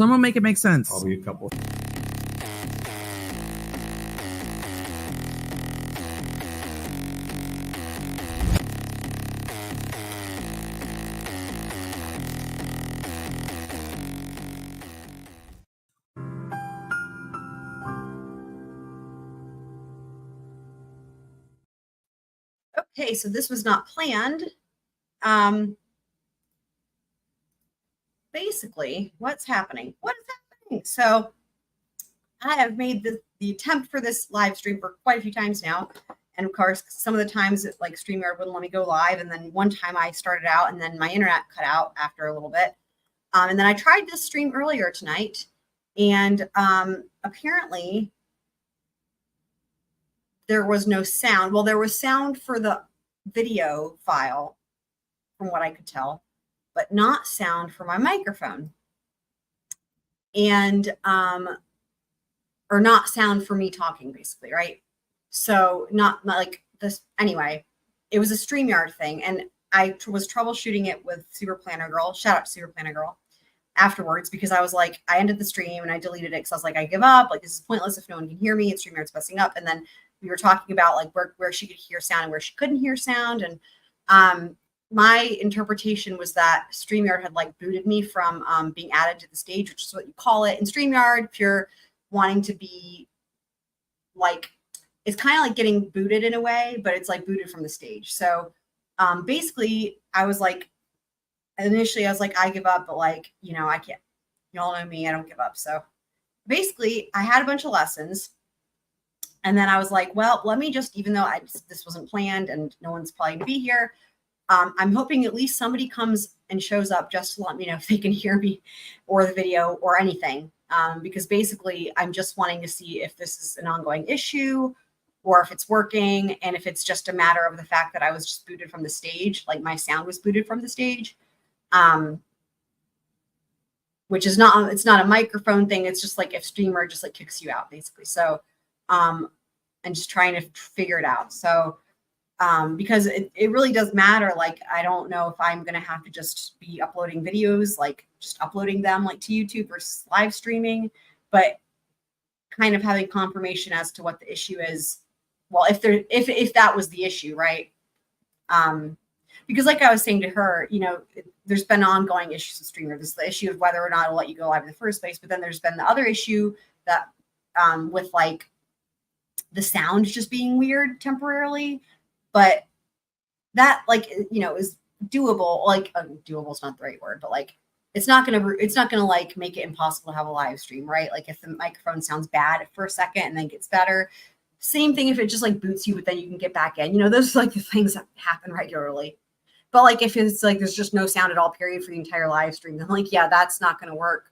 Someone make it make sense. Probably a couple. Okay, so this was not planned. Basically, what's happening? What is happening? So I have made the attempt for this live stream for quite a few times now. And of course, some of the times it, like StreamYard wouldn't let me go live. And then one time I started out and then my internet cut out after a little bit. And then I tried this stream earlier tonight. And apparently there was no sound. Well, there was sound for the video file from what I could tell, but not sound for my microphone. And, or not sound for me talking, basically, right? So not like this. Anyway, it was a StreamYard thing. And I was troubleshooting it with Super Planner Girl. Shout out to Super Planner Girl afterwards, because I was like, I ended the stream and I deleted it because I was like, I give up. Like, this is pointless if no one can hear me. And StreamYard's messing up. And then we were talking about like where she could hear sound and where she couldn't hear sound. And my interpretation was that StreamYard had like booted me from being added to the stage, which is what you call it in StreamYard. If you're wanting to be like, it's kind of like getting booted in a way, but it's like booted from the stage. So basically I was like, initially I was like, I give up, but like, you know, I can't, y'all know me, I don't give up. So basically I had a bunch of lessons. And then I was like, well, let me just, even though this wasn't planned and no one's probably going to be here, I'm hoping at least somebody comes and shows up just to let me know if they can hear me or the video or anything. Because basically I'm just wanting to see if this is an ongoing issue or if it's working. And if it's just a matter of the fact that I was just booted from the stage, like my sound was booted from the stage, which is not, it's not a microphone thing. It's just like if Streamer just like kicks you out basically. So, and just trying to figure it out. So, because it really does matter. Like, I don't know if I'm going to have to just be uploading videos, like just uploading them like to YouTube versus live streaming, but kind of having confirmation as to what the issue is. Well, if that was the issue, right? Because like I was saying to her, you know, there's been ongoing issues with Streamer. There's the issue of whether or not it'll let you go live in the first place. But then there's been the other issue that with like the sound just being weird temporarily. But that, like, you know, is doable. Like, doable is not the right word, but like, it's not gonna like make it impossible to have a live stream, right? Like if the microphone sounds bad for a second and then gets better. Same thing if it just like boots you, but then you can get back in. You know, those are like the things that happen regularly. But like if it's like there's just no sound at all, period, for the entire live stream, then like, yeah, that's not gonna work.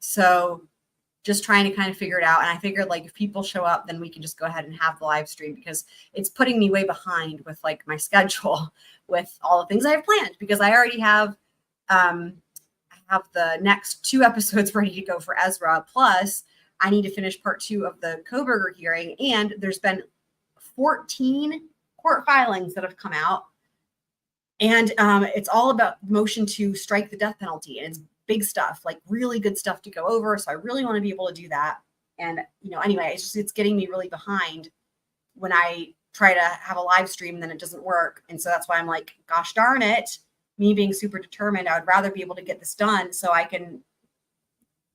So just trying to kind of figure it out. And I figured like if people show up, then we can just go ahead and have the live stream, because it's putting me way behind with like my schedule with all the things I have planned, because I already have I have the next 2 episodes ready to go for Ezra. Plus I need to finish part 2 of the Kohberger hearing. And there's been 14 court filings that have come out. And it's all about motion to strike the death penalty. And it's big stuff, like really good stuff to go over. So I really want to be able to do that. And, you know, anyway, it's getting me really behind when I try to have a live stream and then it doesn't work. And so that's why I'm like, gosh darn it, me being super determined, I would rather be able to get this done so I can,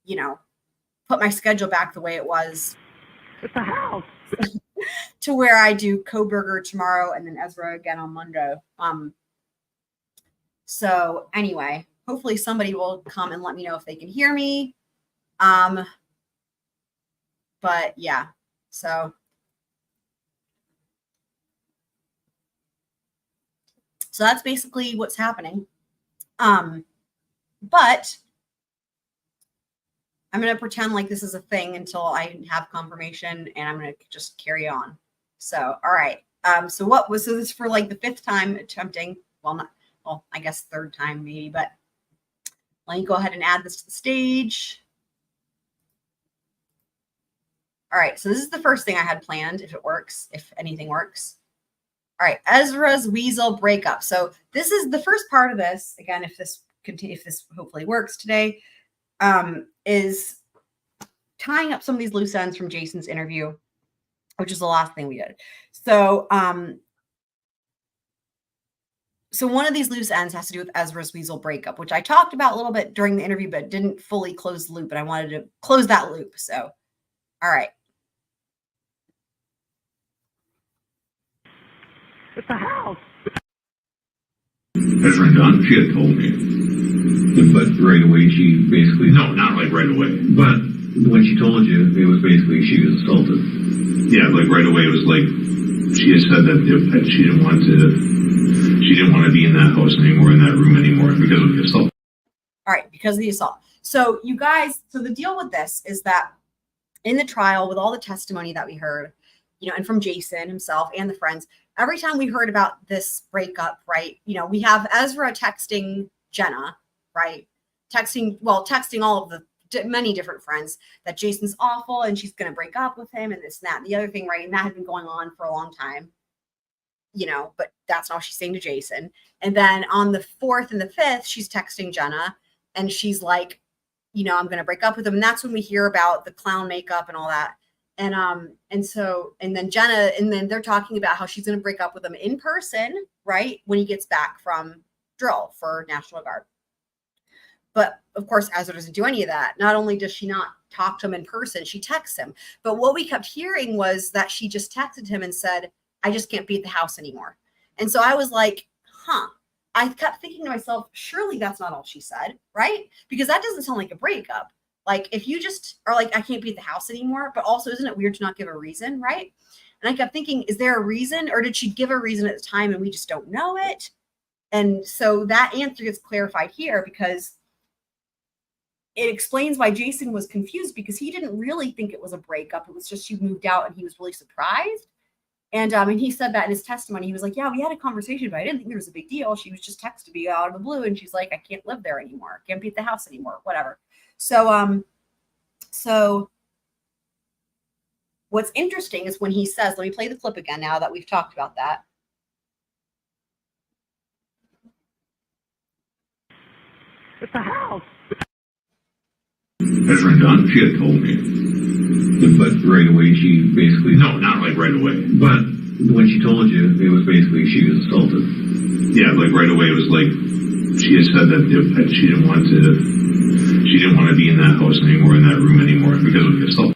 you know, put my schedule back the way it was. It's a house. To where I do Kohberger tomorrow and then Ezra again on Monday. So anyway, hopefully somebody will come and let me know if they can hear me. But yeah, so that's basically what's happening. But I'm going to pretend like this is a thing until I have confirmation, and I'm going to just carry on. So, all right. So this is for like the 5th time attempting, well, I guess 3rd time maybe, but let me go ahead and add this to the stage. All right, so this is the first thing I had planned, if it works, if anything works. All right, Ezra's Weasel Breakup. So this is the first part of this. Again, if this hopefully works today. is tying up some of these loose ends from Jason's interview, which is the last thing we did. So, so one of these loose ends has to do with Ezra's Weasel breakup, which I talked about a little bit during the interview, but didn't fully close the loop. And I wanted to close that loop. So, all right. It's a house. Ezra done, she had told me. But right away, she basically... No, not like right away. But when she told you, it was basically she was assaulted. Yeah, like right away, it was like, she had said that she didn't want to be in that house anymore, in that room anymore, because of the assault. All right, because of the assault. So you guys, so the deal with this is that in the trial, with all the testimony that we heard, you know, and from Jason himself and the friends, every time we heard about this breakup, right, you know, we have Ezra texting Jenna, right, texting all of the many different friends that Jason's awful and she's going to break up with him and this and that and the other thing, right, and that had been going on for a long time, you know, but that's not what she's saying to Jason. And then on the 4th and the 5th, she's texting Jenna and she's like, you know, I'm going to break up with him. And that's when we hear about the clown makeup and all that. And then Jenna, and then they're talking about how she's going to break up with him in person, right, when he gets back from drill for National Guard. But of course, Ezra doesn't do any of that. Not only does she not talk to him in person, she texts him. But what we kept hearing was that she just texted him and said, I just can't be at the house anymore. And so I was like, huh. I kept thinking to myself, surely that's not all she said, right? Because that doesn't sound like a breakup. Like if you just are like, I can't be at the house anymore, but also isn't it weird to not give a reason, right? And I kept thinking, is there a reason, or did she give a reason at the time and we just don't know it? And so that answer gets clarified here because it explains why Jason was confused, because he didn't really think it was a breakup. It was just she moved out and he was really surprised. And he said that in his testimony. He was like, yeah, we had a conversation, but I didn't think there was a big deal. She was just texting me out of the blue. And she's like, I can't live there anymore. Can't be at the house anymore, whatever. So what's interesting is when he says, let me play the clip again now that we've talked about that. It's a house. Ezra done, she had told me. But right away, she basically... No, not like right away. But when she told you, it was basically she was assaulted. Yeah, like right away, it was like, she had said that she didn't want to be in that house anymore, in that room anymore, because of the assault.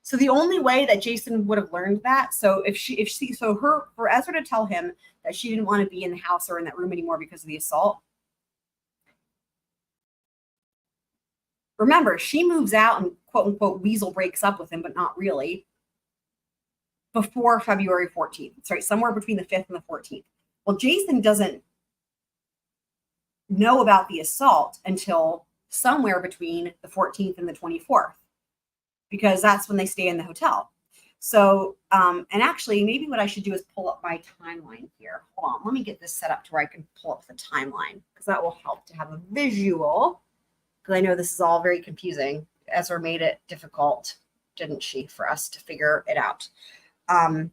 So the only way that Jason would have learned that, so for Ezra to tell him that she didn't want to be in the house or in that room anymore because of the assault, remember, she moves out and quote unquote Weasel breaks up with him, but not really, before February 14th. Sorry, somewhere between the 5th and the 14th. Well, Jason doesn't know about the assault until somewhere between the 14th and the 24th, because that's when they stay in the hotel. So, and actually, maybe what I should do is pull up my timeline here. Hold on, let me get this set up to where I can pull up the timeline, because that will help to have a visual. Because I know this is all very confusing. Ezra made it difficult, didn't she, for us to figure it out. And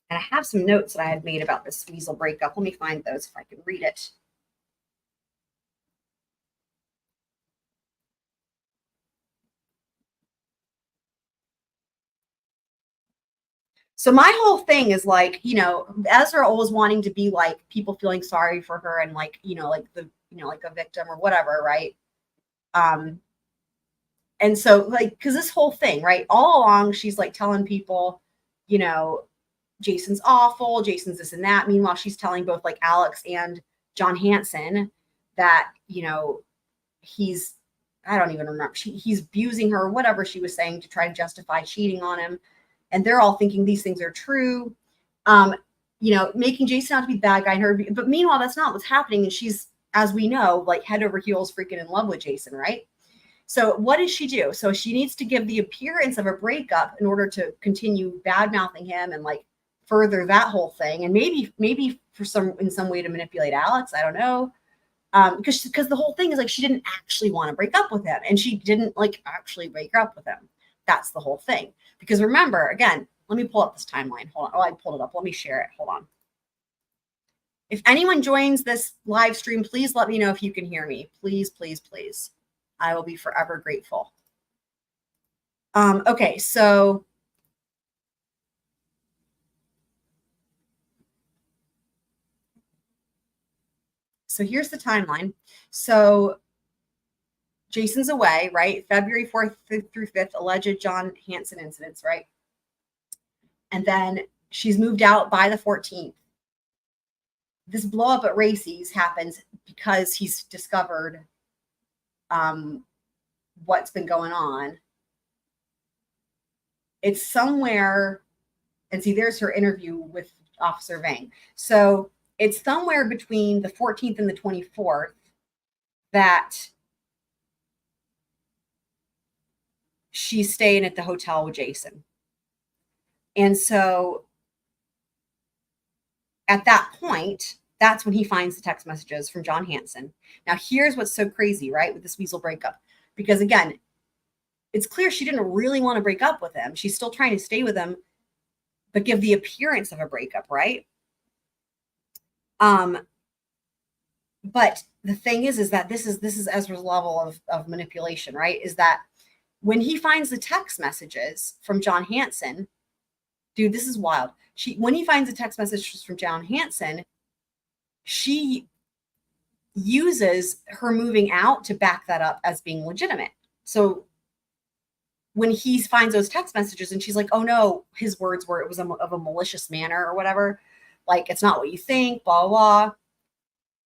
I have some notes that I had made about this Weasel breakup. Let me find those if I can read it. So my whole thing is like, you know, Ezra always wanting to be like people feeling sorry for her and like, you know, like the, you know, like a victim or whatever, right? And so like, because this whole thing, right, all along she's like telling people, you know, Jason's awful, Jason's this and that. Meanwhile, she's telling both like Alex and John Hanson that, you know, he's, I don't even remember, he's abusing her or whatever she was saying to try to justify cheating on him. And they're all thinking these things are true, you know, making Jason out to be the bad guy and her. But meanwhile, that's not what's happening. And she's, as we know, like head over heels freaking in love with Jason, right? So what does she do? So she needs to give the appearance of a breakup in order to continue bad-mouthing him and like further that whole thing. And maybe in some way to manipulate Alex. I don't know. Because the whole thing is like she didn't actually want to break up with him, and she didn't like actually break up with him. That's the whole thing. Because remember, again, let me pull up this timeline. Hold on. Oh, I pulled it up. Let me share it. Hold on. If anyone joins this live stream, please let me know if you can hear me. Please, please, please. I will be forever grateful. Okay, so here's the timeline. So Jason's away, right? February 4th through 5th, alleged John Hanson incidents, right? And then she's moved out by the 14th. This blow up at Racy's happens because he's discovered what's been going on. It's somewhere, and see, there's her interview with Officer Vang. So it's somewhere between the 14th and the 24th that she's staying at the hotel with Jason. And so at that point, that's when he finds the text messages from John Hanson. Now, here's what's so crazy, right, with this Weasel breakup. Because again, it's clear she didn't really want to break up with him. She's still trying to stay with him, but give the appearance of a breakup, right? But the thing is that this is Ezra's level of manipulation, right? Is that when he finds the text messages from John Hanson, dude, this is wild. When he finds the text messages from John Hanson, she uses her moving out to back that up as being legitimate. So when he finds those text messages and she's like, oh no, his words were, it was of a malicious manner or whatever. Like, it's not what you think, blah, blah.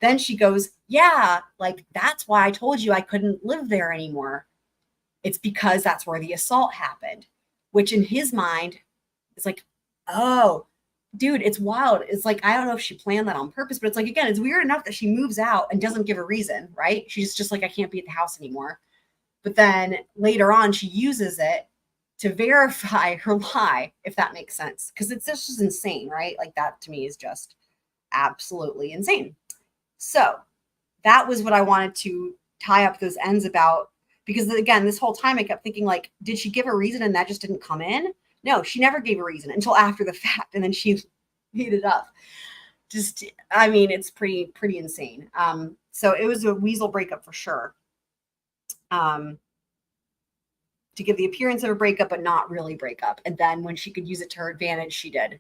Then she goes, yeah, like, that's why I told you I couldn't live there anymore. It's because that's where the assault happened, which in his mind is like, oh, dude, it's wild. It's like, I don't know if she planned that on purpose, but it's like, again, it's weird enough that she moves out and doesn't give a reason, right? She's just like, I can't be at the house anymore. But then later on, she uses it to verify her lie, if that makes sense. Because it's just insane, right? Like, that to me is just absolutely insane. So that was what I wanted to tie up those ends about. Because again, this whole time I kept thinking, like, did she give a reason and that just didn't come in? No, she never gave a reason until after the fact. And then she made it up. Just, I mean, it's pretty insane. So it was a Weasel breakup for sure. To give the appearance of a breakup, but not really breakup. And then when she could use it to her advantage, she did,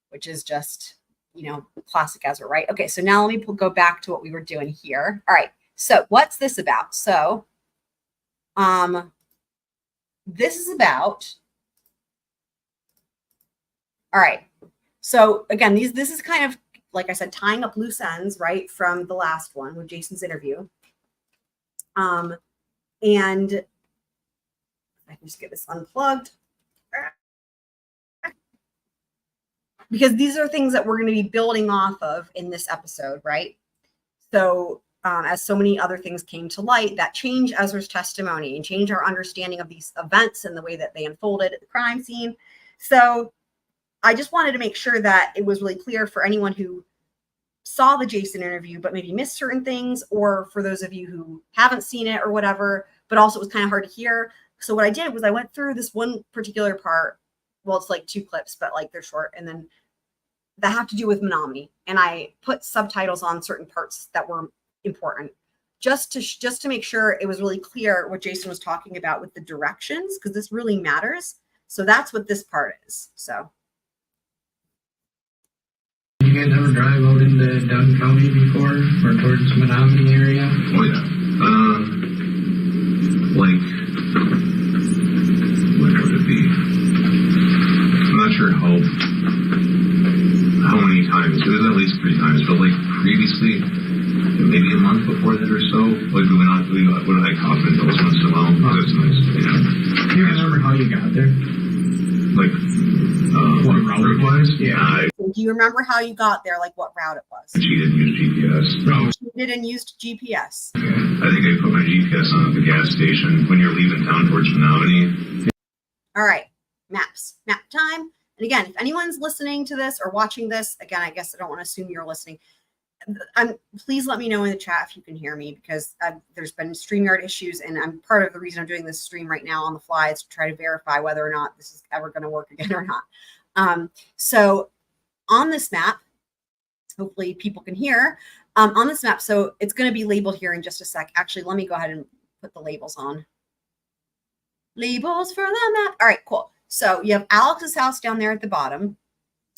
which is just, you know, classic Ezra, right? Okay, so now let me go back to what we were doing here. All right, so what's this about? So this is about, all right, so again, this is kind of, like I said, tying up loose ends, right, from the last one with Jason's interview. And I can just get this unplugged. Because these are things that we're going to be building off of in this episode, right? So as so many other things came to light that change Ezra's testimony and change our understanding of these events and the way that they unfolded at the crime scene. So I just wanted to make sure that it was really clear for anyone who saw the Jason interview, but maybe missed certain things, or for those of you who haven't seen it or whatever, but also it was kind of hard to hear. So what I did was I went through this one particular part. Well, it's like 2 clips, but like they're short. And then that have to do with Menomonie. And I put subtitles on certain parts that were important just to make sure it was really clear what Jason was talking about with the directions, because this really matters. So that's what this part is. So. You guys ever drive out into Dunn County before or towards Menomonie area? Oh yeah. Like, what would it be? I'm not sure how many times. It was at least 3 times, but like previously, maybe a month before that or so, like we went on, we would hike off in those once in a while. That's nice. Yeah. Do you remember how you got there? Like, what route wise? Yeah. Do you remember how you got there? Like what route it was? She didn't use GPS. No. She didn't use GPS. I think I put my GPS on at the gas station when you're leaving town towards Menomonie. All right, map time. And again, if anyone's listening to this or watching this, again, I guess I don't want to assume you're listening. Please let me know in the chat if you can hear me, because there's been StreamYard issues, and I'm part of the reason I'm doing this stream right now on the fly is to try to verify whether or not this is ever going to work again or not. So on this map, hopefully people can hear, on this map, so it's going to be labeled here in just a sec. Actually, let me go ahead and put the labels on. Labels for the map. All right, cool. So you have Alex's house down there at the bottom.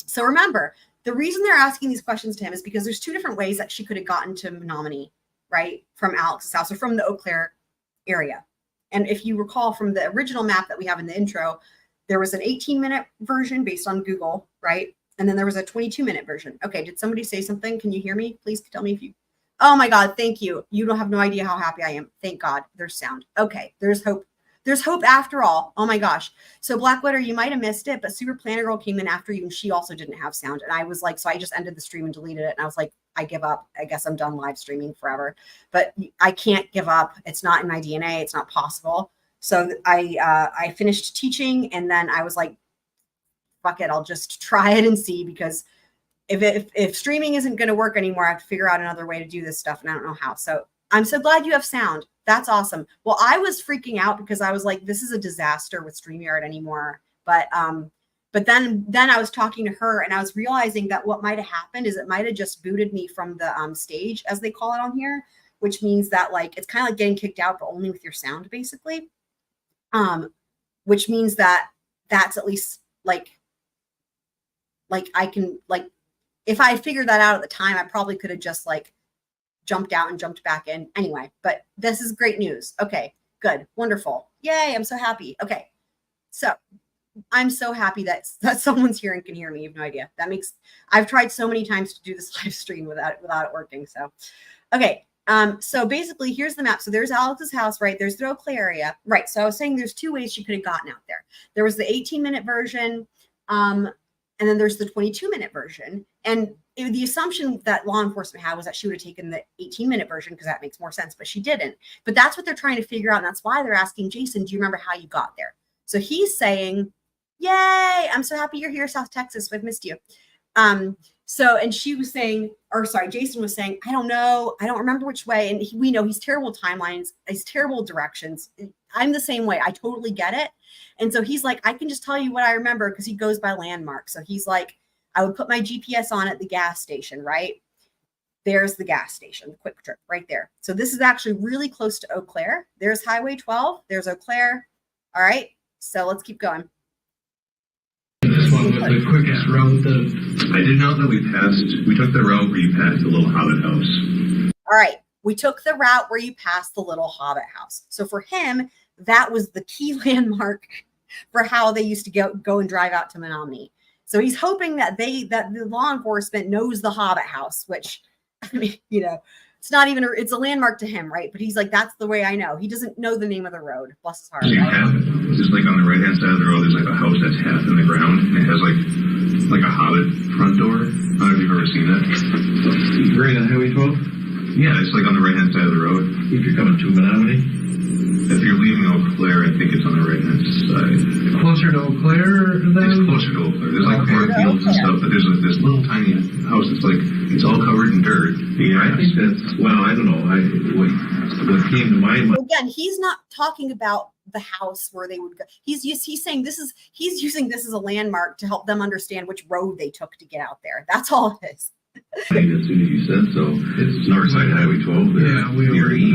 So remember, the reason they're asking these questions to him is because there's two different ways that she could have gotten to Menomonie, right? From Alex's house or from the Eau Claire area. And if you recall from the original map that we have in the intro, there was an 18-minute version based on Google, right? And then there was a 22-minute version. Okay, did somebody say something? Can you hear me? Please tell me if you... Oh my God, thank you. You don't have no idea how happy I am. Thank God, there's sound. Okay, there's hope. There's hope after all. Oh my gosh. So Blackwater, you might have missed it, but Super Planner Girl came in after you and she also didn't have sound. And I was like, so I just ended the stream and deleted it. And I was like, I give up. I guess I'm done live streaming forever. But I can't give up. It's not in my DNA. It's not possible. So I finished teaching and then I was like, fuck it. I'll just try it and see, because if streaming isn't going to work anymore, I have to figure out another way to do this stuff. And I don't know how. So I'm so glad you have sound. That's awesome. Well, I was freaking out because I was like, this is a disaster with StreamYard anymore. But then I was talking to her and I was realizing that what might have happened is it might have just booted me from the stage, as they call it on here, which means that like, it's kind of like getting kicked out, but only with your sound basically. Which means that that's at least like I can, like, if I figured that out at the time, I probably could have just like jumped out and jumped back in anyway, but this is great news. Okay, good. Wonderful. Yay. I'm so happy. Okay. So I'm so happy that someone's here and can hear me. You have no idea. I've tried so many times to do this live stream without it working. So, okay. So basically here's the map. So there's Alex's house, right? There's the Eau Claire area, right? So I was saying there's two ways she could have gotten out there. There was the 18-minute version. And then there's the 22-minute version. And the assumption that law enforcement had was that she would have taken the 18-minute version because that makes more sense, but she didn't. But that's what they're trying to figure out. And that's why they're asking Jason, do you remember how you got there? So he's saying, yay, I'm so happy you're here, South Texas. We've missed you. And she was saying, or sorry, Jason was saying, I don't know. I don't remember which way. And we know he's terrible timelines. He's terrible directions. I'm the same way. I totally get it. And so he's like, I can just tell you what I remember because he goes by landmark. So he's like, I would put my GPS on at the gas station, right? There's the gas station, the Quick Trip right there. So this is actually really close to Eau Claire. There's Highway 12. There's Eau Claire. All right. So let's keep going. This one was the quickest route. I did know that we took the route where you passed the little Hobbit house. All right. We took the route where you passed the little Hobbit house. So for him, that was the key landmark for how they used to go and drive out to Menomonie. So he's hoping that the law enforcement knows the Hobbit house, which, I mean, you know, it's a landmark to him, right? But he's like, that's the way I know. He doesn't know the name of the road. Bless his heart. Right? Just like on the right-hand side of the road, there's like a house that's half in the ground. And it has like a Hobbit front door. I don't know if you've ever seen that. Right on Highway 12? Yeah, it's like on the right-hand side of the road. If you're coming to Menomonie? If you're leaving Eau Claire, I think it's on the right-hand side. Closer to Eau Claire then? It's closer to Eau Claire. There's like cornfields and stuff, but there's this little tiny house. It's all covered in dirt. Yeah, I think that's, well, I don't know. What came to my mind. Again, he's not talking about the house where they would go. He's saying he's using this as a landmark to help them understand which road they took to get out there. That's all it is. As soon as you said so, it's north side Highway 12 there. Yeah, we near were E.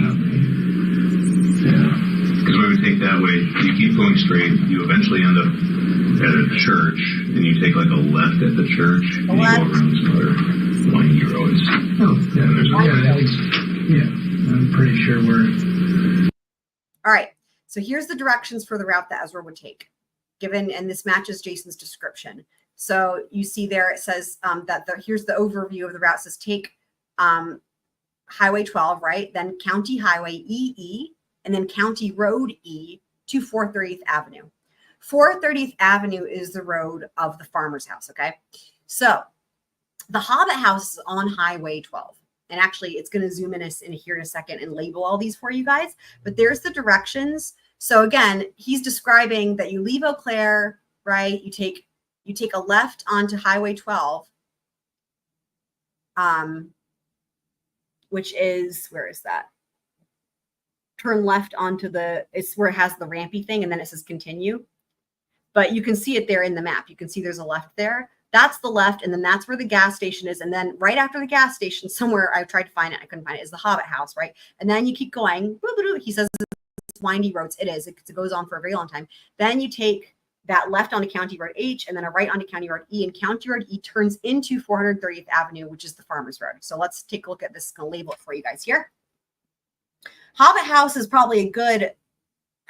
Yeah. Because when we take that way, you keep going straight, you eventually end up at a church, and you take like a left at the church, and you go around some other windy roads. Oh, yeah, and there's I'm pretty sure we're... All right. So here's the directions for the route that Ezra would take, and this matches Jason's description. So you see there, it says here's the overview of the route. It says take Highway 12, right? Then County Highway EE, and then County Road E to 430th Avenue. 430th Avenue is the road of the farmer's house, okay? So the Hobbit house is on Highway 12. And actually, it's going to zoom in here in a second and label all these for you guys. But there's the directions. So again, he's describing that you leave Eau Claire, right? You take a left onto Highway 12, which is, where is that? Turn left onto it's where it has the rampy thing, and then it says continue. But you can see it there in the map. You can see there's a left there. That's the left, and then that's where the gas station is. And then right after the gas station, somewhere I tried to find it, I couldn't find it, is the Hobbit house, right? And then you keep going. He says windy roads. It is. It goes on for a very long time. Then you take that left onto County Road H and then a right onto County Road E, and County Road E turns into 430th Avenue, which is the Farmers Road. So let's take a look at this. I'm going to label it for you guys here. Hobbit House is probably a good,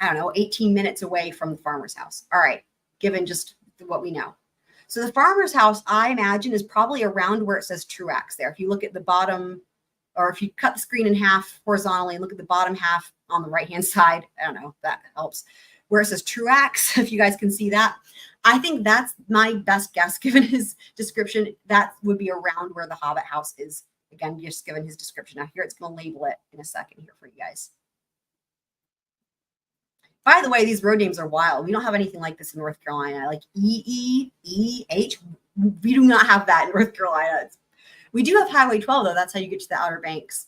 18 minutes away from the Farmer's House. All right, given just what we know. So the Farmer's House, I imagine, is probably around where it says Truax there. If you look at the bottom, or if you cut the screen in half horizontally and look at the bottom half on the right-hand side, I don't know if that helps, where it says Truax, if you guys can see that. I think that's my best guess, given his description. That would be around where the Hobbit House is. Again, just given his description. Now here, it's going to label it in a second here for you guys. By the way, these road names are wild. We don't have anything like this in North Carolina. Like E-E-E-H. We do not have that in North Carolina. We do have Highway 12, though. That's how you get to the Outer Banks.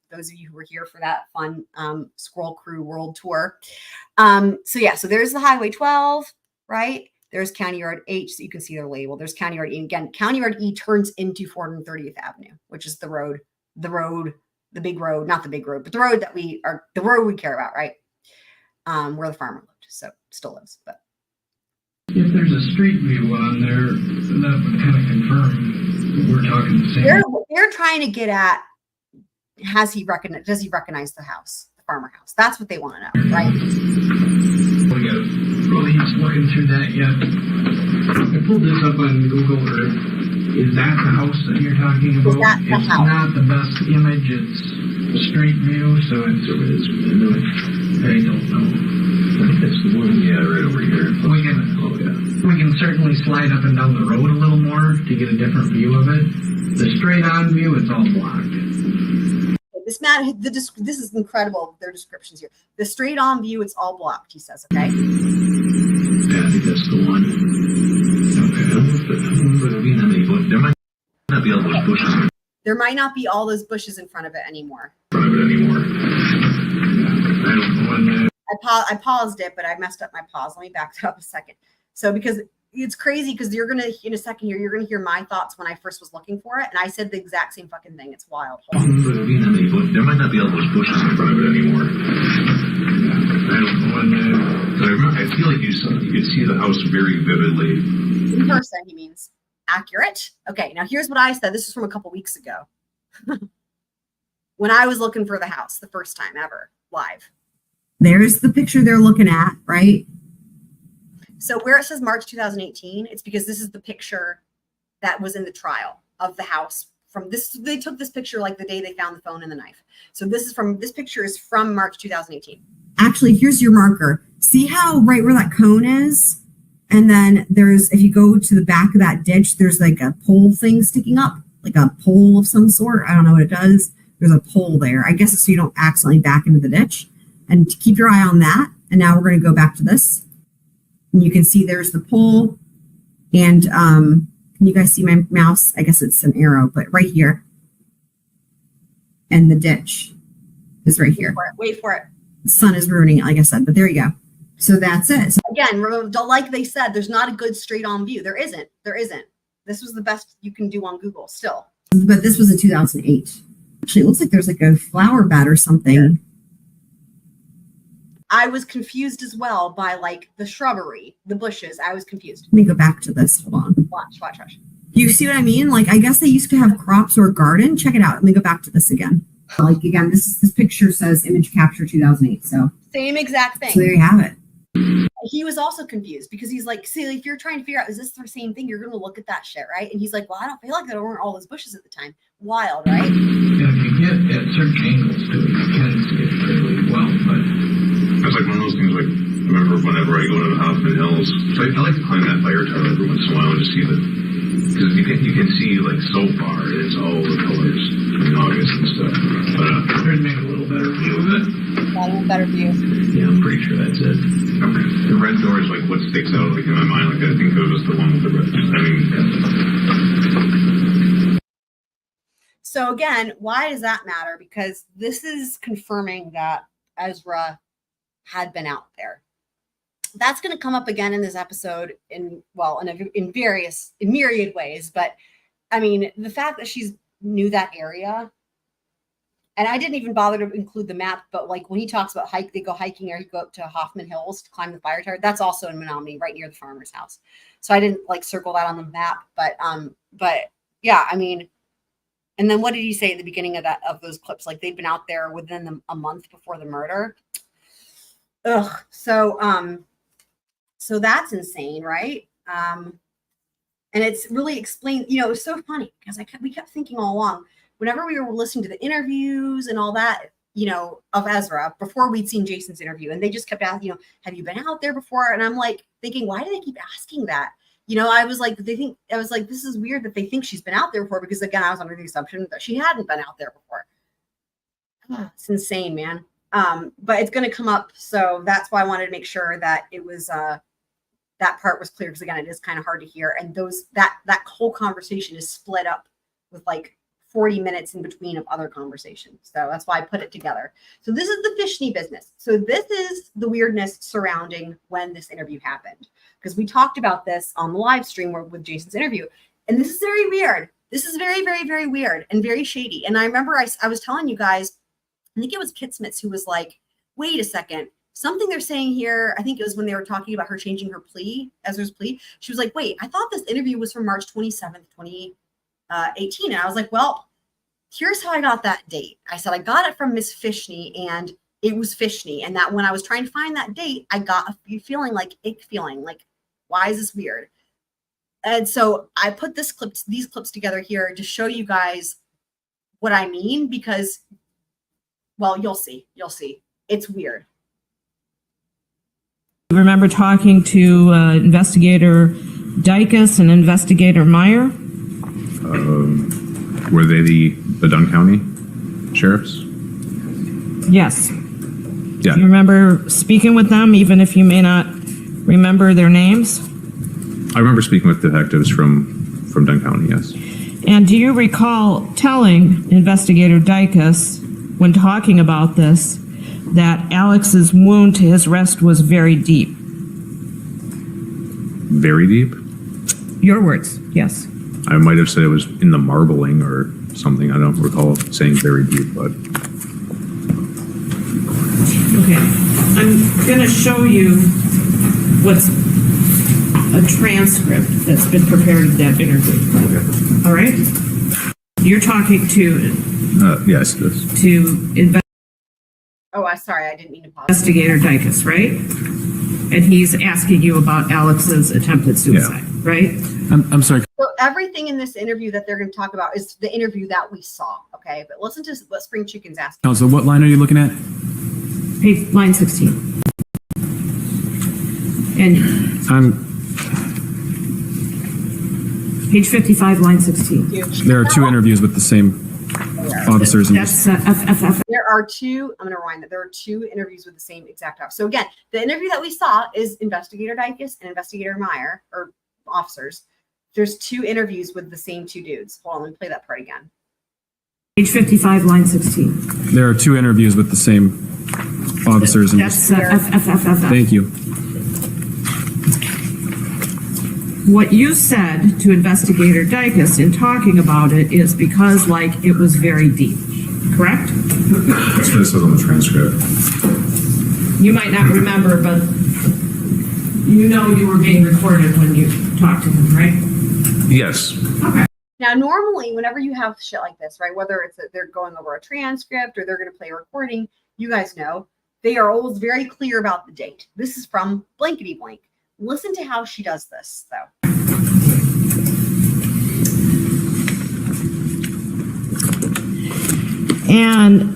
Those of you who were here for that fun Squirrel Crew World Tour. So there's the Highway 12, right? There's County Road H, so you can see their label. There's County Road E. And again, County Road E turns into 430th Avenue, which is the big road, not the big road, but the road we care about, right? Where the farmer lived, so still lives. But if there's a street view on there, that would kind of confirm we're talking the same. They're trying to get at, does he recognize the house, the farmer house? That's what they want to know, right? Well, he's looking through that yet. I pulled this up on Google Earth. Is that the house that you're talking about? It's not the best image. It's a street view, so it's. I don't know. I think that's the one. Yeah, right over here. We can certainly slide up and down the road a little more to get a different view of it. The straight on view, it's all blocked. This is incredible. Their descriptions here. The straight on view, it's all blocked. He says, okay. Yeah, I think that's the one. Okay. There might not be all those bushes. There might not be all those bushes in front of it anymore. I don't know. I paused it, but I messed up my pause. Let me back it up a second. So because it's crazy, because you're gonna in a second here, you're gonna hear my thoughts when I first was looking for it, and I said the exact same fucking thing. It's wild. Hold on. There might not be all those bushes in front of it anymore. I don't know. I feel like you could see the house very vividly. In person, he means. Accurate. Okay, now here's what I said. This is from a couple weeks ago. When I was looking for the house the first time ever, live. There's the picture they're looking at, right? So where it says March 2018, it's because this is the picture that was in the trial of the house. From this, they took this picture like the day they found the phone and the knife. So this picture is from March 2018. Actually, here's your marker. See how right where that cone is? And then if you go to the back of that ditch, there's like a pole thing sticking up, like a pole of some sort. I don't know what it does. There's a pole there. I guess it's so you don't accidentally back into the ditch. And keep your eye on that. And now we're going to go back to this. And you can see there's the pole. And can you guys see my mouse? I guess it's an arrow, but right here. And the ditch is right here. Wait for it. The sun is ruining it, like I said, but there you go. So that's it. So again, like they said, there's not a good straight on view. There isn't. This was the best you can do on Google still. But this was in 2008. Actually, it looks like there's like a flower bed or something. I was confused as well by like the shrubbery, the bushes. I was confused. Let me go back to this. Hold on. Watch. You see what I mean? Like, I guess they used to have crops or garden. Check it out. Let me go back to this again. Like, again, this picture says image capture 2008. So same exact thing. So there you have it. He was also confused because he's like, see, if you're trying to figure out, is this the same thing? You're going to look at that shit, right? And he's like, well, I don't feel like there weren't all those bushes at the time. Wild, right? Yeah, if you get at certain angles to it, you can see it really well, but it's like one of those things, like, I remember whenever I go to the Hoffman Hills, so I like to climb that fire tower every once in a while to see because you can see, like, so far, it's all the colors in August and stuff. But try to make a little better view of it. A little better view. Yeah, I'm pretty sure that's it. Okay. The red door is like what sticks out like in my mind. Like I think it was the one with the red. So again, why does that matter? Because this is confirming that Ezra had been out there. That's going to come up again in this episode in myriad ways. But I mean, the fact that she's knew that area And I didn't even bother to include the map, but like when he talks about they go hiking or you go up to Hoffman Hills to climb the fire tower, that's also in Menomonie, right near the farmer's house. So I didn't like circle that on the map, but yeah, I mean, and then what did he say at the beginning of those clips? Like they'd been out there within a month before the murder. Ugh. So that's insane, right? And it's really explained, you know, it was so funny because we kept thinking all along, whenever we were listening to the interviews and all that, you know, of Ezra before we'd seen Jason's interview, and they just kept asking, you know, have you been out there before? And I'm like thinking, why do they keep asking that? You know, I was like, this is weird that they think she's been out there before, because again, I was under the assumption that she hadn't been out there before. It's insane, man. But it's going to come up. So that's why I wanted to make sure that it was, that part was clear. Because again, it is kind of hard to hear. And that whole conversation is split up with like 40 minutes in between of other conversations. So that's why I put it together. So this is the Fishny business. So this is the weirdness surrounding when this interview happened, because we talked about this on the live stream with Jason's interview. And this is very weird. This is very, very, very weird and very shady. And I remember I was telling you guys, I think it was Kitsmits who was like, wait a second, something they're saying here. I think it was when they were talking about her changing her plea, Ezra's plea. She was like, wait, I thought this interview was from March 27th, 2018. And I was like, well, here's how I got that date. I said, I got it from Miss Fishny, and it was Fishny. And that when I was trying to find that date, I got a feeling like ick feeling, like, why is this weird? And so I put these clips together here to show you guys what I mean, because, well, you'll see. It's weird. I remember talking to Investigator Dykus and Investigator Meyer. Were they the Dunn County sheriffs? Yes. Yeah. Do you remember speaking with them, even if you may not remember their names? I remember speaking with detectives from Dunn County, yes. And do you recall telling Investigator Dykus, when talking about this, that Alex's wound to his wrist was very deep? Very deep? Your words, yes. I might have said it was in the marbling or something. I don't recall saying very deep, but. Okay. I'm going to show you what's a transcript that's been prepared of that interview. Okay. All right? You're talking to... yes, it is. To Sorry, I didn't mean to pause. Investigator Dykus, right? And he's asking you about Alex's attempted suicide, right? I'm sorry. So everything in this interview that they're going to talk about is the interview that we saw, okay? But listen to what Spring Chicken's asking. Counsel, what line are you looking at? Page line 16. And page 55, line 16. There are two interviews with the same officers. That's FFF. There are two, I'm going to rewind that. There are two interviews with the same exact officer. So again, the interview that we saw is Investigator Dykus and Investigator Meyer, or officers. There's two interviews with the same two dudes. Hold on, let me play that part again. Page 55, line 16. There are two interviews with the same officers. That's FFF. Thank you. What you said to Investigator Dykus in talking about it is because, like, it was very deep, correct? That's what it says on the transcript. You might not remember, but you know you were being recorded when you talked to him, right? Yes. Okay. Now, normally, whenever you have shit like this, right, whether it's that they're going over a transcript or they're going to play a recording, you guys know, they are always very clear about the date. This is from blankety blank. Listen to how she does this, though. And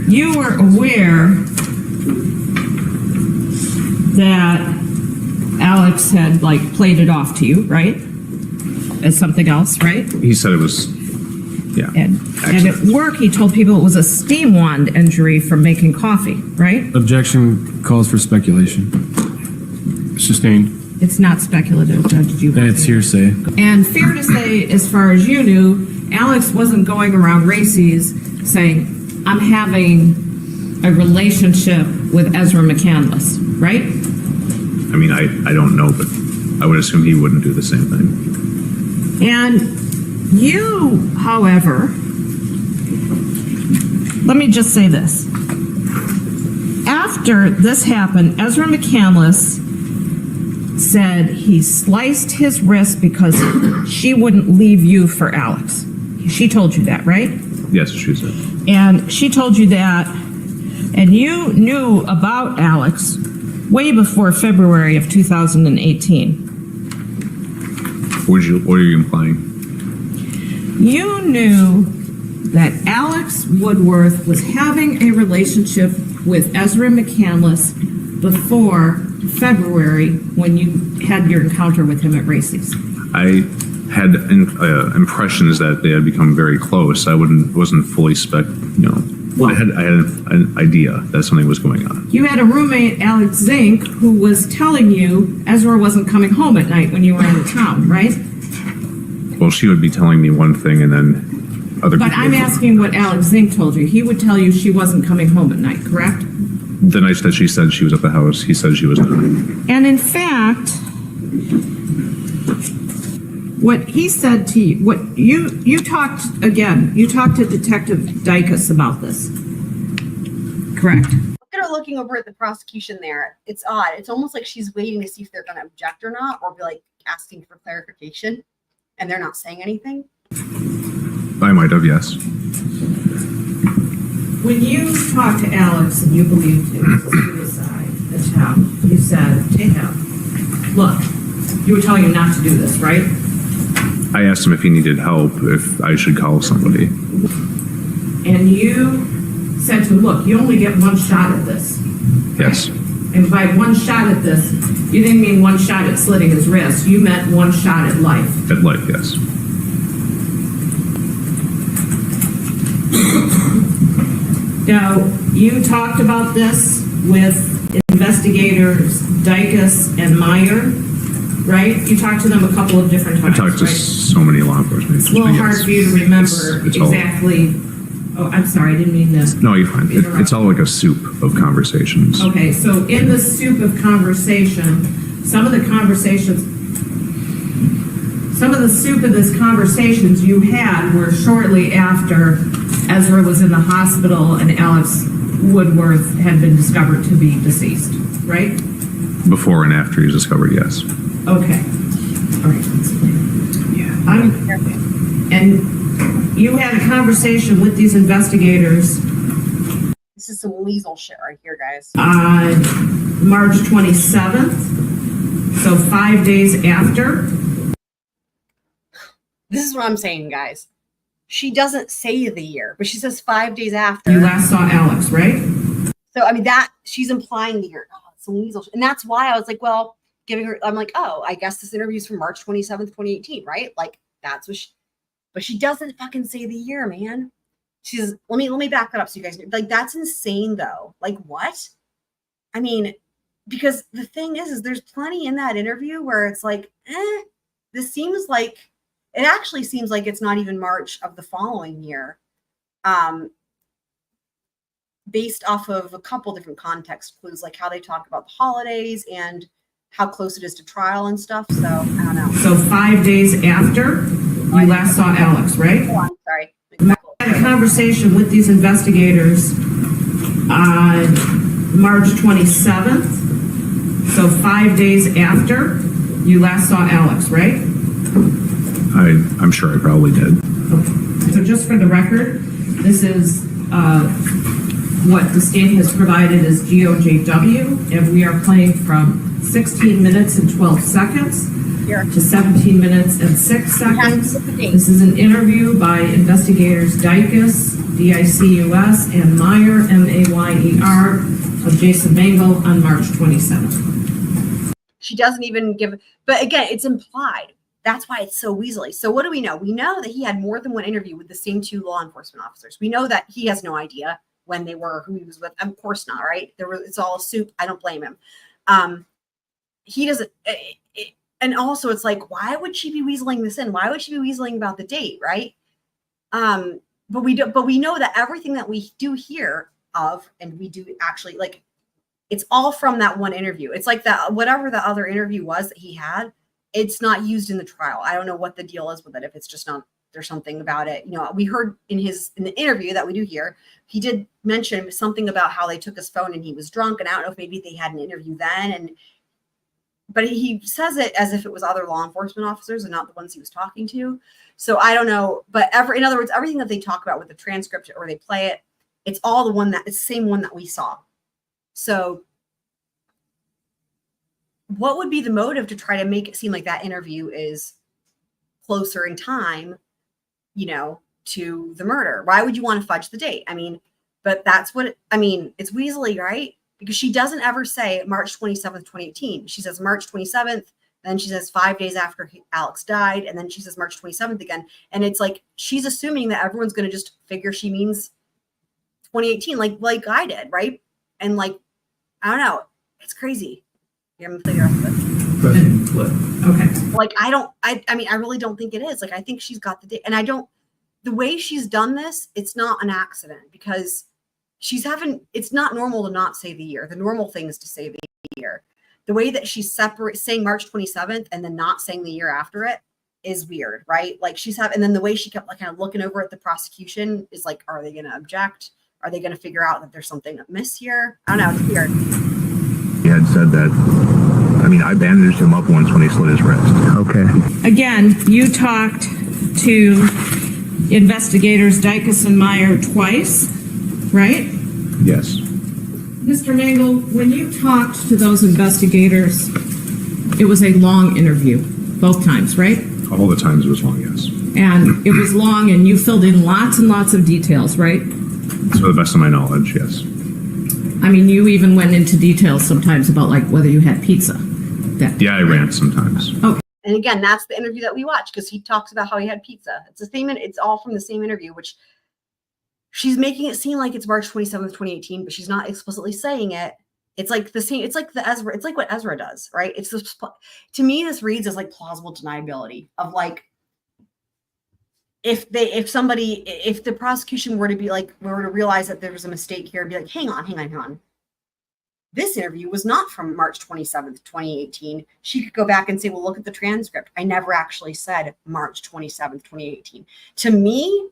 you were aware that Alex had, like, played it off to you, right? As something else, right? He said it was, yeah. And at work, he told people it was a steam wand injury from making coffee, right? Objection calls for speculation. Sustained. It's not speculative, Judge. It's hearsay. And fair to say, as far as you knew, Alex wasn't going around races saying, I'm having a relationship with Ezra McCandless, right? I mean, I don't know, but I would assume he wouldn't do the same thing. And you, however, let me just say this. After this happened, Ezra McCandless said he sliced his wrist because she wouldn't leave you for Alex. She told you that, right? Yes, she said. And she told you that, and you knew about Alex way before February of 2018. What are you implying? You knew that Alex Woodworth was having a relationship with Ezra McCandless before February when you had your encounter with him at Racy's. I had impressions that they had become very close. I wasn't fully I had an idea that something was going on. You had a roommate, Alex Zink, who was telling you Ezra wasn't coming home at night when you were out of town, right? Well, she would be telling me one thing and then other But people I'm would- asking what Alex Zink told you. He would tell you she wasn't coming home at night, correct? The night that she said she was at the house, he said she was not. And in fact, what he said to you, what you talked to Detective Dykus about this, correct? Look at her looking over at the prosecution there. It's odd. It's almost like she's waiting to see if they're going to object or not, or be like asking for clarification, and they're not saying anything. I might have, yes. When you talked to Alex and you believed it was a suicide attempt, you said to him, look, you were telling him not to do this, right? I asked him if he needed help, if I should call somebody. And you said to him, look, you only get one shot at this. Yes. And by one shot at this, you didn't mean one shot at slitting his wrist. You meant one shot at life. At life, yes. Now, you talked about this with investigators Dykus and Meyer, right? You talked to them a couple of different I times, talked to right? so many law enforcement agents. It's a little but hard yes, for you to remember it's all- exactly. Oh, I'm sorry, I didn't mean this. No, you're fine. It's all like a soup of conversations. Okay, so in the soup of conversation, some of the soup of this conversations you had were shortly after Ezra was in the hospital and Alex Woodworth had been discovered to be deceased, right? Before and after he's discovered, yes. Okay. All right. And you had a conversation with these investigators This is some weasel shit right here, guys. on March 27th, so 5 days after. This is what I'm saying, guys. She doesn't say the year, but she says 5 days after. You last saw Alex, right? So, I mean, that she's implying the year. Oh, it's some weasel shit. And that's why I was like, well, I'm like, oh, I guess this interview is from March 27th, 2018, right? Like, that's what but she doesn't fucking say the year, man. She's, let me back that up so you guys know. Like, that's insane, though. Like, what? I mean, because the thing is there's plenty in that interview where it's like, this seems like, it actually seems like it's not even March of the following year, based off of a couple different context clues, like how they talk about the holidays and how close it is to trial and stuff. So I don't know. So 5 days after you last saw Alex, right? Oh, I'm sorry. I had a conversation with these investigators on March 27th. So 5 days after you last saw Alex, right? I'm sure I probably did. Okay. So just for the record, this is what the state has provided as GOJW, and we are playing from 16 minutes and 12 seconds to 17 minutes and 6 seconds. This is an interview by investigators Dykus, D-I-C-U-S, and Meyer, M-A-Y-E-R, of Jason Mengel on March 27th. She doesn't even give, but again, it's implied. That's why it's so weaselly. So what do we know? We know that he had more than one interview with the same two law enforcement officers. We know that he has no idea when they were, who he was with. Of course not, right? It's all soup. I don't blame him. He doesn't, and also it's like, why would she be weaseling this in? Why would she be weaseling about the date, right? But we know that everything that we do hear of, and we do actually, like, it's all from that one interview. It's like that, whatever the other interview was that he had, it's not used in the trial. I don't know what the deal is with it, if it's just not there's something about it. We heard in the interview that we do here, he did mention something about how they took his phone and he was drunk. And I don't know if maybe they had an interview then. But he says it as if it was other law enforcement officers and not the ones he was talking to. So I don't know. But in other words, everything that they talk about with the transcript or they play it, it's all it's the same one that we saw. So what would be the motive to try to make it seem like that interview is closer in time, to the murder? Why would you want to fudge the date? But that's it's Weasley, right? Because she doesn't ever say March 27th, 2018. She says March 27th, then she says 5 days after Alex died, and then she says March 27th again. And it's like she's assuming that everyone's going to just figure she means 2018, like I did, right? And I don't know. It's crazy. You haven't played the rest of it? Okay. I really don't think it is. I think she's got the date. And the way she's done this, it's not an accident because it's not normal to not say the year. The normal thing is to say the year. The way that she's saying March 27th and then not saying the year after it is weird, right? And then the way she kept kind of looking over at the prosecution is are they going to object? Are they going to figure out that there's something amiss here? I don't know. It's weird. He had said that. I bandaged him up once when he slit his wrist. Okay. Again, you talked to investigators Dykus and Meyer twice, right? Yes. Mr. Mengel, when you talked to those investigators, it was a long interview, both times, right? All the times it was long, yes. And it was long, and you filled in lots and lots of details, right? To the best of my knowledge, yes. You even went into details sometimes about whether you had pizza. Yeah, I rant sometimes. Okay. And again, that's the interview that we watched because he talks about how he had pizza. It's the same. It's all from the same interview, which she's making it seem like it's March 27th, 2018, but she's not explicitly saying it. It's the same. It's like Ezra. It's like what Ezra does, right? To me, this reads as plausible deniability of if the prosecution were to be were to realize that there was a mistake here and be hang on. This interview was not from March 27th, 2018. She could go back and say, well, look at the transcript. I never actually said March 27th, 2018. To me,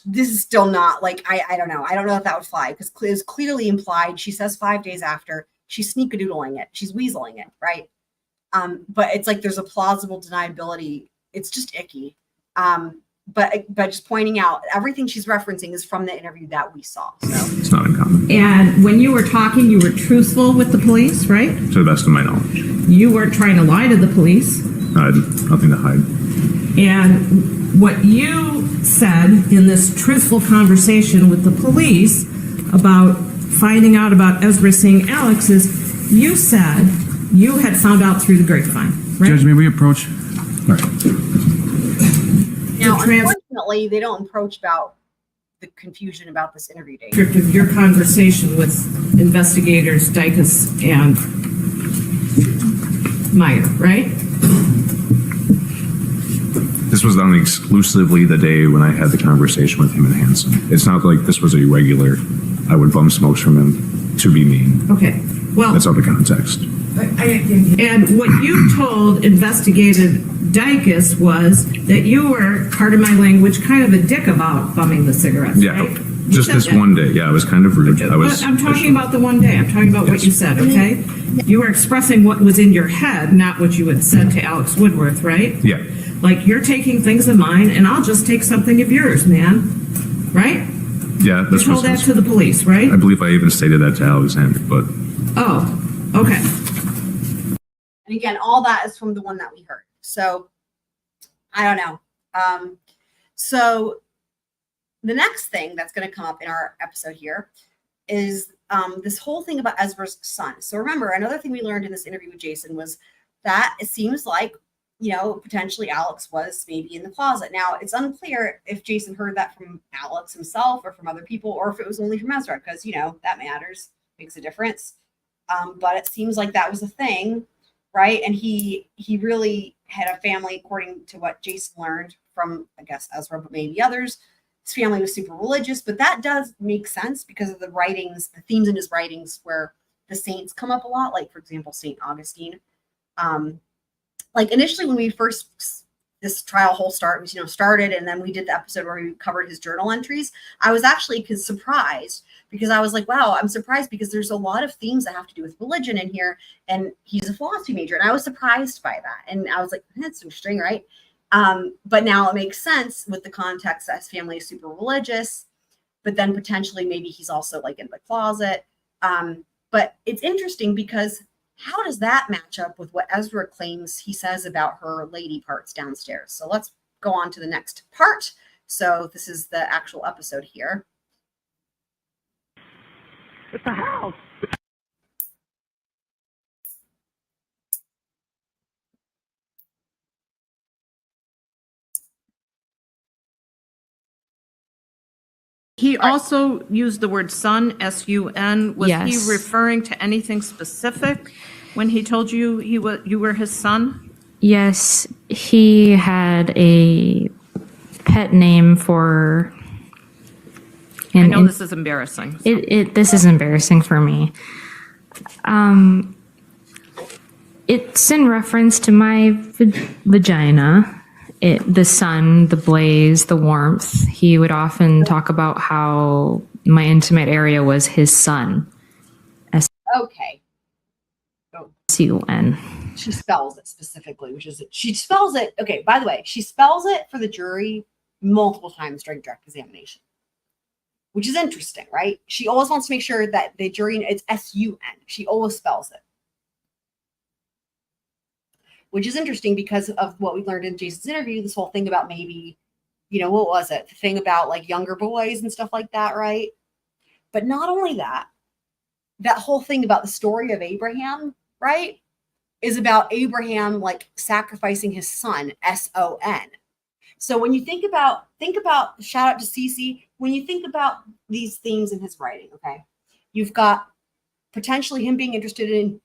this is still not I don't know. I don't know if that would fly because it was clearly implied. She says 5 days after. She's sneakadoodling it. She's weaseling it, right? But it's there's a plausible deniability. It's just icky. But just pointing out everything she's referencing is from the interview that we saw. So it's not uncommon. And when you were talking, you were truthful with the police, right? To the best of my knowledge. You weren't trying to lie to the police. I had nothing to hide. And what you said in this truthful conversation with the police about finding out about Ezra seeing Alex is you said you had found out through the grapevine, right? Judge, may we approach? All right. now, unfortunately, they don't approach about the confusion about this interview date. Of your conversation with investigators Dykus and Meyer, right? This was done exclusively the day when I had the conversation with him and Hanson. It's not like this was a regular, I would bum smokes from him to be mean. Okay, well. That's out of context. And what you told investigator Dykus was that you were, part of my language, kind of a dick about bumming the cigarettes, Yeah, right? just this one day. Yeah, I was kind of rude. But I'm talking about the one day. I'm talking about what you said, okay? You were expressing what was in your head, not what you had said to Alex Woodworth, right? Yeah. Like, you're taking things of mine, and I'll just take something of yours, man. Right? Yeah, that's you told that to the police, right? I believe I even stated that to Alexander, but... Oh, okay. And again, all that is from the one that we heard. So, I don't know. So, the next thing that's going to come up in our episode here is this whole thing about Ezra's son. So, remember, another thing we learned in this interview with Jason was that it seems like, you know, potentially Alex was maybe in the closet. Now, it's unclear if Jason heard that from Alex himself or from other people, or if it was only from Ezra, because, you know, that matters, makes a difference. But it seems like that was a thing, right? And he really had a family, according to what Jason learned from, I guess, Ezra, but maybe others. His family was super religious, but that does make sense because of the writings, the themes in his writings where the saints come up a lot, like, for example, St. Augustine. Like, initially when we first this trial whole started, and then we did the episode where we covered his journal entries, I was actually surprised, because I was like, wow, I'm surprised because there's a lot of themes that have to do with religion in here, and he's a philosophy major, and I was surprised by that, and I was like, that's interesting, right? But now it makes sense with the context that his family is super religious, but then potentially maybe he's also like in the closet. But it's interesting because how does that match up with what Ezra claims he says about her lady parts downstairs? So let's go on to the next part. So this is the actual episode here. It's a house. He also used the word son, S-U-N. Was he Yes. referring to anything specific when he told you you were his son? Yes, he had a pet name for. I know this is embarrassing. So. This is embarrassing for me. It's in reference to my vagina. The sun, the blaze, the warmth. He would often talk about how my intimate area was his sun. Okay. S-U-N. She spells it specifically, she spells it. Okay, by the way, she spells it for the jury multiple times during direct examination, which is interesting, right? She always wants to make sure that the jury, it's S-U-N. She always spells it. Which is interesting because of what we learned in Jason's interview, this whole thing about maybe, what was it? The thing about like younger boys and stuff like that, right? But not only that, that whole thing about the story of Abraham, right, is about Abraham like sacrificing his son, S-O-N. So when you think about, shout out to Cece, when you think about these themes in his writing, okay, you've got potentially him being interested in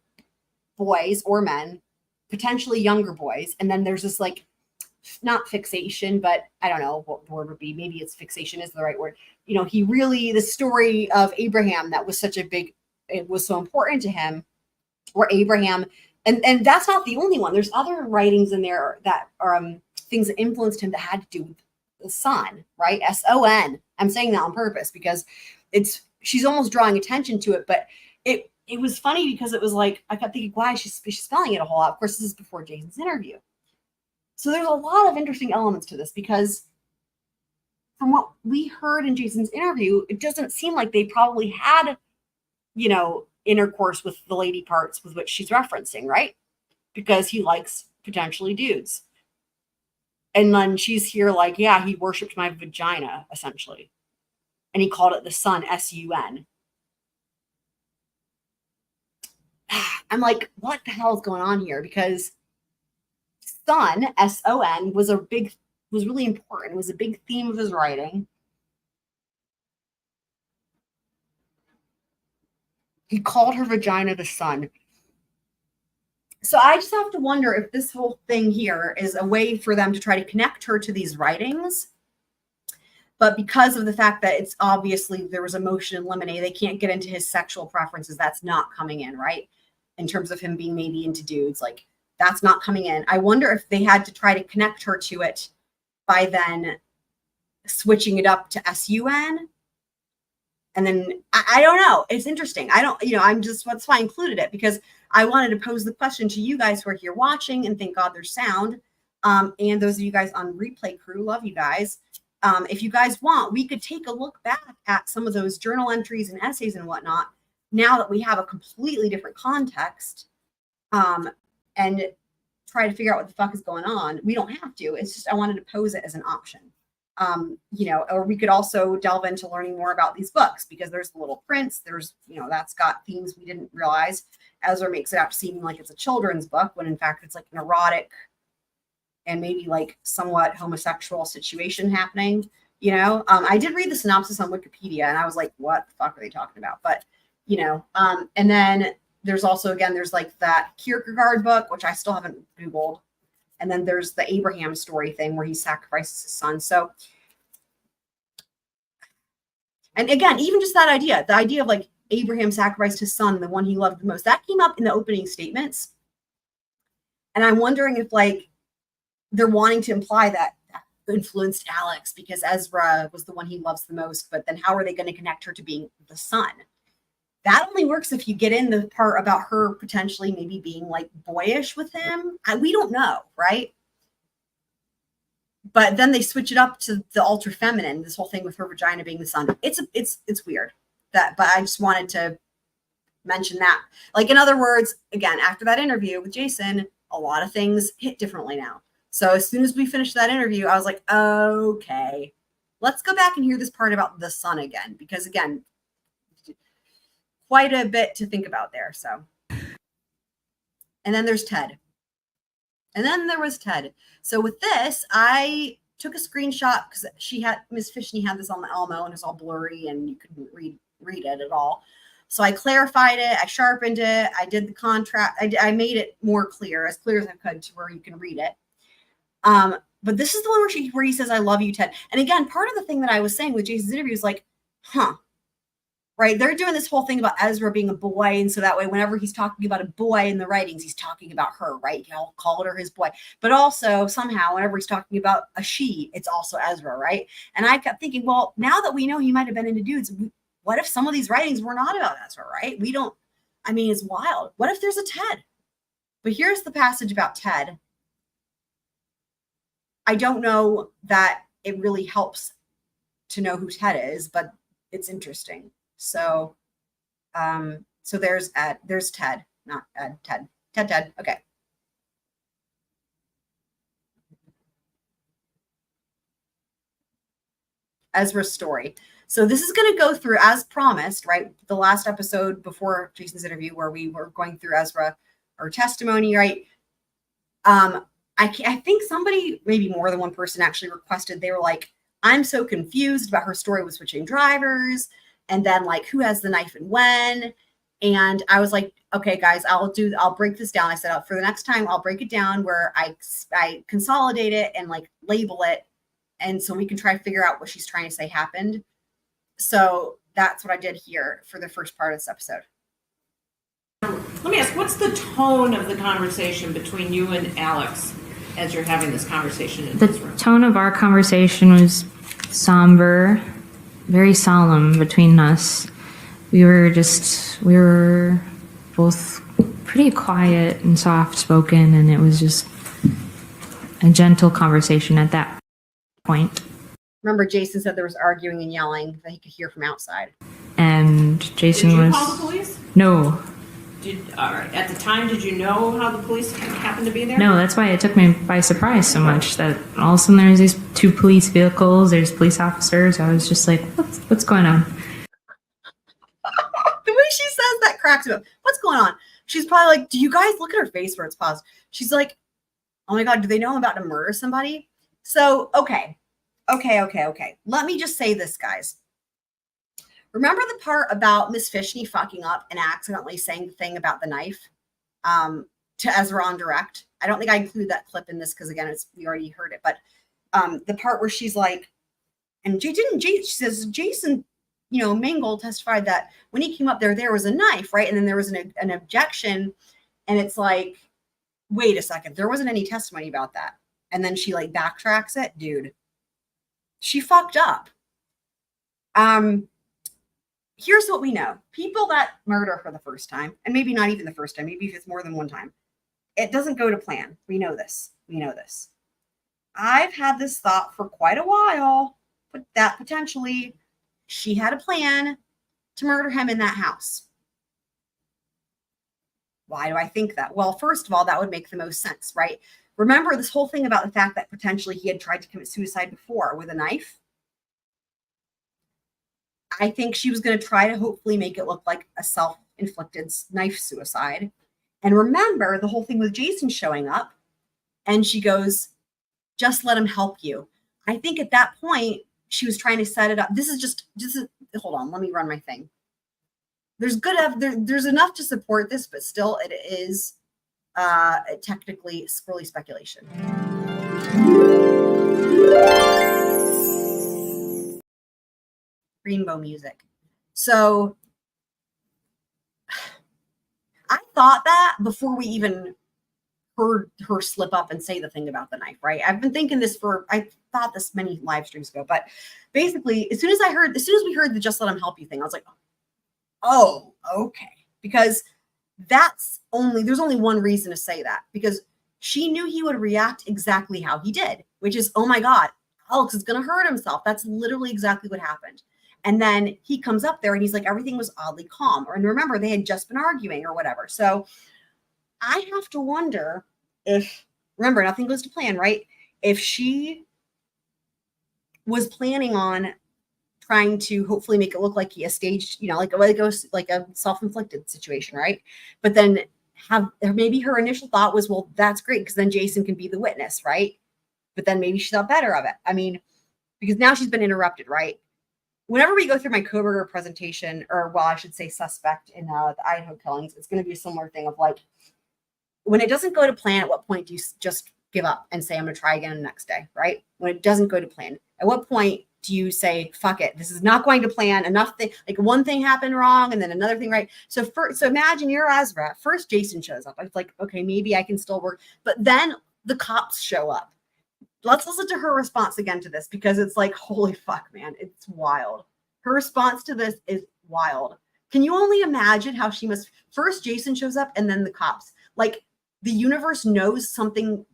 boys or men, potentially younger boys. And then there's this like, not fixation, but I don't know what word would be. Maybe it's fixation is the right word. The story of Abraham that was it was so important to him, where Abraham, and that's not the only one. There's other writings in there that are things that influenced him that had to do with the son, right? S-O-N. I'm saying that on purpose because she's almost drawing attention to it, but it was funny because it was like, I kept thinking, why she's spelling it a whole lot. Of course, this is before Jason's interview. So there's a lot of interesting elements to this because from what we heard in Jason's interview, it doesn't seem like they probably had, intercourse with the lady parts with which she's referencing, right? Because he likes potentially dudes. And then she's here like, yeah, he worshipped my vagina, essentially. And he called it the sun, S-U-N. I'm like, what the hell is going on here? Because son, S-O-N, was really important. It was a big theme of his writing. He called her vagina the sun. So I just have to wonder if this whole thing here is a way for them to try to connect her to these writings. But because of the fact that it's obviously there was emotion in Lemonade, they can't get into his sexual preferences. That's not coming in, right? In terms of him being maybe into dudes, like that's not coming in. I wonder if they had to try to connect her to it by then switching it up to S-U-N. And then I don't know. It's interesting. That's why I included it because I wanted to pose the question to you guys who are here watching, and thank God there's sound. And those of you guys on replay crew, love you guys. If you guys want, we could take a look back at some of those journal entries and essays and whatnot now that we have a completely different context, and try to figure out what the fuck is going on. We don't have to. It's just I wanted to pose it as an option. Or we could also delve into learning more about these books because there's the Little Prince. There's, that's got themes we didn't realize. Ezra makes it out to seem like it's a children's book when in fact it's like an erotic and maybe like somewhat homosexual situation happening. I did read the synopsis on Wikipedia and I was like, what the fuck are they talking about? But, and then there's also, again, there's like that Kierkegaard book, which I still haven't Googled. And then there's the Abraham story thing where he sacrifices his son. So, and again, even just that idea, the idea of like Abraham sacrificed his son, the one he loved the most, that came up in the opening statements. And I'm wondering if like they're wanting to imply that influenced Alex because Ezra was the one he loves the most. But then how are they going to connect her to being the son? That only works if you get in the part about her potentially maybe being like boyish with him. We don't know, right? But then they switch it up to the ultra feminine, this whole thing with her vagina being the son. It's weird. But I just wanted to mention that. Like, in other words, again, after that interview with Jason, a lot of things hit differently now. So as soon as we finished that interview, I was like, okay, let's go back and hear this part about the son again, because again, quite a bit to think about there. So, and then there's Ted. And then there was Ted. So with this, I took a screenshot because Miss Fishny had this on the Elmo and it's all blurry and you couldn't read it at all. So I clarified it, I sharpened it, I did the contrast, I made it more clear, as clear as I could to where you can read it. But this is the one where he says, I love you, Ted. And again, part of the thing that I was saying with Jason's interview is like, right? They're doing this whole thing about Ezra being a boy. And so that way, whenever he's talking about a boy in the writings, he's talking about her, right? He'll call her his boy. But also somehow, whenever he's talking about a she, it's also Ezra, right? And I kept thinking, well, now that we know he might have been into dudes, what if some of these writings were not about Ezra, right? It's wild. What if there's a Ted? But here's the passage about Ted. I don't know that it really helps to know who Ted is, but it's interesting. So, there's Ted, not Ed, Ted. Okay. Ezra's story. So this is going to go through as promised, right? The last episode before Jason's interview where we were going through Ezra or testimony, right? I think somebody, maybe more than one person actually requested, they were like, I'm so confused about her story with switching drivers and then like who has the knife and when. And I was like, okay, guys, I'll break this down. I said, for the next time, I'll break it down where I consolidate it and like label it. And so we can try to figure out what she's trying to say happened. So that's what I did here for the first part of this episode. Let me ask, what's the tone of the conversation between you and Alex as you're having this conversation in this room? The tone of our conversation was somber, very solemn between us. We were both pretty quiet and soft spoken, and it was just a gentle conversation at that point. Remember, Jason said there was arguing and yelling that he could hear from outside. And Jason Did you was... call the police? No. At the time, did you know how the police happened to be there? No, that's why it took me by surprise so much that all of a sudden there's these two police vehicles, there's police officers. I was just like, what's going on? The way she says that cracks me up. What's going on? She's probably like, do you guys look at her face where it's paused? She's like, oh my God, do they know I'm about to murder somebody? So, okay. Let me just say this, guys. Remember the part about Miss Fishny fucking up and accidentally saying the thing about the knife to Ezra on direct? I don't think I include that clip in this because, again, we already heard it. But the part where she's like, and she says, Jason, Mengel testified that when he came up there was a knife, right? And then there was an objection. And it's like, wait a second, there wasn't any testimony about that. And then she like backtracks it. Dude, she fucked up. Here's what we know. People that murder for the first time, and maybe not even the first time, maybe if it's more than one time, it doesn't go to plan. We know this. I've had this thought for quite a while, but that potentially she had a plan to murder him in that house. Why do I think that? Well, first of all, that would make the most sense, right? Remember this whole thing about the fact that potentially he had tried to commit suicide before with a knife? I think she was going to try to hopefully make it look like a self-inflicted knife suicide. And remember the whole thing with Jason showing up and she goes, just let him help you. I think at that point, she was trying to set it up. This is hold on, let me run my thing. There's enough to support this, but still it is technically squirrely speculation. Rainbow music. So I thought that before we even heard her slip up and say the thing about the knife, right? I've been thinking this I thought this many live streams ago, but basically as soon as we heard the just let him help you thing, I was like, oh, okay. Because there's only one reason to say that, because she knew he would react exactly how he did, which is, oh my God, Alex is going to hurt himself. That's literally exactly what happened. And then he comes up there and he's like, everything was oddly calm. And remember, they had just been arguing or whatever. So I have to wonder if, remember, nothing goes to plan, right? If she was planning on trying to hopefully make it look like a staged, like a self-inflicted situation, right? But then maybe her initial thought was, well, that's great, because then Jason can be the witness, right? But then maybe she thought better of it. I mean, because now she's been interrupted, right? Whenever we go through my Kohberger presentation, or well, I should say suspect in the Idaho killings, it's going to be a similar thing of like, when it doesn't go to plan, at what point do you just give up and say, I'm going to try again the next day, right? When it doesn't go to plan, at what point do you say, fuck it, this is not going to plan, like one thing happened wrong and then another thing, right? So imagine you're Ezra. First, Jason shows up. It's like, okay, maybe I can still work. But then the cops show up. Let's listen to her response again to this, because it's like, holy fuck, man, it's wild. Her response to this is wild. Can you only imagine how she must, first Jason shows up and then the cops, like the universe knows something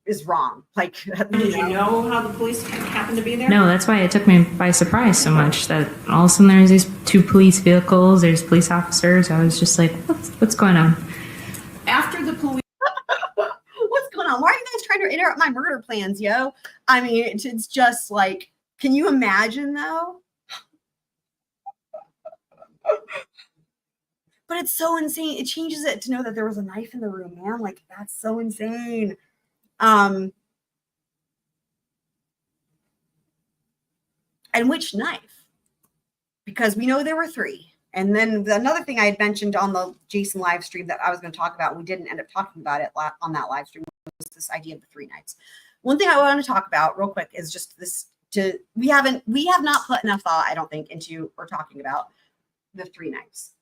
is wrong. Like, Did you know how the police happened to be there? No, that's why it took me by surprise so much that all of a sudden there's these 2 police vehicles, there's police officers. I was just like, what's going on? After the police. What's going on? Why are you guys trying to interrupt my murder plans, yo? I mean, it's just like, can you imagine though? But it's so insane. It changes it to know that there was a knife in the room, man. Like, that's so insane. And which knife? Because we know there were 3. And then another thing I had mentioned on the Jason live stream that I was going to talk about, and we didn't end up talking about it on that live stream, was this idea of the 3 knives. One thing I want to talk about real quick is just this, we have not put enough thought, I don't think, into or talking about the 3 knives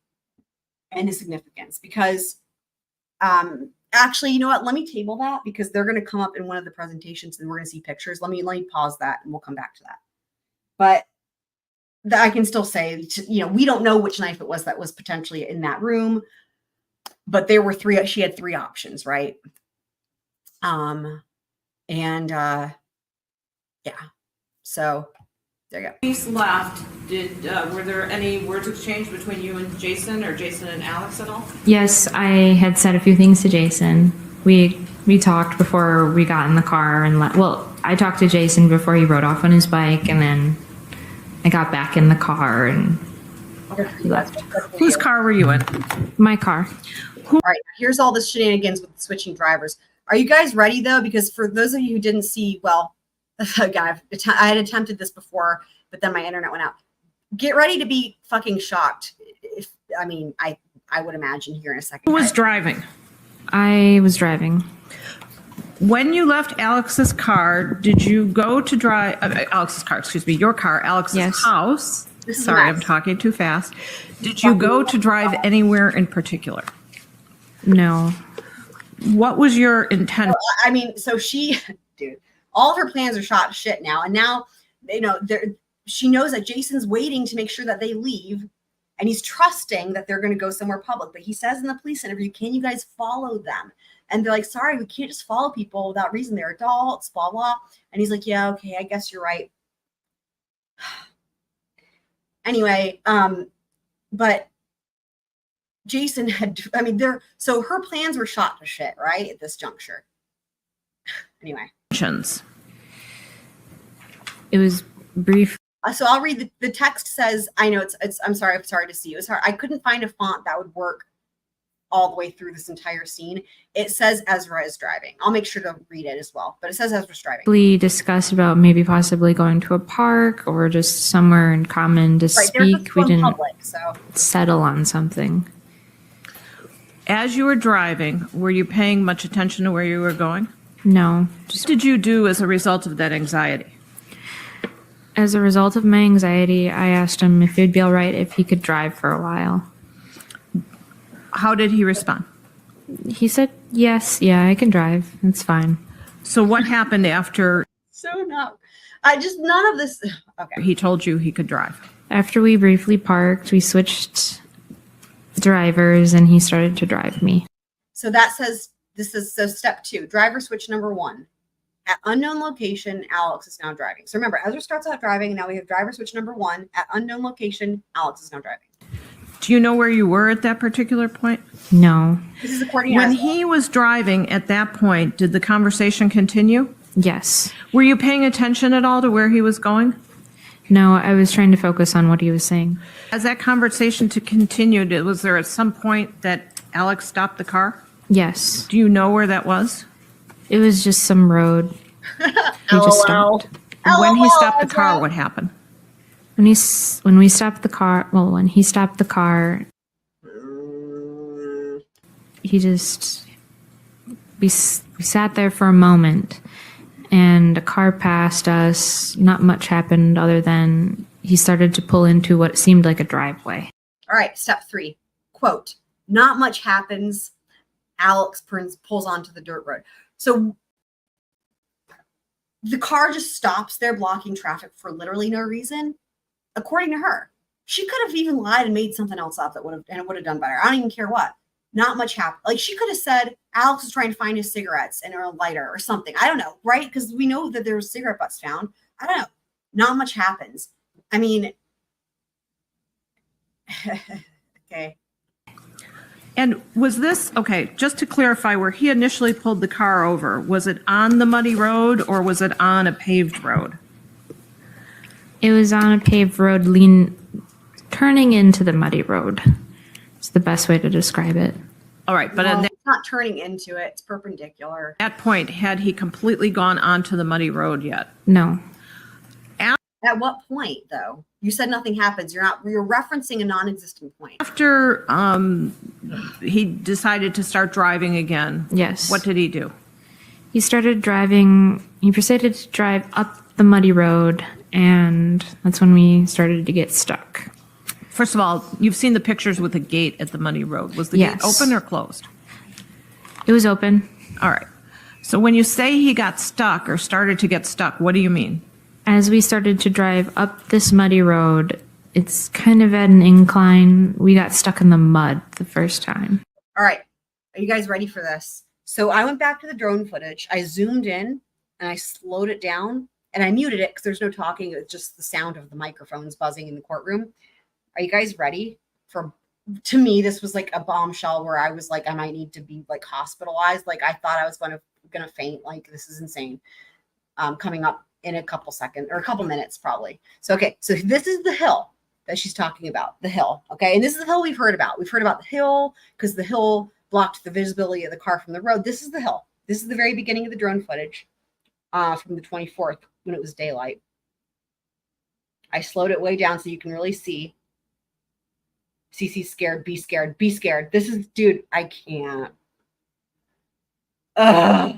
and his significance, because actually, you know what? Let me table that, because they're going to come up in one of the presentations and we're going to see pictures. Let me pause that and we'll come back to that. But I can still say, we don't know which knife it was that was potentially in that room, but there were 3. She had 3 options, right? Yeah. So there you go. Police left. Were there any words exchanged between you and Jason, or Jason and Alex at all? Yes, I had said a few things to Jason. We talked before we got in the car and I talked to Jason before he rode off on his bike, and then I got back in the car and he left. Whose car were you in? My car. All right, here's all the shenanigans with switching drivers. Are you guys ready though? Because for those of you who didn't see, well, again, I had attempted this before, but then my internet went out. Get ready to be fucking shocked. I would imagine here in a second. Who was driving? I was driving. When you left Alex's car, did you go to drive Alex's car, excuse me, your car, Alex's Yes. house? This is Sorry, a I'm mess. talking too fast. Did you go to drive anywhere in particular? No. What was your intent? So she, dude, all of her plans are shot to shit now. And now, she knows that Jason's waiting to make sure that they leave. And he's trusting that they're going to go somewhere public. But he says in the police interview, can you guys follow them? And they're like, sorry, we can't just follow people without reason. They're adults, blah, blah. And he's like, yeah, okay, I guess you're right. Anyway, but Jason so her plans were shot to shit, right? At this juncture. Anyway. It was brief. So I'll read the text says, I know I'm sorry to see. It was hard. I couldn't find a font that would work all the way through this entire scene. It says Ezra is driving. I'll make sure to read it as well, but it says Ezra's driving. We discussed about maybe possibly going to a park or just somewhere in common to speak. We didn't settle on something. As you were driving, were you paying much attention to where you were going? No. What did you do as a result of that anxiety? As a result of my anxiety, I asked him if it'd be all right if he could drive for a while. How did he respond? He said, yes, yeah, I can drive. It's fine. So what happened after So not, I just, none of this. Okay. he told you he could drive? After we briefly parked, we switched drivers and he started to drive me. So that says, this is, so step 2, driver switch number 1. At unknown location, Alex is now driving. So remember, Ezra starts out driving, and now we have driver switch number 1. At unknown location, Alex is now driving. Do you know where you were at that particular point? No. This is according to When Ezra. he was driving at that point, did the conversation continue? Yes. Were you paying attention at all to where he was going? No, I was trying to focus on what he was saying. As that conversation continued, was there at some point that Alex stopped the car? Yes. Do you know where that was? It was just some road. He just stopped. When he stopped the Ezra. car, what happened? When he stopped the car, when he stopped the car, he just, we sat there for a moment and a car passed us. Not much happened other than he started to pull into what seemed like a driveway. All right, step 3, quote, not much happens. Alex pulls onto the dirt road. So the car just stops there blocking traffic for literally no reason, according to her. She could have even lied and made something else up that would have done better. I don't even care what. Not much happened. Like, she could have said Alex is trying to find his cigarettes and a lighter or something. I don't know, right? Because we know that there was cigarette butts found. I don't know. Not much happens. I mean, okay. And was this, okay, just to clarify, where he initially pulled the car over, was it on the muddy road or was it on a paved road? It was on a paved road, turning into the muddy road. It's the best way to describe it. All right, but Well, at it's not turning into it. It's perpendicular. that point, had he completely gone onto the muddy road yet? No. At what point, though? You said nothing happens. You're referencing a non-existent point. After he decided to start driving again, Yes. what did he do? He started driving, he proceeded to drive up the muddy road, and that's when we started to get stuck. First of all, you've seen the pictures with the gate at the muddy road. Was the Yes. gate open or closed? It was open. All right. So when you say he got stuck or started to get stuck, what do you mean? As we started to drive up this muddy road, it's kind of at an incline. We got stuck in the mud the first time. All right. Are you guys ready for this? So I went back to the drone footage. I zoomed in and I slowed it down and I muted it because there's no talking. It's just the sound of the microphones buzzing in the courtroom. Are you guys ready for, to me, this was like a bombshell where I was like, I might need to be like hospitalized. Like, I thought I was going to faint. Like, this is insane. Coming up in a couple seconds or a couple minutes probably. So, okay. So this is the hill that she's talking about, the hill. Okay. And this is the hill we've heard about. We've heard about the hill because the hill blocked the visibility of the car from the road. This is the hill. This is the very beginning of the drone footage from the 24th when it was daylight. I slowed it way down so you can really see. CC's scared, be scared, be scared. This is, dude, I can't. Ugh.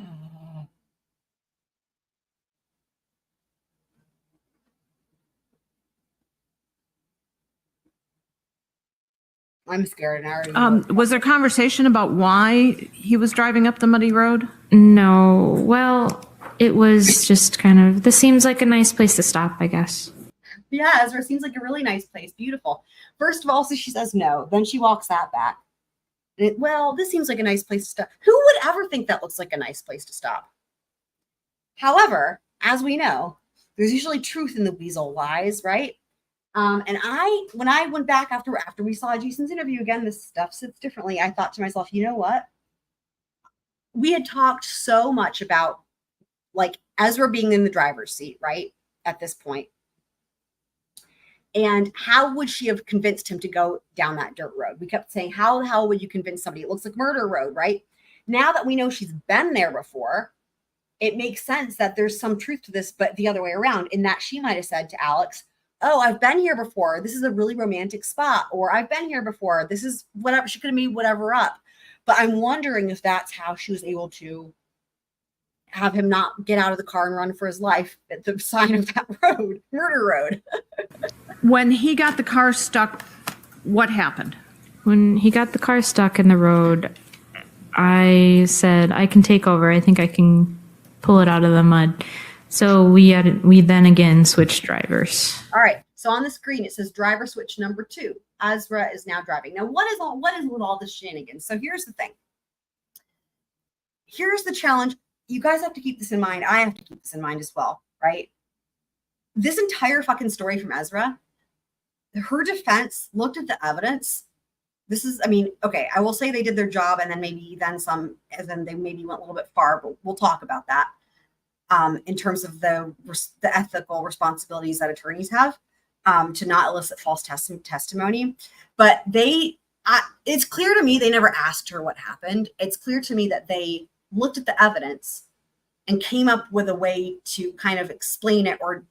I'm scared. And I already Was there conversation about why he was driving up the muddy road? No. Well, it was just kind of, this seems like a nice place to stop, I guess. Yeah, Ezra seems like a really nice place. Beautiful. First of all, so she says no. Then she walks that back. Well, this seems like a nice place to stop. Who would ever think that looks like a nice place to stop? However, as we know, there's usually truth in the Weasel lies, right? And when I went back after we saw Jason's interview again, this stuff sits differently. I thought to myself, you know what? We had talked so much about like Ezra being in the driver's seat, right? At this point. And how would she have convinced him to go down that dirt road? We kept saying, how the hell would you convince somebody? It looks like murder road, right? Now that we know she's been there before, it makes sense that there's some truth to this, but the other way around, in that she might have said to Alex, oh, I've been here before. This is a really romantic spot. Or I've been here before. This is whatever. She could have made whatever up. But I'm wondering if that's how she was able to have him not get out of the car and run for his life at the sign of that road, murder road. When he got the car stuck, what happened? When he got the car stuck in the road, I said, I can take over. I think I can pull it out of the mud. So we then again switched drivers. All right. So on the screen, it says driver switch number 2. Ezra is now driving. Now, what is with all this shenanigans? So here's the thing. Here's the challenge. You guys have to keep this in mind. I have to keep this in mind as well, right? This entire fucking story from Ezra, her defense looked at the evidence. This is, I mean, okay, I will say they did their job and then maybe then some, and then they maybe went a little bit far, but we'll talk about that in terms of the ethical responsibilities that attorneys have to not elicit false testimony. But it's clear to me they never asked her what happened. It's clear to me that they looked at the evidence and came up with a way to kind of explain it or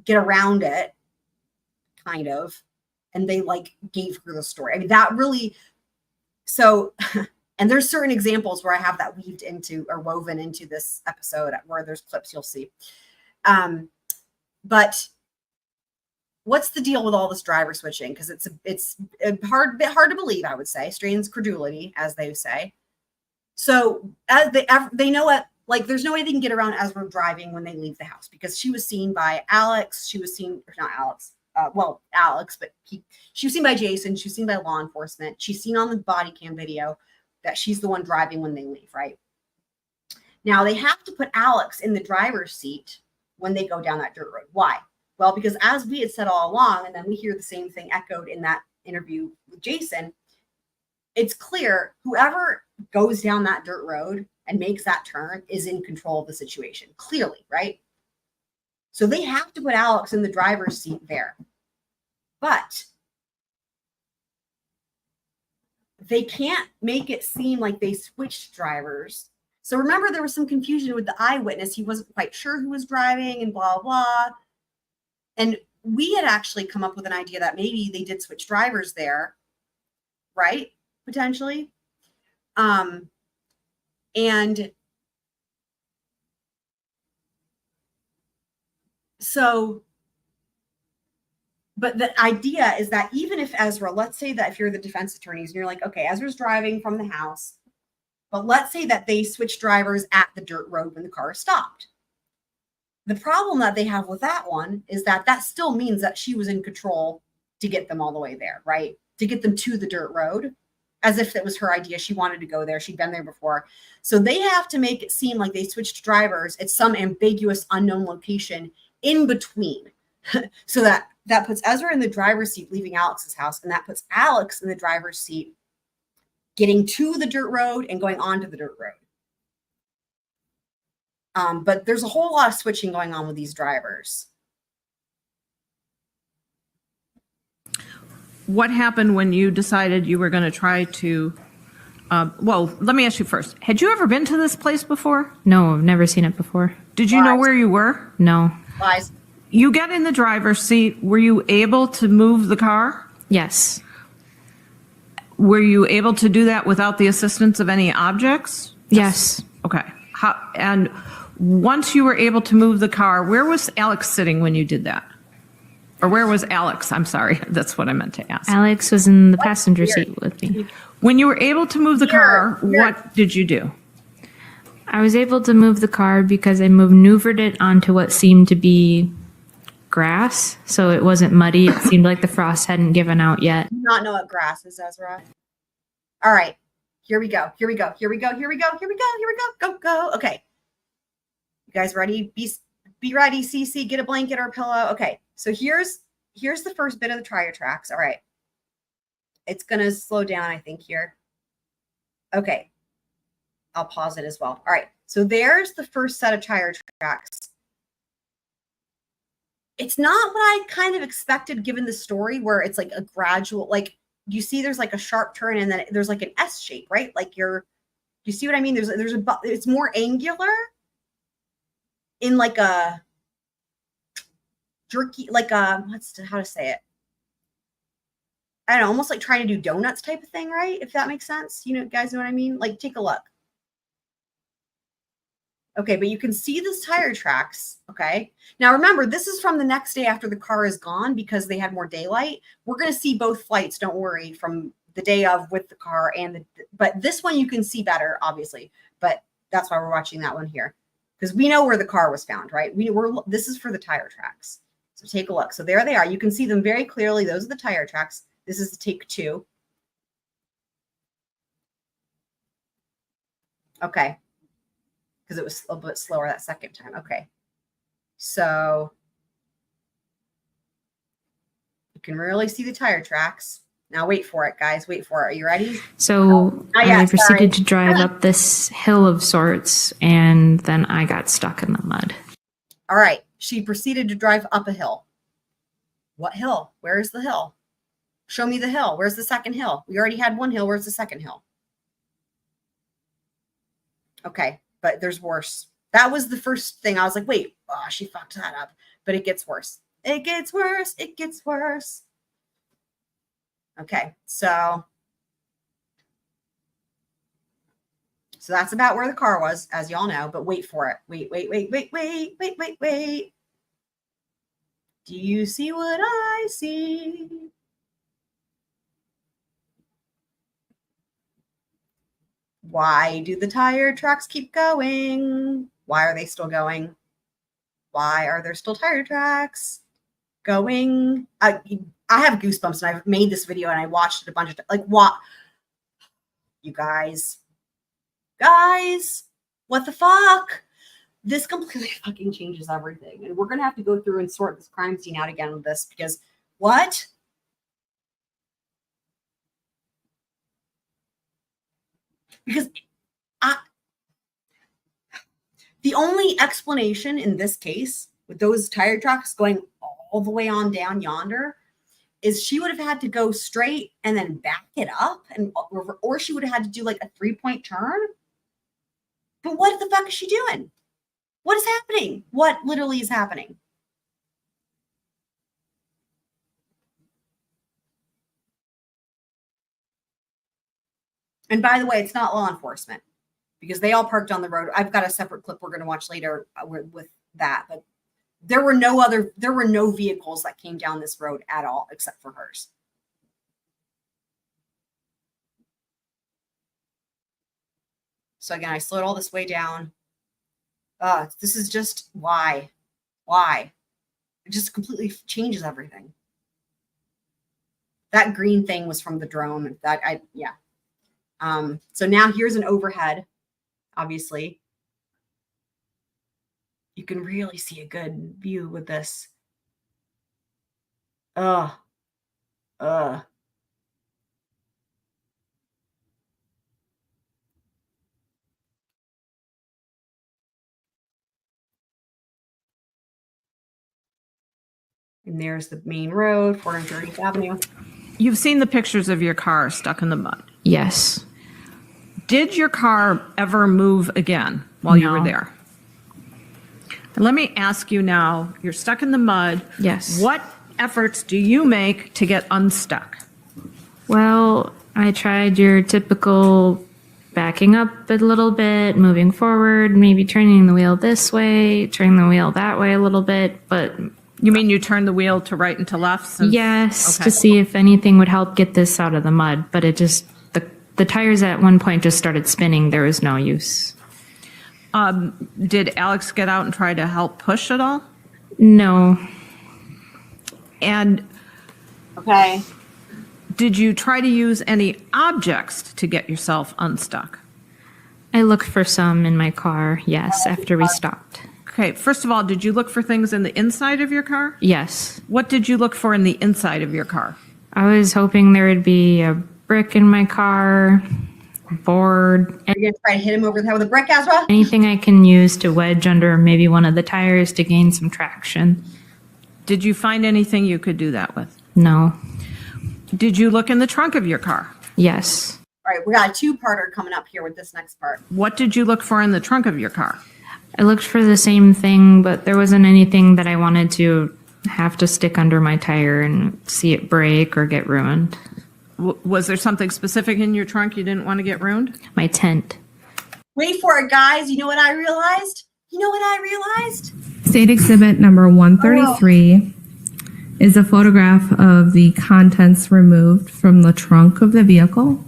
get around it, kind of. And they like gave her the story. I mean, that really, so, and there's certain examples where I have that weaved into or woven into this episode where there's clips you'll see. But what's the deal with all this driver switching? Because it's a hard to believe, I would say, strains credulity, as they say. So as they know it, like there's no way they can get around Ezra driving when they leave the house because she was seen by Alex. She was seen, or not Alex. Alex, but she was seen by Jason. She was seen by law enforcement. She's seen on the body cam video that she's the one driving when they leave, right? Now they have to put Alex in the driver's seat when they go down that dirt road. Why? Well, because as we had said all along, and then we hear the same thing echoed in that interview with Jason, it's clear whoever goes down that dirt road and makes that turn is in control of the situation, clearly, right? So they have to put Alex in the driver's seat there. But they can't make it seem like they switched drivers. So remember, there was some confusion with the eyewitness. He wasn't quite sure who was driving and blah, blah. And we had actually come up with an idea that maybe they did switch drivers there, right? Potentially. And so, but the idea is that even if Ezra, let's say that if you're the defense attorneys and you're like, okay, Ezra's driving from the house, but let's say that they switch drivers at the dirt road when the car is stopped. The problem that they have with that one is that that still means that she was in control to get them all the way there, right? To get them to the dirt road, as if it was her idea. She wanted to go there. She'd been there before. So they have to make it seem like they switched drivers at some ambiguous, unknown location in between. So that puts Ezra in the driver's seat leaving Alex's house, and that puts Alex in the driver's seat getting to the dirt road and going onto the dirt road. But there's a whole lot of switching going on with these drivers. What happened when you decided you were going to try to, well, let me ask you first. Had you ever been to this place before? No, I've never seen it before. Did you know where you were? No. Lies. You get in the driver's seat. Were you able to move the car? Yes. Were you able to do that without the assistance of any objects? Yes. Okay. And once you were able to move the car, where was Alex sitting when you did that? Or where was Alex? I'm sorry. That's what I meant to ask. Alex was in the passenger seat with me. When you were able to move the car, what did you do? I was able to move the car because I maneuvered it onto what seemed to be grass, so it wasn't muddy. It seemed like the frost hadn't given out yet. Do not know what grass is, Ezra. All right. Here we go. Here we go. Here we go. Here we go. Here we go. Here we go. Go, go. Okay. You guys ready? Be ready, Cece. Get a blanket or a pillow. Okay. So here's the first bit of the tire tracks. All right. It's going to slow down, I think, here. Okay. I'll pause it as well. All right. So there's the first set of tire tracks. It's not what I kind of expected given the story, where it's like a gradual, like you see there's like a sharp turn and then there's like an S shape, right? Like you see what I mean? It's more angular in like a jerky, like a, how to say it? I don't know, almost like trying to do donuts type of thing, right? If that makes sense. You know, guys know what I mean? Like take a look. Okay, but you can see this tire tracks, okay? Now remember, this is from the next day after the car is gone because they had more daylight. We're gonna see both flights, don't worry, from the day of with the car but this one you can see better, obviously, but that's why we're watching that one here, because we know where the car was found, right? This is for the tire tracks. So take a look. So there they are. You can see them very clearly. Those are the tire tracks. This is take 2. Okay. Because it was a bit slower that second time. Okay. So you can really see the tire tracks. Now wait for it, guys. Wait for it. Are you ready? So I proceeded to drive up this hill of sorts, and then I got stuck in the mud. All right. She proceeded to drive up a hill. What hill? Where is the hill? Show me the hill. Where's the second hill? We already had one hill. Where's the second hill? Okay, but there's worse. That was the first thing. I was like, wait, she fucked that up. But it gets worse. It gets worse. It gets worse. Okay, so that's about where the car was, as y'all know, but wait for it. Wait. Do you see what I see? Why do the tire tracks keep going? Why are they still going? Why are there still tire tracks going? I have goosebumps, and I've made this video and I watched it a bunch of times. Like, what? You guys, what the fuck? This completely fucking changes everything. And we're going to have to go through and sort this crime scene out again with this, because what? Because the only explanation in this case with those tire tracks going all the way on down yonder is she would have had to go straight and then back it up, or she would have had to do like a 3-point turn. But what the fuck is she doing? What is happening? What literally is happening? And by the way, it's not law enforcement, because they all parked on the road. I've got a separate clip we're going to watch later with that, but there were no vehicles that came down this road at all except for hers. So again, I slowed all this way down. This is just why? It just completely changes everything. That green thing was from the drone. So now here's an overhead. Obviously, you can really see a good view with this. And there's the main road, 430th Avenue. You've seen the pictures of your car stuck in the mud. Yes. Did your car ever move again while you were there? And let me ask you now, you're stuck in the mud. Yes. What efforts do you make to get unstuck? Well, I tried your typical backing up a little bit, moving forward, maybe turning the wheel this way, turning the wheel that way a little bit, but... You mean you turn the wheel to right and to left? Yes, okay. To see if anything would help get this out of the mud, but it just, the tires at one point just started spinning. There was no use. Did Alex get out and try to help push at all? No. And okay, did you try to use any objects to get yourself unstuck? I looked for some in my car, yes, after we stopped. Okay, first of all, did you look for things in the inside of your car? Yes. What did you look for in the inside of your car? I was hoping there would be a brick in my car, a board. You're going to try to hit him over the head with a brick, Ezra? Anything I can use to wedge under maybe one of the tires to gain some traction. Did you find anything you could do that with? No. Did you look in the trunk of your car? Yes. All right, we got a two-parter coming up here with this next part. What did you look for in the trunk of your car? I looked for the same thing, but there wasn't anything that I wanted to have to stick under my tire and see it break or get ruined. Was there something specific in your trunk you didn't want to get ruined? My tent. Wait for it, guys. You know what I realized? State Exhibit number 133 is a photograph of the contents removed from the trunk of the vehicle.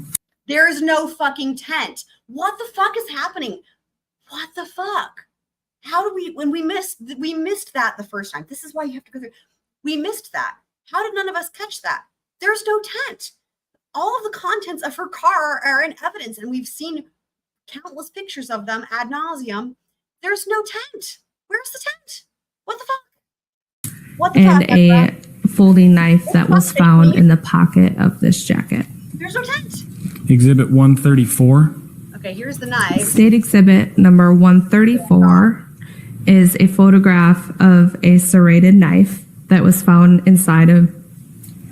There's no fucking tent. What the fuck is happening? What the fuck? How do when we missed that the first time? This is why you have to go through. We missed that. How did none of us catch that? There's no tent. All of the contents of her car are in evidence, and we've seen countless pictures of them ad nauseum. There's no tent. Where's the tent? What the fuck? What the and fuck? A folding knife that was found in the pocket of this jacket. There's no tent. Exhibit 134. Okay, here's the knife. State exhibit number 134 is a photograph of a serrated knife that was found inside of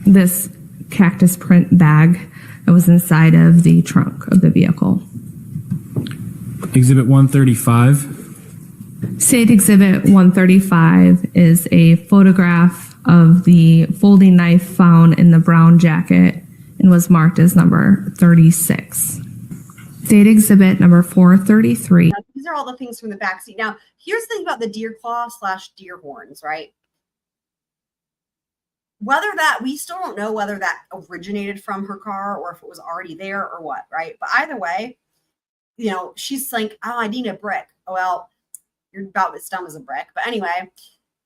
this cactus print bag that was inside of the trunk of the vehicle. Exhibit 135. State exhibit 135 is a photograph of the folding knife found in the brown jacket and was marked as number 36. State exhibit number 433. Now, these are all the things from the back seat. Now, here's the thing about the deer claw / deer horns, right? Whether that, we still don't know whether that originated from her car or if it was already there or what, right? But either way, you know, she's like, oh, I need a brick. Oh, well, you're about as dumb as a brick. But anyway,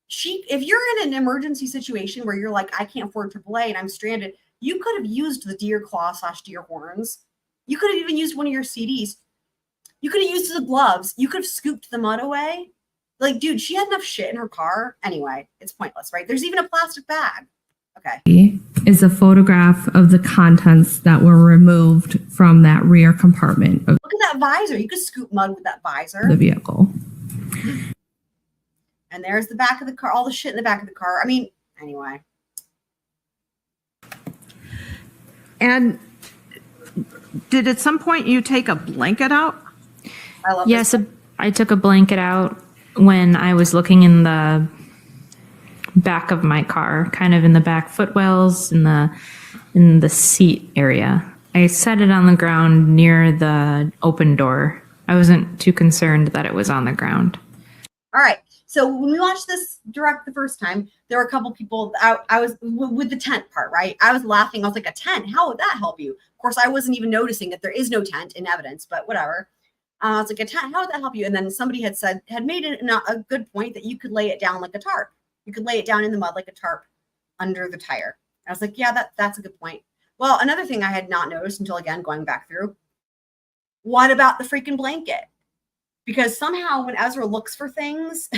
if you're in an emergency situation where you're like, I can't afford AAA and I'm stranded, you could have used the deer claw / deer horns. You could have even used one of your CDs. You could have used the gloves. You could have scooped the mud away. Like, dude, she had enough shit in her car. Anyway, it's pointless, right? There's even a plastic bag. Okay. Is a photograph of the contents that were removed from that rear compartment of Look at that visor. You could scoop mud with that visor. the vehicle. And there's the back of the car, all the shit in the back of the car. I mean, anyway. And did at some point you take a blanket out? I love Yes, this. I took a blanket out when I was looking in the back of my car, kind of in the back footwells, in the seat area. I set it on the ground near the open door. I wasn't too concerned that it was on the ground. All right. So when we watched this direct the first time, there were a couple people. I was with the tent part, right? I was laughing. I was like, a tent? How would that help you? Of course, I wasn't even noticing that there is no tent in evidence, but whatever. I was like, a tent? How would that help you? And then somebody had made it a good point that you could lay it down like a tarp. You could lay it down in the mud like a tarp under the tire. I was like, yeah, that's a good point. Well, another thing I had not noticed until, again, going back through, what about the freaking blanket? Because somehow when Ezra looks for things,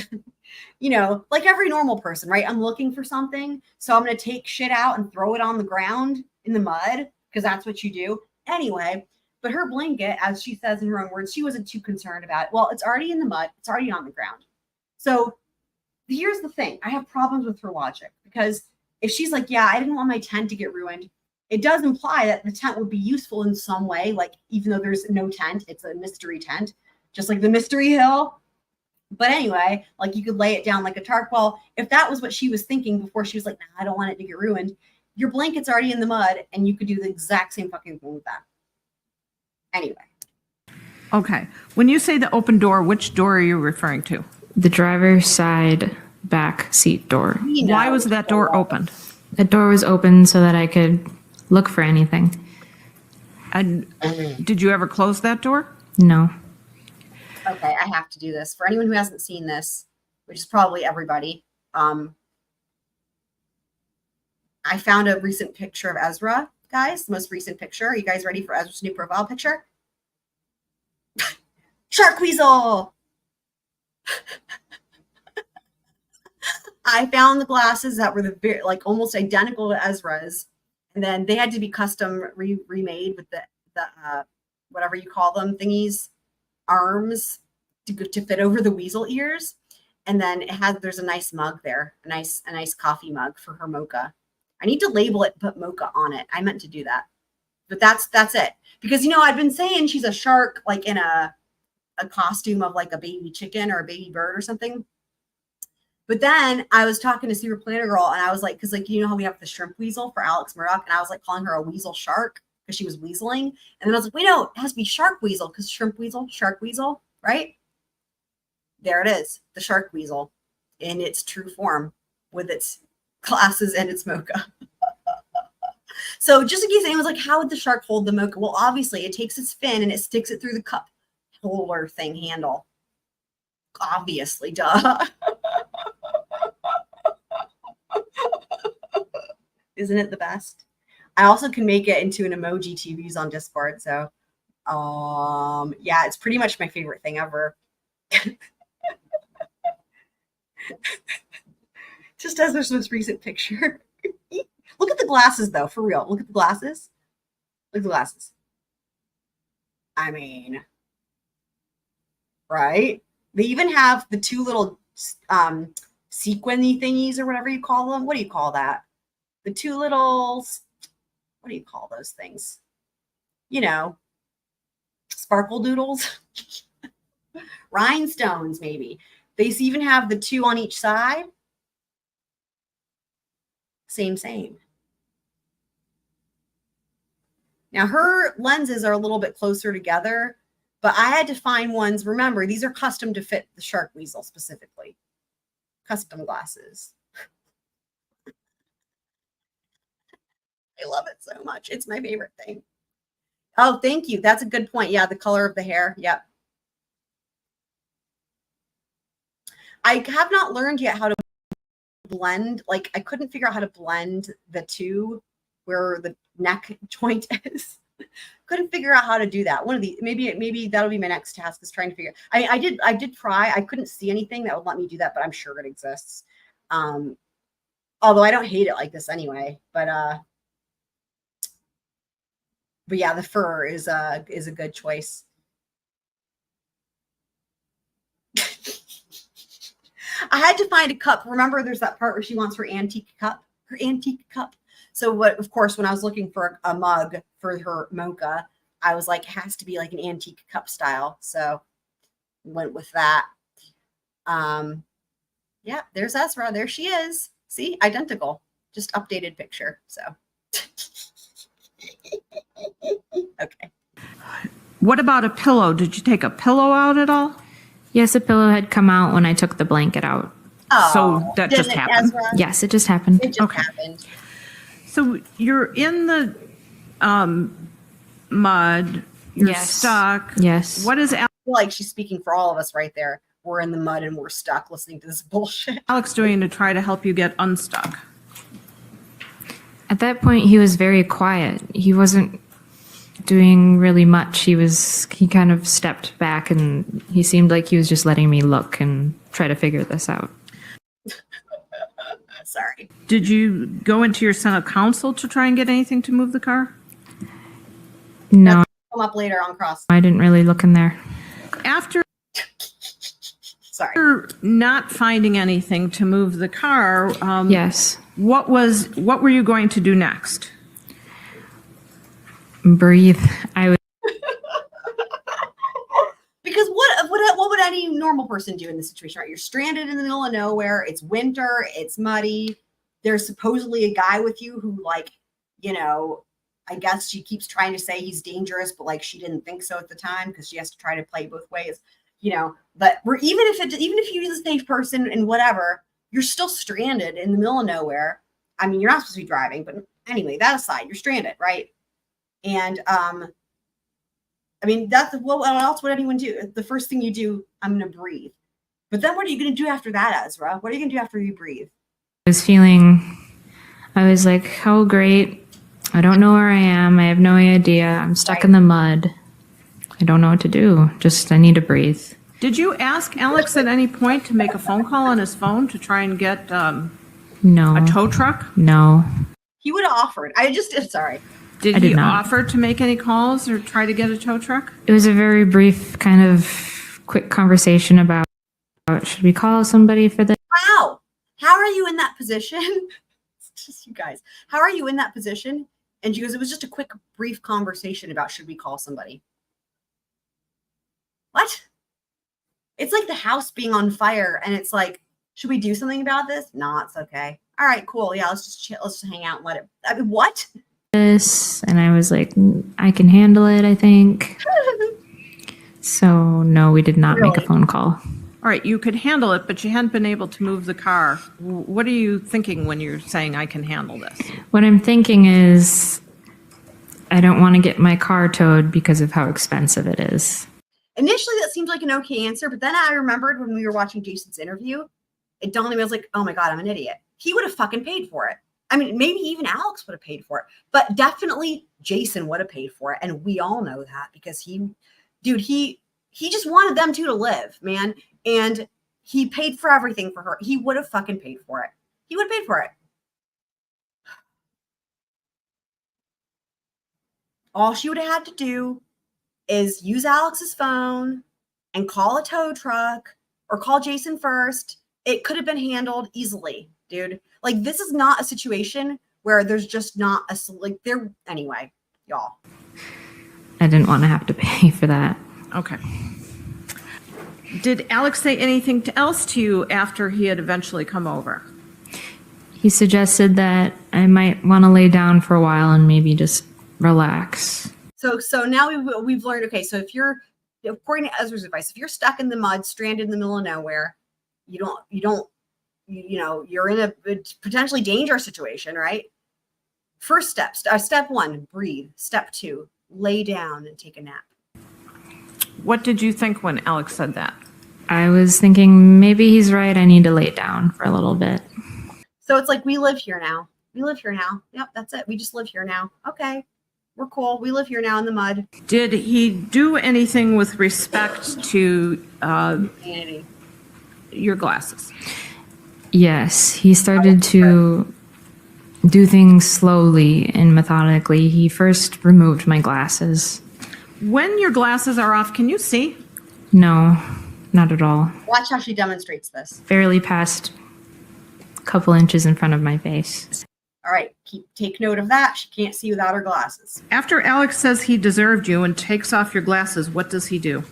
you know, like every normal person, right? I'm looking for something, so I'm going to take shit out and throw it on the ground in the mud, because that's what you do. Anyway, but her blanket, as she says in her own words, she wasn't too concerned about it. Well, it's already in the mud. It's already on the ground. So here's the thing. I have problems with her logic, because if she's like, yeah, I didn't want my tent to get ruined, it does imply that the tent would be useful in some way. Like, even though there's no tent, it's a mystery tent, just like the Mystery Hill. But anyway, like, you could lay it down like a tarp. Well, if that was what she was thinking before she was like, nah, I don't want it to get ruined, your blanket's already in the mud, and you could do the exact same fucking thing with that. Anyway. Okay. When you say the open door, which door are you referring to? The driver's side back seat door. Why was that door opened? The door was open so that I could look for anything. And did you ever close that door? No. Okay, I have to do this. For anyone who hasn't seen this, which is probably everybody, I found a recent picture of Ezra, guys. The most recent picture. Are you guys ready for Ezra's new profile picture? Sharkweasel! I found the glasses that were like almost identical to Ezra's, and then they had to be custom remade with the whatever you call them thingies, arms to fit over the weasel ears. And then there's a nice mug there, a nice coffee mug for her mocha. I need to label it and put mocha on it. I meant to do that, but that's it. Because, you know, I've been saying she's a shark, like in a costume of like a baby chicken or a baby bird or something. But then I was talking to Super Planner Girl, and I was like, because, like, you know how we have the shrimp weasel for Alex Murdoch, and I was like calling her a weasel shark because she was weaseling. And then I was like, wait, no, it has to be shark weasel because shrimp weasel, shark weasel, right? There it is, the shark weasel in its true form with its glasses and it's mocha. So just in case anyone's like, how would the shark hold the mocha? Well, obviously it takes its fin and it sticks it through the cup holder thing handle. Obviously, duh. Isn't it the best? I also can make it into an emoji to use on Discord. So, yeah, it's pretty much my favorite thing ever. Just as there's most recent picture. Look at the glasses, though, for real. Look at the glasses. Look at the glasses. I mean, right? They even have the two little sequin-y thingies or whatever you call them. What do you call that? The two little, what do you call those things? You know, sparkle doodles. Rhinestones, maybe. They even have the two on each side. Same. Now, her lenses are a little bit closer together, but I had to find ones. Remember, these are custom to fit the Sharkweasel specifically. Custom glasses. I love it so much. It's my favorite thing. Oh, thank you. That's a good point. Yeah, the color of the hair. Yep. I have not learned yet how to blend. Like, I couldn't figure out how to blend the two where the neck joint is. Couldn't figure out how to do that. One of the maybe that'll be my next task, is trying to figure. I did try. I couldn't see anything that would let me do that, but I'm sure it exists. Although I don't hate it like this anyway. But yeah, the fur is a good choice. I had to find a cup. Remember, there's that part where she wants her antique cup. So what? Of course, when I was looking for a mug for her mocha, I was like, it has to be like an antique cup style. So went with that. Yeah, there's Ezra. There she is. See, identical, just updated picture. So. Okay. What about a pillow? Did you take a pillow out at all? Yes, a pillow had come out when I took the blanket out. Oh, so that just happened? Ezra? Yes, it just happened. It just happened. So you're in the mud. You're stuck. Yes. What is I feel like she's speaking for all of us right there. We're in the mud and we're stuck listening to this bullshit. Alex doing to try to help you get unstuck? At that point, he was very quiet. He wasn't doing really much. He kind of stepped back and he seemed like he was just letting me look and try to figure this out. Sorry. Did you go into your Senate council to try and get anything to move the car? No. Come up later on cross. I didn't really look in there. After Sorry. Not finding anything to move the car, Yes. What were you going to do next? Breathe. Because what would any normal person do in this situation, right? You're stranded in the middle of nowhere. It's winter. It's muddy. There's supposedly a guy with you who, like, you know, I guess she keeps trying to say he's dangerous, but like she didn't think so at the time because she has to try to play both ways, you know. But even if you use a safe person and whatever, you're still stranded in the middle of nowhere. I mean, you're not supposed to be driving, but anyway, that aside, you're stranded, right? And I mean, that's what else would anyone do? The first thing you do, I'm going to breathe. But then what are you going to do after that, Ezra? What are you going to do after you breathe? I was like, oh, great. I don't know where I am. I have no idea. I'm stuck in the mud. I don't know what to do. I need to breathe. Did you ask Alex at any point to make a phone call on his phone to try and get No. a tow truck? No. He would have offered. Sorry. Did he offer to make any calls or try to get a tow truck? It was a very brief kind of quick conversation about should we call somebody for this? How are you in that position? It's just you guys. How are you in that position? And she goes, it was just a quick, brief conversation about should we call somebody? What? It's like the house being on fire, and it's like, should we do something about this? No, it's okay. All right, cool. Yeah, let's just chill. Let's just hang out and let it. I mean, what? This, and I was like, I can handle it, I think. So no, we did not make a phone call. All right, you could handle it, but you hadn't been able to move the car. What are you thinking when you're saying I can handle this? What I'm thinking is I don't want to get my car towed because of how expensive it is. Initially, that seemed like an okay answer, but then I remembered when we were watching Jason's interview, it dawned on me, I was like, oh my God, I'm an idiot. He would have fucking paid for it. I mean, maybe even Alex would have paid for it, but definitely Jason would have paid for it. And we all know that because he just wanted them two to live, man. And he paid for everything for her. He would have fucking paid for it. He would have paid for it. All she would have had to do is use Alex's phone and call a tow truck or call Jason first. It could have been handled easily, dude. Like, this is not a situation where there's just not anyway, y'all. I didn't want to have to pay for that. Okay. Did Alex say anything else to you after he had eventually come over? He suggested that I might want to lay down for a while and maybe just relax. So now we've learned, okay, so if you're, according to Ezra's advice, if you're stuck in the mud, stranded in the middle of nowhere, you're in a potentially dangerous situation, right? First step 1, breathe. Step 2, lay down and take a nap. What did you think when Alex said that? I was thinking maybe he's right. I need to lay down for a little bit. So it's like, we live here now. We live here now. Yep, that's it. We just live here now. Okay, we're cool. We live here now in the mud. Did he do anything with respect to your glasses? Yes, he started to do things slowly and methodically. He first removed my glasses. When your glasses are off, can you see? No, not at all. Watch how she demonstrates this. Barely past a couple inches in front of my face. All right, take note of that. She can't see without her glasses. After Alex says he deserved you and takes off your glasses, what does he do?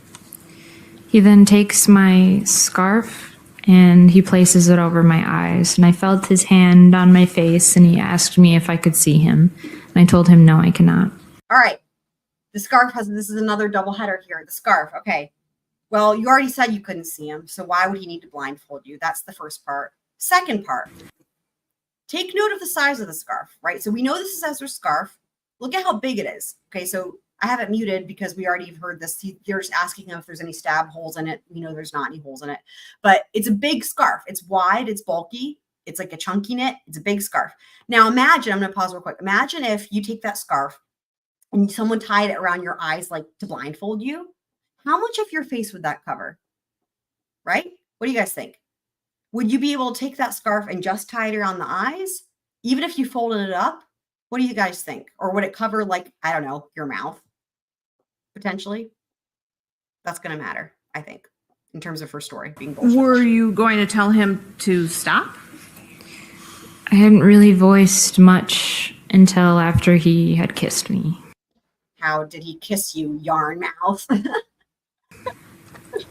He then takes my scarf and he places it over my eyes. And I felt his hand on my face and he asked me if I could see him. And I told him, no, I cannot. All right. The scarf this is another double header here. The scarf. Okay. Well, you already said you couldn't see him. So why would he need to blindfold you? That's the first part. Second part. Take note of the size of the scarf, right? So we know this is Ezra's scarf. Look at how big it is. Okay. So I have it muted because we already heard this. They're just asking him if there's any stab holes in it. We know there's not any holes in it, but it's a big scarf. It's wide. It's bulky. It's like a chunky knit. It's a big scarf. Now imagine, I'm going to pause real quick. Imagine if you take that scarf and someone tied it around your eyes, like to blindfold you. How much of your face would that cover? Right? What do you guys think? Would you be able to take that scarf and just tie it around the eyes? Even if you folded it up? What do you guys think? Or would it cover, like, I don't know, your mouth? Potentially? That's going to matter, I think, in terms of her story being bullshit. Were you going to tell him to stop? I hadn't really voiced much until after he had kissed me. How did he kiss you, yarn mouth?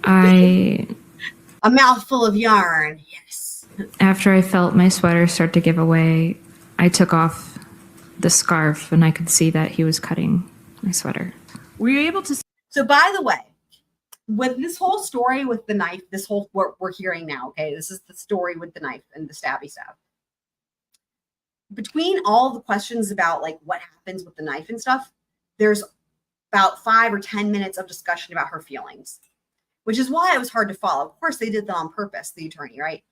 A mouthful of yarn, yes. After I felt my sweater start to give away, I took off the scarf and I could see that he was cutting my sweater. Were you able to? So by the way, with this whole story with the knife, what we're hearing now, okay, this is the story with the knife and the stabby stab. Between all the questions about like what happens with the knife and stuff, there's about 5 or 10 minutes of discussion about her feelings, which is why it was hard to follow. Of course, they did that on purpose, the attorney, right?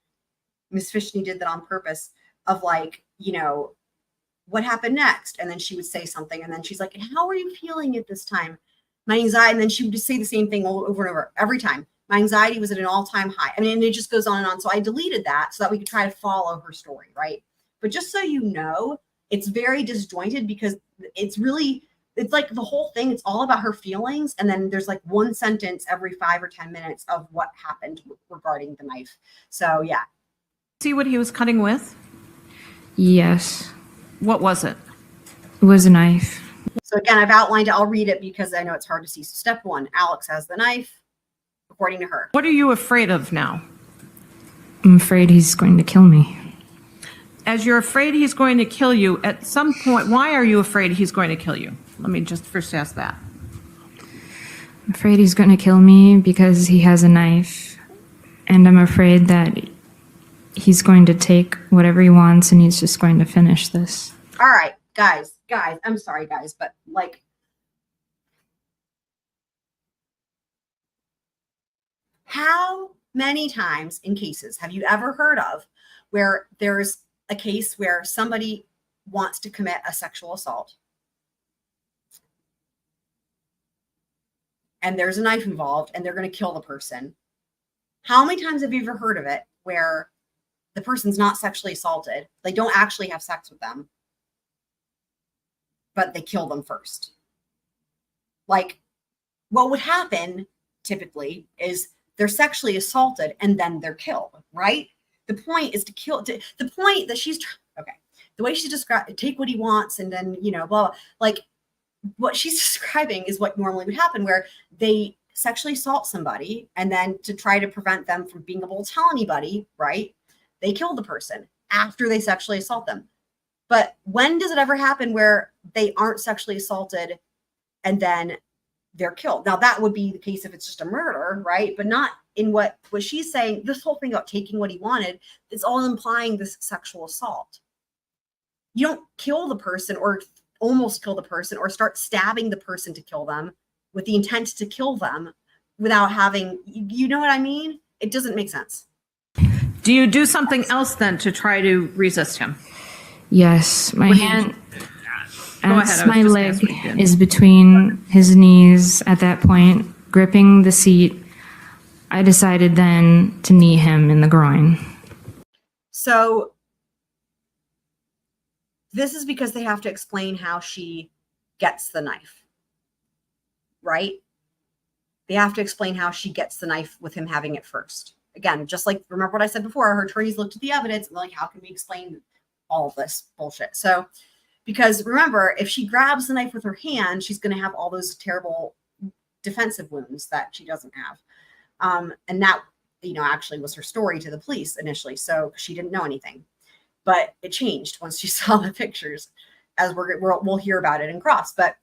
Miss Fishny did that on purpose of like, what happened next? And then she would say something. And then she's like, and how are you feeling at this time? My anxiety. And then she would just say the same thing over and over every time. My anxiety was at an all-time high. I mean, and it just goes on and on. So I deleted that so that we could try to follow her story, right? But just so you know, it's very disjointed because it's like the whole thing. It's all about her feelings. And then there's like one sentence every 5 or 10 minutes of what happened regarding the knife. So yeah. See what he was cutting with? Yes. What was it? It was a knife. So again, I've outlined it. I'll read it because I know it's hard to see. So step 1, Alex has the knife, according to her. What are you afraid of now? I'm afraid he's going to kill me. As you're afraid he's going to kill you, at some point, why are you afraid he's going to kill you? Let me just first ask that. I'm afraid he's going to kill me because he has a knife And I'm afraid that he's going to take whatever he wants and he's just going to finish this. All right, guys, I'm sorry, guys, but like, how many times in cases have you ever heard of where there's a case where somebody wants to commit a sexual assault and there's a knife involved and they're going to kill the person? How many times have you ever heard of it where the person's not sexually assaulted, they don't actually have sex with them, but they kill them first? Like, what would happen typically is they're sexually assaulted and then they're killed, right? The point is to kill. The point that she's okay. The way she described, take what he wants and then, you know, blah, blah. Like, what she's describing is what normally would happen, where they sexually assault somebody and then to try to prevent them from being able to tell anybody, right? They kill the person after they sexually assault them. But when does it ever happen where they aren't sexually assaulted and then they're killed? Now, that would be the case if it's just a murder, right? But not in what she's saying. This whole thing about taking what he wanted, it's all implying this sexual assault. You don't kill the person or almost kill the person or start stabbing the person to kill them with the intent to kill them without having, you know what I mean? It doesn't make sense. Do you do something else then to try to resist him? Yes, my hand, Go ahead, I was my just leg asking again. is between his knees at that point, gripping the seat. I decided then to knee him in the groin. So this is because they have to explain how she gets the knife, right? They have to explain how she gets the knife with him having it first. Again, just like, remember what I said before, her attorneys looked at the evidence and they're like, how can we explain all of this bullshit? So, because remember, if she grabs the knife with her hand, she's going to have all those terrible defensive wounds that she doesn't have. And that, you know, actually was her story to the police initially. So she didn't know anything, but it changed once she saw the pictures, as we'll hear about it in Cross. But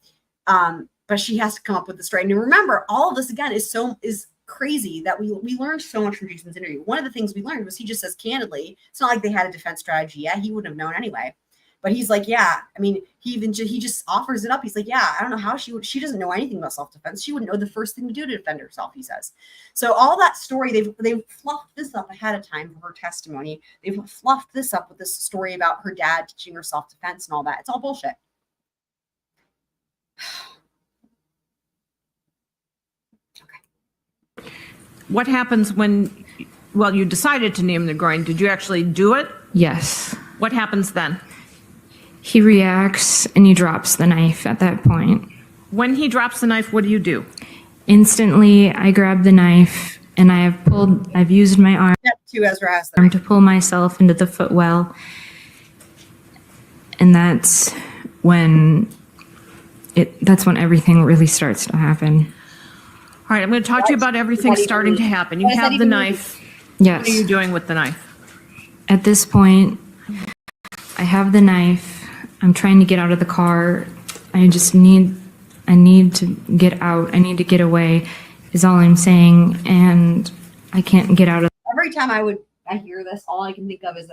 she has to come up with the story. And remember, all of this again is crazy that we learned so much from Jason's interview. One of the things we learned was he just says candidly, it's not like they had a defense strategy yet. He wouldn't have known anyway. But he's like, yeah, I mean, he just offers it up. He's like, yeah, I don't know how she doesn't know anything about self-defense. She wouldn't know the first thing to do to defend herself, he says. So all that story, they've fluffed this up ahead of time for her testimony. They've fluffed this up with this story about her dad teaching her self-defense and all that. It's all bullshit. What happens when, well, you decided to knee him in the groin. Did you actually do it? Yes. What happens then? He reacts and he drops the knife at that point. When he drops the knife, what do you do? Instantly, I grab the knife and I've used my arm Step 2, Ezra has the to pull myself into the footwell. And that's when everything really starts to happen. All right, I'm going to talk to you about everything starting to happen. You have the knife. Yes. What are you doing with the knife? At this point, I have the knife. I'm trying to get out of the car. I need to get out. I need to get away is all I'm saying. And I can't get out of. Every time I hear this, all I can think of is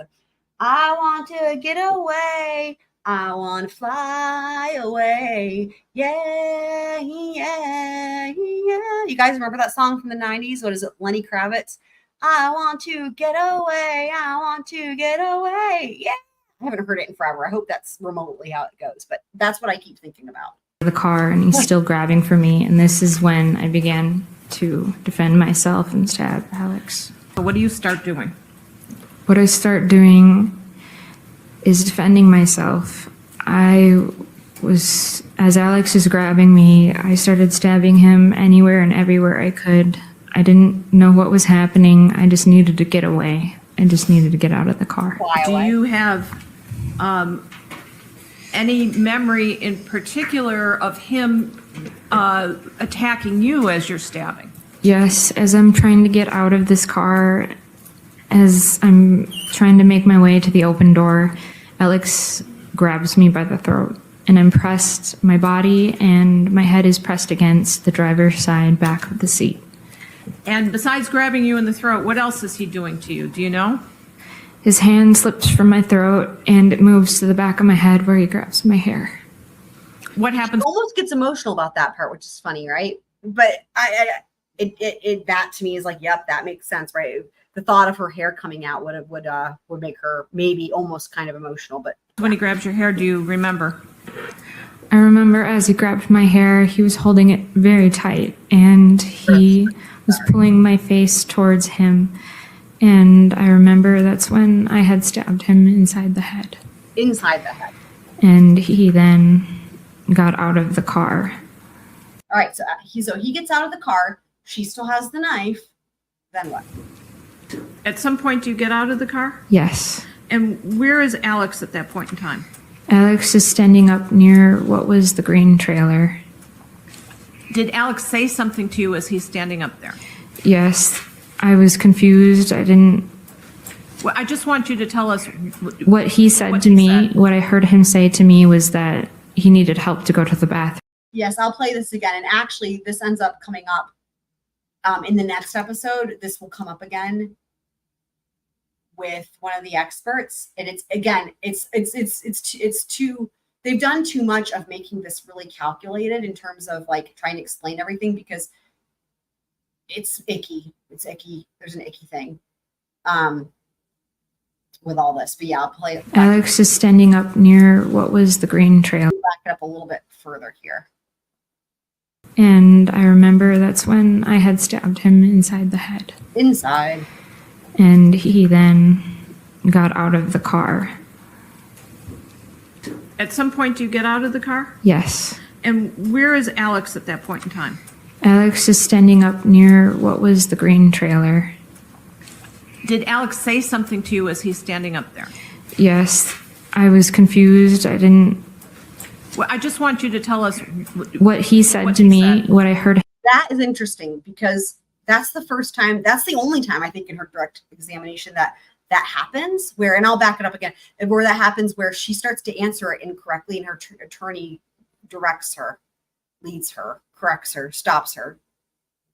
I want to get away. I want to fly away. Yeah, yeah, yeah. You guys remember that song from the 90s? What is it? Lenny Kravitz. I want to get away. I want to get away. Yeah. I haven't heard it in forever. I hope that's remotely how it goes, but that's what I keep thinking about. The car and he's still grabbing for me. And this is when I began to defend myself and stab Alex. So what do you start doing? What I start doing is defending myself. As Alex is grabbing me, I started stabbing him anywhere and everywhere I could. I didn't know what was happening. I just needed to get away. I just needed to get out of the car. Do you have any memory in particular of him attacking you as you're stabbing? Yes, as I'm trying to get out of this car, as I'm trying to make my way to the open door, Alex grabs me by the throat, and I'm pressed, my body and my head is pressed against the driver's side back of the seat. And besides grabbing you in the throat, what else is he doing to you? Do you know? His hand slips from my throat and it moves to the back of my head where he grabs my hair. What happens? Almost gets emotional about that part, which is funny, right? But that to me is like, yep, that makes sense, right? The thought of her hair coming out would make her maybe almost kind of emotional. But When he grabs your hair, do you remember? I remember as he grabbed my hair, he was holding it very tight and he was pulling my face towards him. And I remember that's when I had stabbed him inside the head. Inside the head. And he then got out of the car. All right, so he gets out of the car. She still has the knife. Then what? At some point, do you get out of the car? Yes. And where is Alex at that point in time? Alex is standing up near what was the green trailer. Did Alex say something to you as he's standing up there? Yes. I was confused. I didn't. Well, I just want you to tell us What he said to me, what I heard him say to me was that he needed help to go to the bathroom. Yes, I'll play this again. And actually, this ends up coming up in the next episode. This will come up again with one of the experts. And it's again, it's too. They've done too much of making this really calculated in terms of like trying to explain everything because it's icky. It's icky. There's an icky thing with all this. But yeah, I'll play it. Alex is standing up near what was the green trailer. Back it up a little bit further here. And I remember that's when I had stabbed him inside the head. Inside. And he then got out of the car. At some point, do you get out of the car? Yes. And where is Alex at that point in time? Alex is standing up near what was the green trailer. Did Alex say something to you as he's standing up there? Yes. I was confused. I didn't. Well, I just want you to tell us what he said to me, what I heard. That is interesting because that's the first time, that's the only time I think in her direct examination that happens where, and I'll back it up again, where that happens where she starts to answer it incorrectly and her attorney directs her, leads her, corrects her, stops her.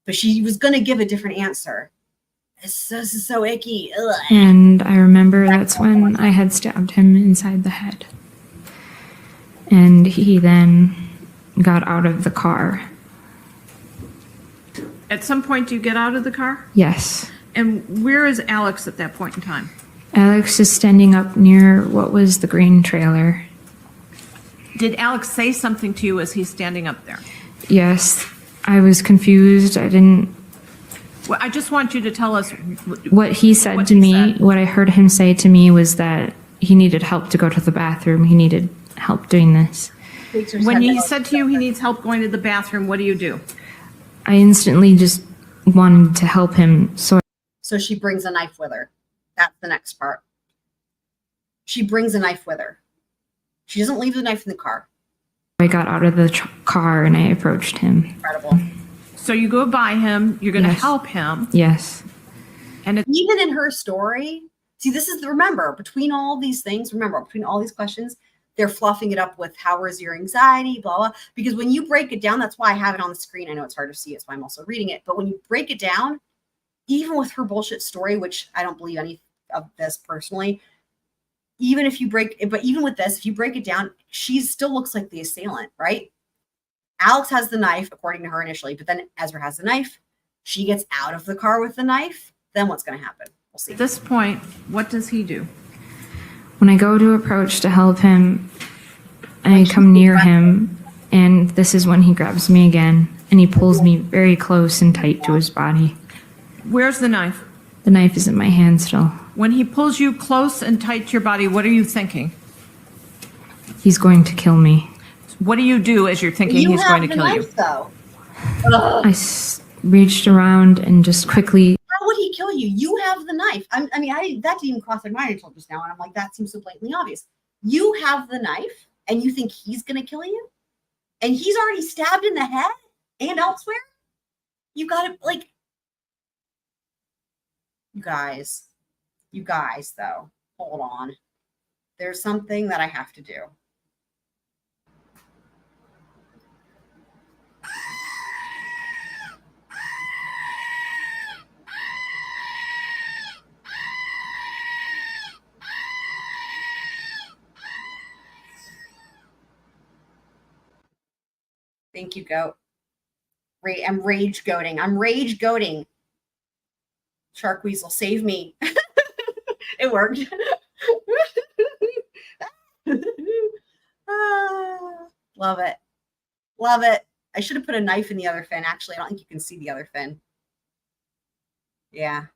But she was going to give a different answer. This is so icky. Ugh. And I remember that's when I had stabbed him inside the head. And he then got out of the car. At some point, do you get out of the car? Yes. And where is Alex at that point in time? Alex is standing up near what was the green trailer. Did Alex say something to you as he's standing up there? Yes. I was confused. I didn't. Well, I just want you to tell us what he said to me, what I heard him say to me was that he needed help to go to the bathroom. He needed help doing this. When he said to you he needs help going to the bathroom, what do? I instantly just wanted to help him. So she brings a knife with her. That's the next part. She brings a knife with her. She doesn't leave the knife in the car. I got out of the car and I approached him. Incredible. So you go by him, you're going to help him. Yes. And even in her story, see, this is remember, between all these things, between all these questions, they're fluffing it up with how is your anxiety, blah, blah. Because when you break it down, that's why I have it on the screen. I know it's hard to see, it's why I'm also reading it. But when you break it down, even with her bullshit story, which I don't believe any of this personally, even with this, if you break it down, she still looks like the assailant, right? Alex has the knife, according to her initially, but then Ezra has the knife. She gets out of the car with the knife. Then what's going to happen? We'll see. At this point, what does he do? When I go to approach to help him, I come near him, and this is when he grabs me again, and he pulls me very close and tight to his body. Where's the knife? The knife is in my hand still. When he pulls you close and tight to your body, what are you thinking? He's going to kill me. What do you do as you're thinking he's going to kill you? Though. I reached around and just quickly. How would he kill you? You have the knife. That didn't even cross my mind until just now. And I'm like, that seems so blatantly obvious. You have the knife and you think he's going to kill you? And he's already stabbed in the head and elsewhere? You got to, like, you guys, though, hold on. There's something that I have to do. Thank you, goat. I'm rage goating. I'm rage goating. Sharkweasel, save me. It worked. Love it. Love it. I should have put a knife in the other fin. Actually, I don't think you can see the other fin. Yeah.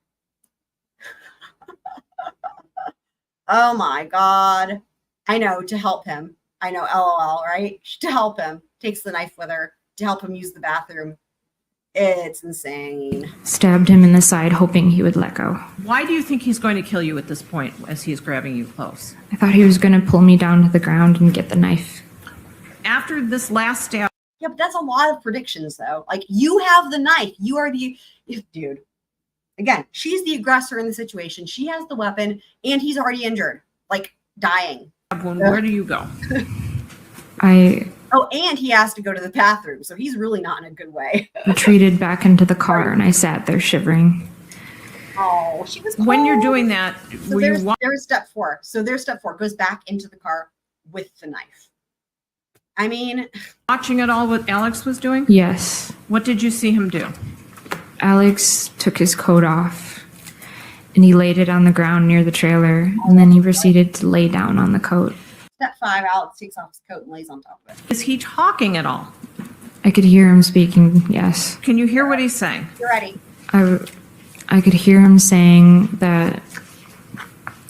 Oh my God. I know, to help him. I know, LOL, right? To help him. Takes the knife with her to help him use the bathroom. It's insane. Stabbed him in the side, hoping he would let go. Why do you think he's going to kill you at this point as he's grabbing you close? I thought he was going to pull me down to the ground and get the knife. After this last stab. Yeah, but that's a lot of predictions, though. Like, you have the knife. You are the dude. Again, she's the aggressor in the situation. She has the weapon, and he's already injured, like dying. Where do you go? Oh, and he has to go to the bathroom, so he's really not in a good way. Retreated back into the car, and I sat there shivering. Oh, she was cold. When you're doing that, so there's step 4. So there's step 4. Goes back into the car with the knife. I mean, watching it all what Alex was doing? Yes. What did you see him do? Alex took his coat off, and he laid it on the ground near the trailer, and then he proceeded to lay down on the coat. Step 5, Alex takes off his coat and lays on top of it. Is he talking at all? I could hear him speaking, yes. Can you hear what he's saying? You're ready. I could hear him saying that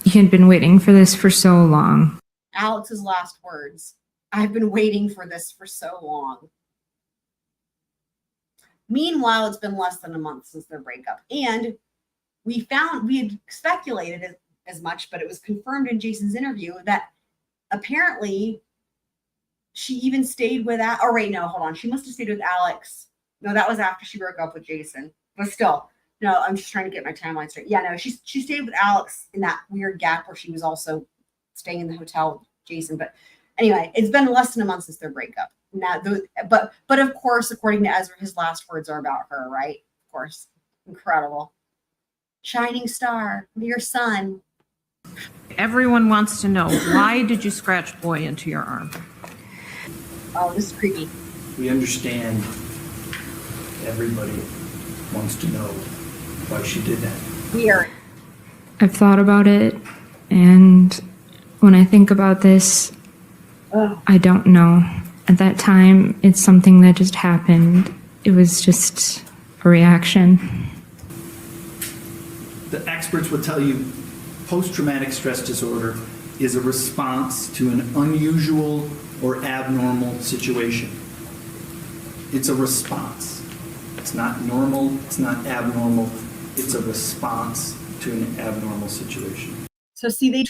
he had been waiting for this for so long. Alex's last words. I've been waiting for this for so long. Meanwhile, it's been less than a month since their breakup. And we had speculated as much, but it was confirmed in Jason's interview that apparently she even stayed with she must have stayed with Alex. No, that was after she broke up with Jason. But still, no, I'm just trying to get my timeline straight. Yeah, no, she stayed with Alex in that weird gap where she was also staying in the hotel with Jason. But anyway, it's been less than a month since their breakup. Now, but of course, according to Ezra, his last words are about her, right? Of course. Incredible. Shining star, your son. Everyone wants to know, why did you scratch boy into your arm? Oh, this is creepy. We understand everybody wants to know why she did that. Weird. I've thought about it, and when I think about this, I don't know. At that time, it's something that just happened. It was just a reaction. The experts will tell you post-traumatic stress disorder is a response to an unusual or abnormal situation. It's a response. It's not normal, it's not abnormal, it's a response to an abnormal situation. So see, they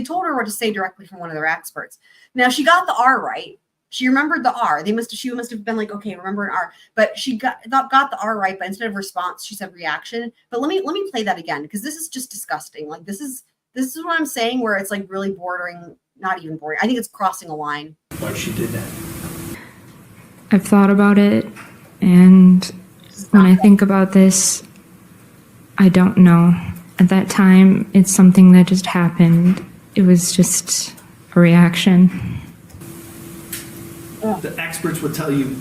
told her what to say directly from one of their experts. Now she got the R right. She remembered the R. She must have been like, okay, remember an R. But she got the R right, but instead of response, she said reaction. But let me play that again, because this is just disgusting. Like this is what I'm saying, where it's like really bordering, not even bordering. I think it's crossing a line. Why she did that. I've thought about it, and when I think about this, I don't know. At that time, it's something that just happened. It was just a reaction. The experts will tell you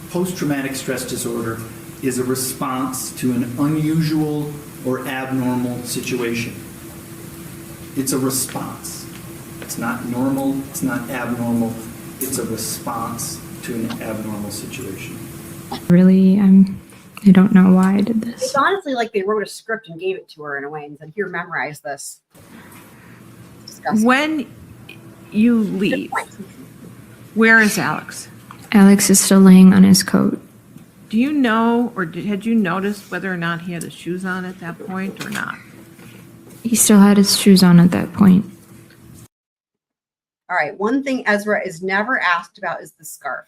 post-traumatic stress disorder is a response to an unusual or abnormal situation. It's a response. It's not normal, it's not abnormal, it's a response to an abnormal situation. Really, I don't know why I did this. It's honestly like they wrote a script and gave it to her in a way and said, here, memorize this. Disgusting. When you leave, where is Alex? Alex is still laying on his coat. Do you know, or had you noticed whether or not he had his shoes on at that point or not? He still had his shoes on at that point. All right. One thing Ezra is never asked about is the scarf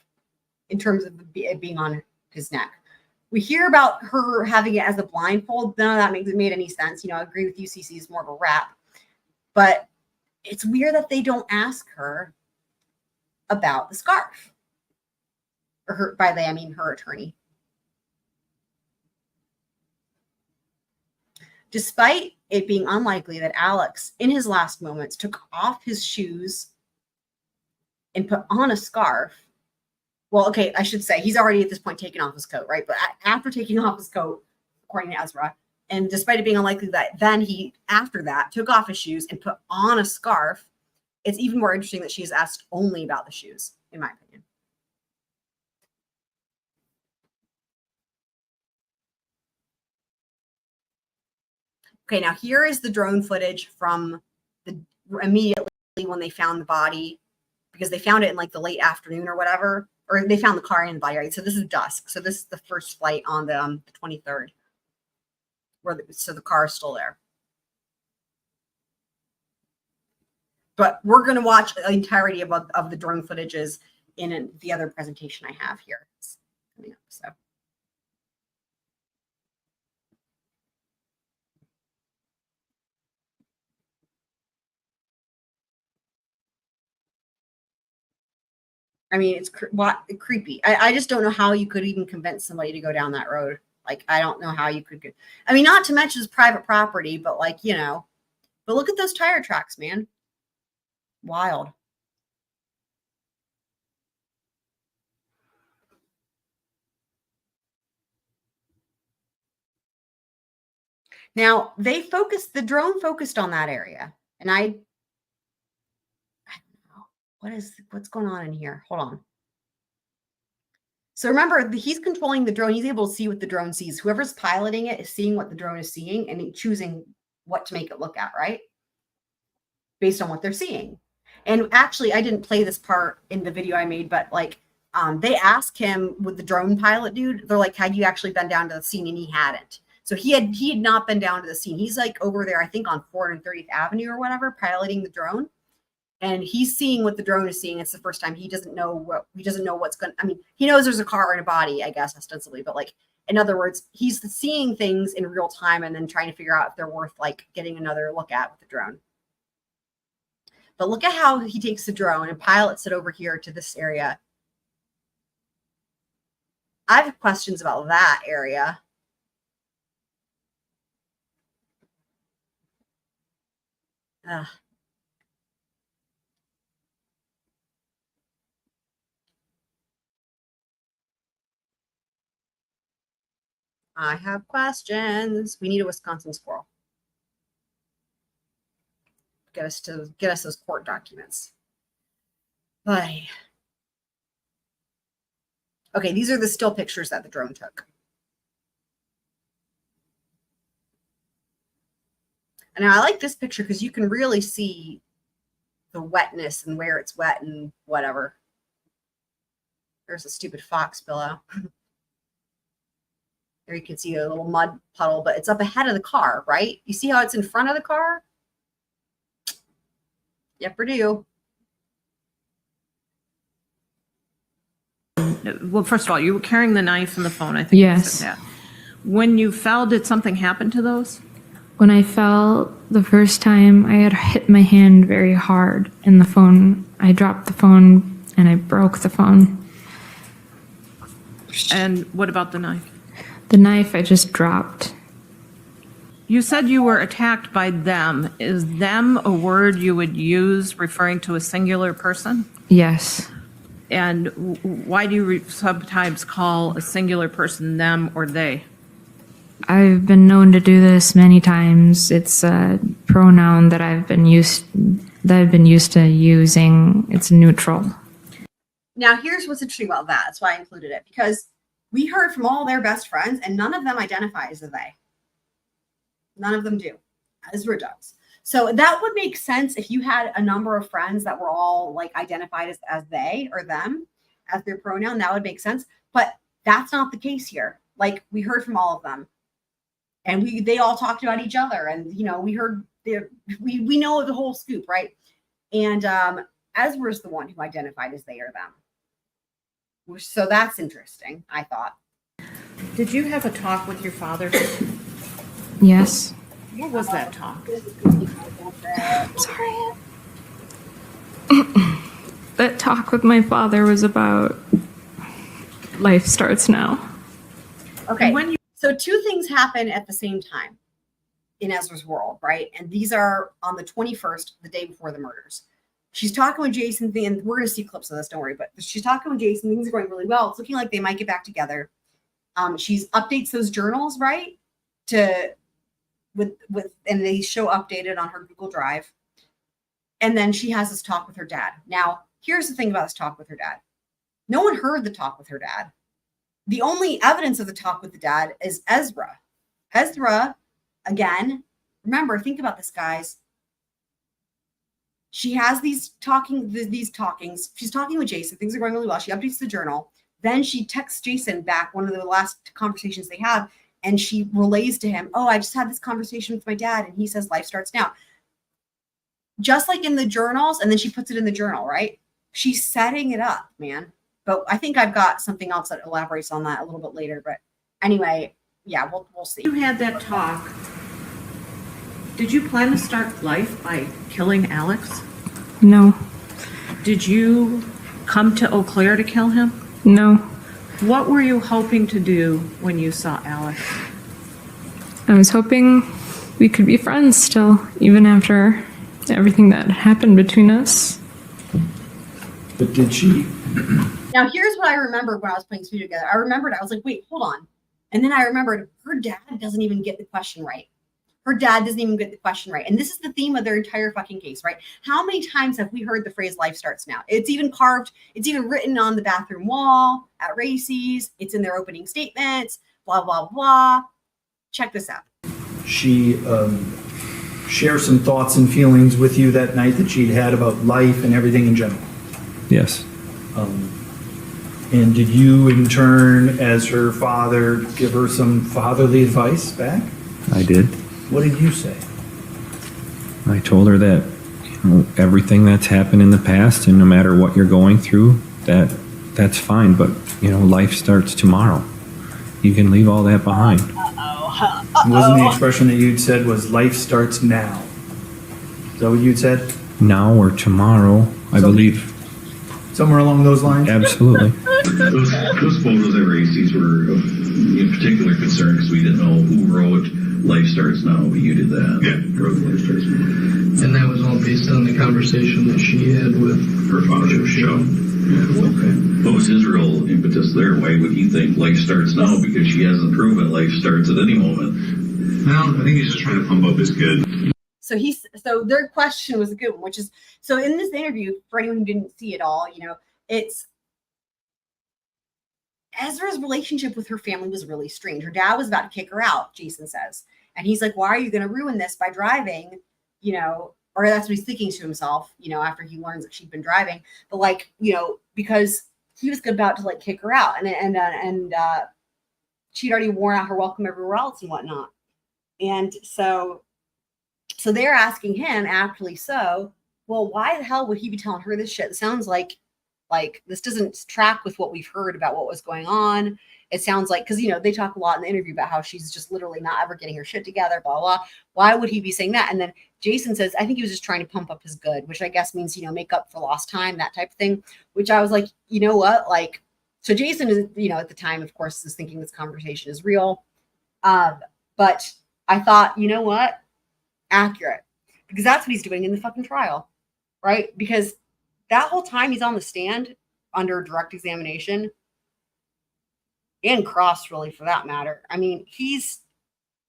in terms of it being on his neck. We hear about her having it as a blindfold. None of that made any sense. You know, I agree with you, CC is more of a wrap. But it's weird that they don't ask her about the scarf. Or her, by they, I mean her attorney. Despite it being unlikely that Alex, in his last moments, took off his shoes and put on a scarf, well, okay, I should say he's already at this point taken off his coat, right? But after taking off his coat, according to Ezra, and despite it being unlikely that then he, after that, took off his shoes and put on a scarf, it's even more interesting that she's asked only about the shoes, in my opinion. Okay, now here is the drone footage from the immediately when they found the body, because they found it in like the late afternoon or whatever, or they found the car in the body, right? So this is dusk. So this is the first flight on the 23rd, so the car is still there. But we're going to watch the entirety of the drone footages in the other presentation I have here. It's coming up, so. I mean, it's creepy. I just don't know how you could even convince somebody to go down that road. Like, I don't know how you could. I mean, not to mention it's private property, but like, you know, but look at those tire tracks, man. Wild. Now the drone focused on that area, and I don't know what's going on in here. Hold on. So remember, he's controlling the drone. He's able to see what the drone sees. Whoever's piloting it is seeing what the drone is seeing and choosing what to make it look at, right? Based on what they're seeing. And actually, I didn't play this part in the video I made, but like they asked him with the drone pilot dude, they're like, had you actually been down to the scene? And he hadn't. So he had not been down to the scene. He's like over there, I think on 430th Avenue or whatever, piloting the drone. And he's seeing what the drone is seeing. It's the first time. He doesn't know what's going to, I mean, he knows there's a car and a body, I guess, ostensibly, but like, in other words, he's seeing things in real time and then trying to figure out if they're worth like getting another look at with the drone. But look at how he takes the drone and pilots it over here to this area. I have questions about that area. Ugh. I have questions. We need a Wisconsin squirrel. Get us those court documents. Bye. Okay, these are the still pictures that the drone took. And now I like this picture because you can really see the wetness and where it's wet and whatever. There's a stupid fox pillow. There you can see a little mud puddle, but it's up ahead of the car, right? You see how it's in front of the car? Yep, or do. Well, first of all, you were carrying the knife and the phone, I think. Yes. You said that. When you fell, did something happen to those? When I fell the first time, I had hit my hand very hard and the phone, I dropped the phone and I broke the phone. And what about the knife? The knife I just dropped. You said you were attacked by them. Is them a word you would use referring to a singular person? Yes. And why do you sometimes call a singular person them or they? I've been known to do this many times. It's a pronoun that I've been used to using. It's neutral. Now, here's what's interesting about that. That's why I included it, because we heard from all their best friends, and none of them identify as a they. None of them do. Ezra does. So that would make sense if you had a number of friends that were all like identified as they or them as their pronoun. That would make sense. But that's not the case here. Like, we heard from all of them, and they all talked about each other, and you know, we heard we know the whole scoop, right? And Ezra's the one who identified as they or them. So that's interesting, I thought. Did you have a talk with your father? Yes. What was that talk? Sorry. That talk with my father was about life starts now. Okay, so two things happen at the same time in Ezra's world, right? And these are on the 21st, the day before the murders. She's talking with Jason, and we're going to see clips of this, don't worry, but she's talking with Jason. Things are going really well. It's looking like they might get back together. She's updates those journals, right? And they show updated on her Google Drive. And then she has this talk with her dad. Now, here's the thing about this talk with her dad. No one heard the talk with her dad. The only evidence of the talk with the dad is Ezra. Ezra, again, remember, think about this, guys. She has these talkings. She's talking with Jason. Things are going really well. She updates the journal. Then she texts Jason back, one of the last conversations they have, and she relays to him, oh, I just had this conversation with my dad, and he says life starts now. Just like in the journals, and then she puts it in the journal, right? She's setting it up, man. But I think I've got something else that elaborates on that a little bit later. But anyway, yeah, we'll see. You had that talk. Did you plan to start life by killing Alex? No. Did you come to Eau Claire to kill him? No. What were you hoping to do when you saw Alex? I was hoping we could be friends still, even after everything that happened between us. But did she? Now, here's what I remembered when I was putting two together. I was like, wait, hold on. And then I remembered her dad doesn't even get the question right. Her dad doesn't even get the question right. And this is the theme of their entire fucking case, right? How many times have we heard the phrase life starts now? It's even carved, it's even written on the bathroom wall at Racy's. It's in their opening statements, blah, blah, blah. Check this out. She shared some thoughts and feelings with you that night that she'd had about life and everything in general. Yes. And did you, in turn, as her father, give her some fatherly advice back? I did. What did you say? I told her that everything that's happened in the past, and no matter what you're going through, that's fine. But life starts tomorrow. You can leave all that behind. Wasn't the expression that you'd said was life starts now? Is that what you'd said? Now or tomorrow, I believe. Somewhere along those lines? Absolutely. Those photos at Racy's were of in particular concern because we didn't know who wrote Life Starts Now, but you did that. Yeah. Wrote Life Starts Now. And that was all based on the conversation that she had with Her father's show. Yeah. Okay. What was his real impetus there? Why would he think life starts now? Because she hasn't proven life starts at any moment. No, I think he's just trying to pump up his kid. So their question was a good one, which is, so in this interview, for anyone who didn't see it all, it's Ezra's relationship with her family was really strange. Her dad was about to kick her out, Jason says. And he's like, why are you going to ruin this by driving? Or that's what he's thinking to himself, after he learns that she'd been driving. But because he was about to kick her out and she'd already worn out her welcome everywhere else and whatnot. And so they're asking him, aptly so, well, why the hell would he be telling her this shit? It sounds like this doesn't track with what we've heard about what was going on. It sounds like, because, they talk a lot in the interview about how she's just literally not ever getting her shit together, blah, blah. Why would he be saying that? And then Jason says, I think he was just trying to pump up his good, which I guess means, make up for lost time, that type of thing, which I was like, you know what? So Jason is, at the time, of course, is thinking this conversation is real. But I thought, you know what? Accurate, because that's what he's doing in the fucking trial, right? Because that whole time he's on the stand under direct examination and cross, really, for that matter. I mean, he's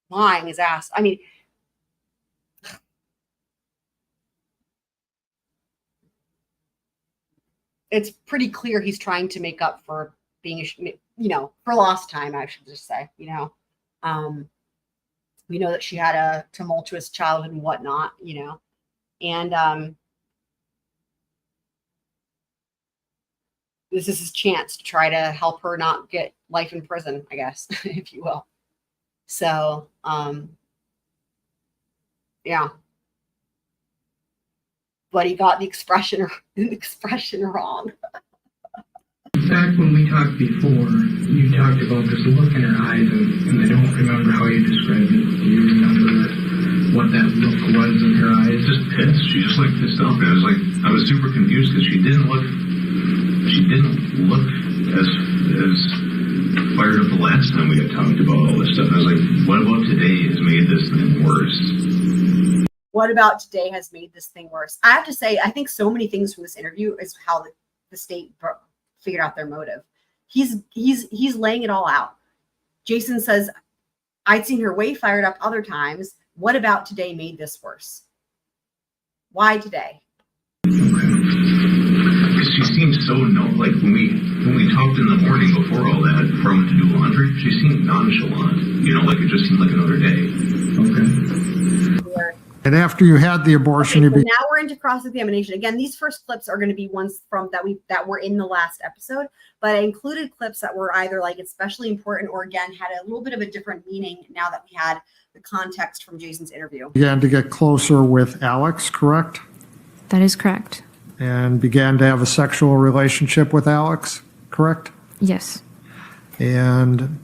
lying his ass. I mean, it's pretty clear he's trying to make up for being, for lost time, I should just say, we know that she had a tumultuous childhood and whatnot, and this is his chance to try to help her not get life in prison, I guess, if you will. So, yeah. But he got the expression wrong. In fact, when we talked before, you talked about this look in her eyes, and I don't remember how you described it. Do you remember what that look was in her eyes? She just looked pissed off. I was super confused because she didn't look as fired up the last time we had talked about all this stuff. I was like, what about today has made this thing worse? what about today has made this thing worse? I have to say, I think so many things from this interview is how the state figured out their motive. He's laying it all out. Jason says, I'd seen her way fired up other times. What about today made this worse? Why today? Because she seemed so like when we talked in the morning before all that, before I went to do laundry, she seemed nonchalant. Like it just seemed like another day. Okay. And after you had the abortion, okay, so now we're into cross-examination. Again, these first clips are going to be ones from that were in the last episode, but I included clips that were either like especially important or again had a little bit of a different meaning now that we had the context from Jason's interview. Began to get closer with Alex, correct? That is correct. And began to have a sexual relationship with Alex, correct? Yes. And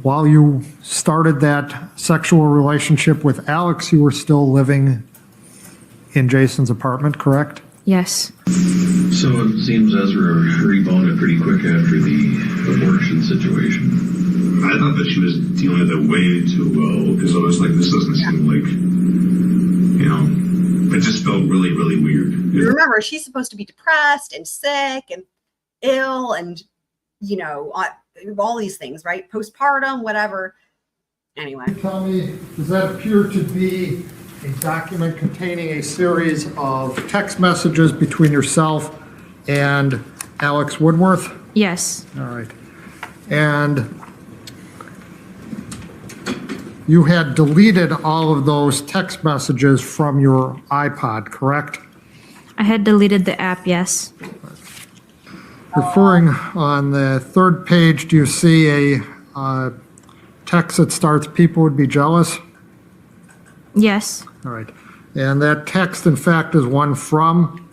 while you started that sexual relationship with Alex, you were still living in Jason's apartment, correct? Yes. So it seems Ezra rebounded pretty quick after the abortion situation. I thought that she was dealing with it way too well, because I was like, this doesn't seem like, it just felt really, really weird. Remember, she's supposed to be depressed and sick and ill and, all these things, right? Postpartum, whatever. Anyway. Tell me, does that appear to be a document containing a series of text messages between yourself and Alex Woodworth? Yes. All right. And you had deleted all of those text messages from your iPod, correct? I had deleted the app, yes. Referring on the third page, do you see a text that starts, people would be jealous? Yes. All right. And that text, in fact, is one from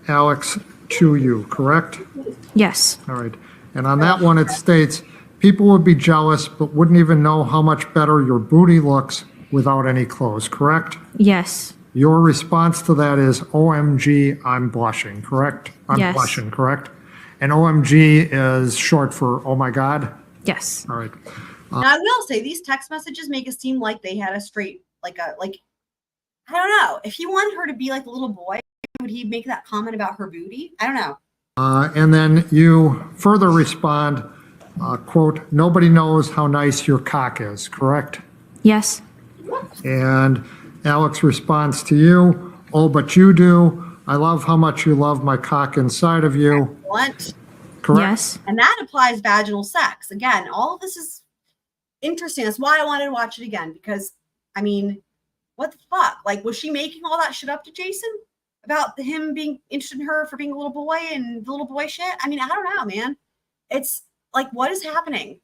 Alex to you, correct? Yes. All right. And on that one, it states, people would be jealous, but wouldn't even know how much better your booty looks without any clothes, correct? Yes. Your response to that is, OMG, I'm blushing, correct? I'm Yes. blushing, correct? And OMG is short for, oh my God? Yes. All right. Now, I will say these text messages make it seem like they had a straight, I don't know. If he wanted her to be like a little boy, would he make that comment about her booty? I don't know. And then you further respond, quote, nobody knows how nice your cock is, correct? Yes. And Alex responds to you, oh, but you do. I love how much you love my cock inside of you. What? Correct? Yes. And that applies vaginal sex. Again, all of this is interesting. That's why I wanted to watch it again, because, what the fuck? Was she making all that shit up to Jason about him being interested in her for being a little boy and the little boy shit? I don't know, man. It's like, what is happening?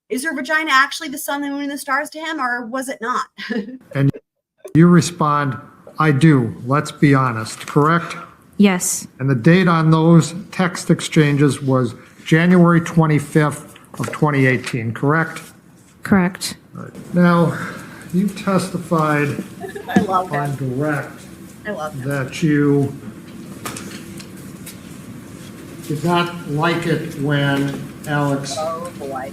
Is her vagina actually the sun, the moon, and the stars to him, or was it not? And you respond, I do. Let's be honest, correct? Yes. And the date on those text exchanges was January 25th of 2018, correct? Correct. Right. Now, you testified I love on him. direct I love him. that you did not like it when Alex Oh, boy.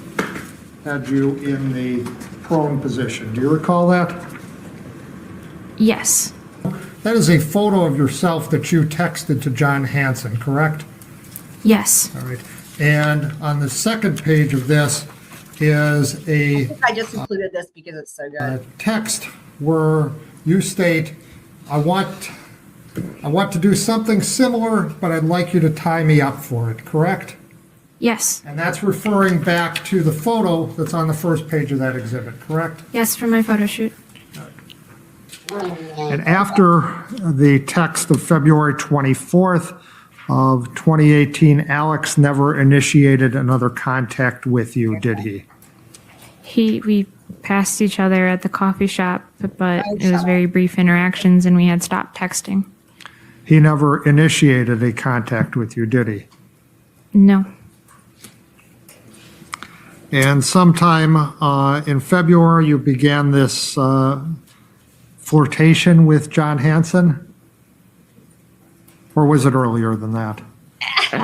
had you in the prone position. Do you recall that? Yes. That is a photo of yourself that you texted to John Hanson, correct? Yes. All right. And on the second page of this is I just included this because it's so good. text where you state, I want to do something similar, but I'd like you to tie me up for it, correct? Yes. And that's referring back to the photo that's on the first page of that exhibit, correct? Yes, for my photo shoot. And after the text of February 24th of 2018, Alex never initiated another contact with you, did he? We passed each other at the coffee shop, but it was very brief interactions and we had stopped texting. He never initiated a contact with you, did he? No. And sometime in February, you began this flirtation with John Hanson? Or was it earlier than that? I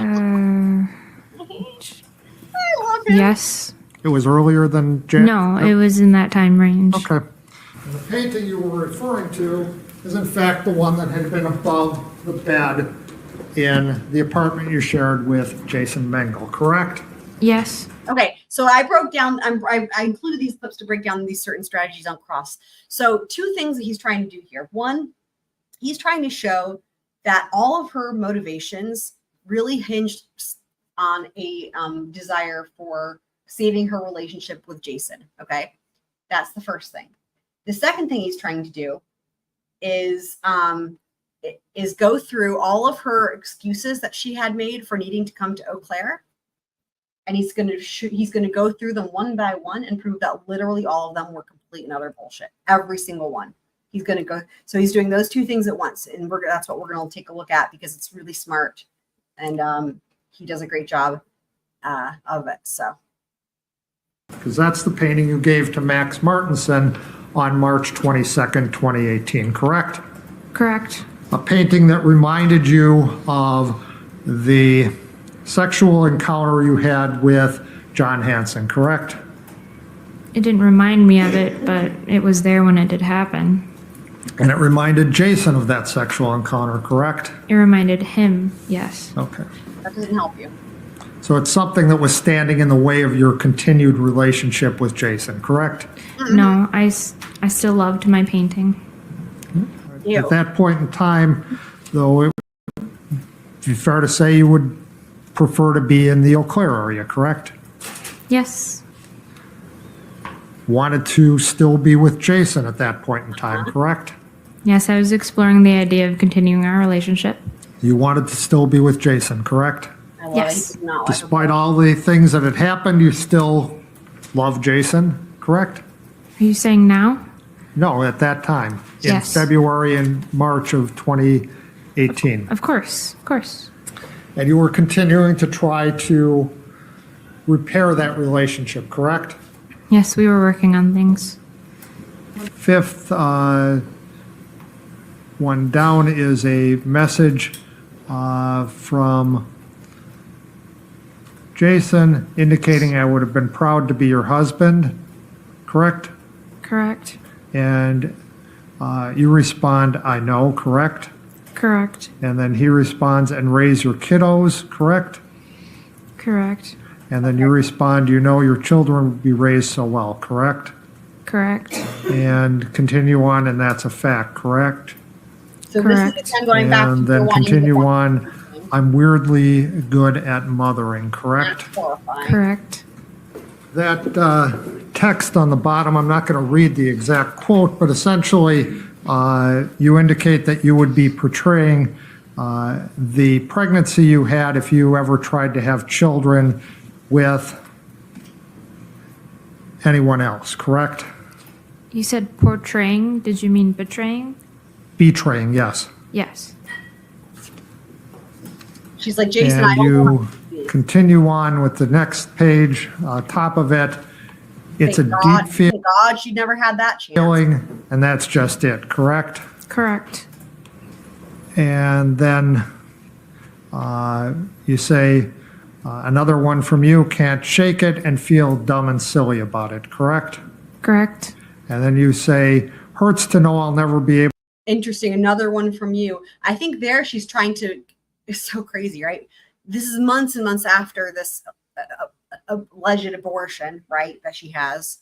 love him. Yes. It was earlier than Jan? No, it was in that time range. Okay. And the painting you were referring to is in fact the one that had been above the bed in the apartment you shared with Jason Mengel, correct? Yes. Okay, so I broke down, I included these clips to break down these certain strategies on Cross. So 2 things that he's trying to do here. One, he's trying to show that all of her motivations really hinged on a desire for saving her relationship with Jason, okay? That's the first thing. The second thing he's trying to do is go through all of her excuses that she had made for needing to come to Eau Claire. And he's going to go through them one by one and prove that literally all of them were complete and utter bullshit. Every single one. He's going to go. So he's doing those 2 things at once. And that's what we're going to take a look at because it's really smart. And he does a great job of it. So. Because that's the painting you gave to Max Martinson on March 22nd, 2018, correct? Correct. A painting that reminded you of the sexual encounter you had with John Hanson, correct? It didn't remind me of it, but it was there when it did happen. And it reminded Jason of that sexual encounter, correct? It reminded him, yes. Okay. That doesn't help you. So it's something that was standing in the way of your continued relationship with Jason, correct? No, I still loved my painting. At that point in time, though, it would be fair to say you would prefer to be in the Eau Claire area, correct? Yes. Wanted to still be with Jason at that point in time, correct? Yes, I was exploring the idea of continuing our relationship. You wanted to still be with Jason, correct? Yes. Despite all the things that had happened, you still love Jason, correct? Are you saying now? No, at that time, Yes. in February and March of 2018. Of course, of course. And you were continuing to try to repair that relationship, correct? Yes, we were working on things. 5th one down is a message from Jason indicating I would have been proud to be your husband, correct? Correct. And you respond, I know, correct? Correct. And then he responds, and raise your kiddos, correct? Correct. And then you respond, you know your children will be raised so well, correct? Correct. And continue on, and that's a fact, correct? So this is again going back to And the then one continue on, I'm weirdly good at mothering, correct? horrifying. Correct. That text on the bottom, I'm not going to read the exact quote, but essentially you indicate that you would be portraying the pregnancy you had if you ever tried to have children with anyone else, correct? You said portraying. Did you mean betraying? Betraying, yes. Yes. She's like, Jason, I And don't you want to continue on with the next page, top of it. It's a deep Thank God she never had that chance. feeling, and that's just it, correct? Correct. And then you say, another one from you, can't shake it and feel dumb and silly about it, correct? Correct. And then you say, hurts to know I'll never be able. Interesting. Another one from you. I think there she's trying to, it's so crazy, right? This is months and months after this alleged abortion, right, that she has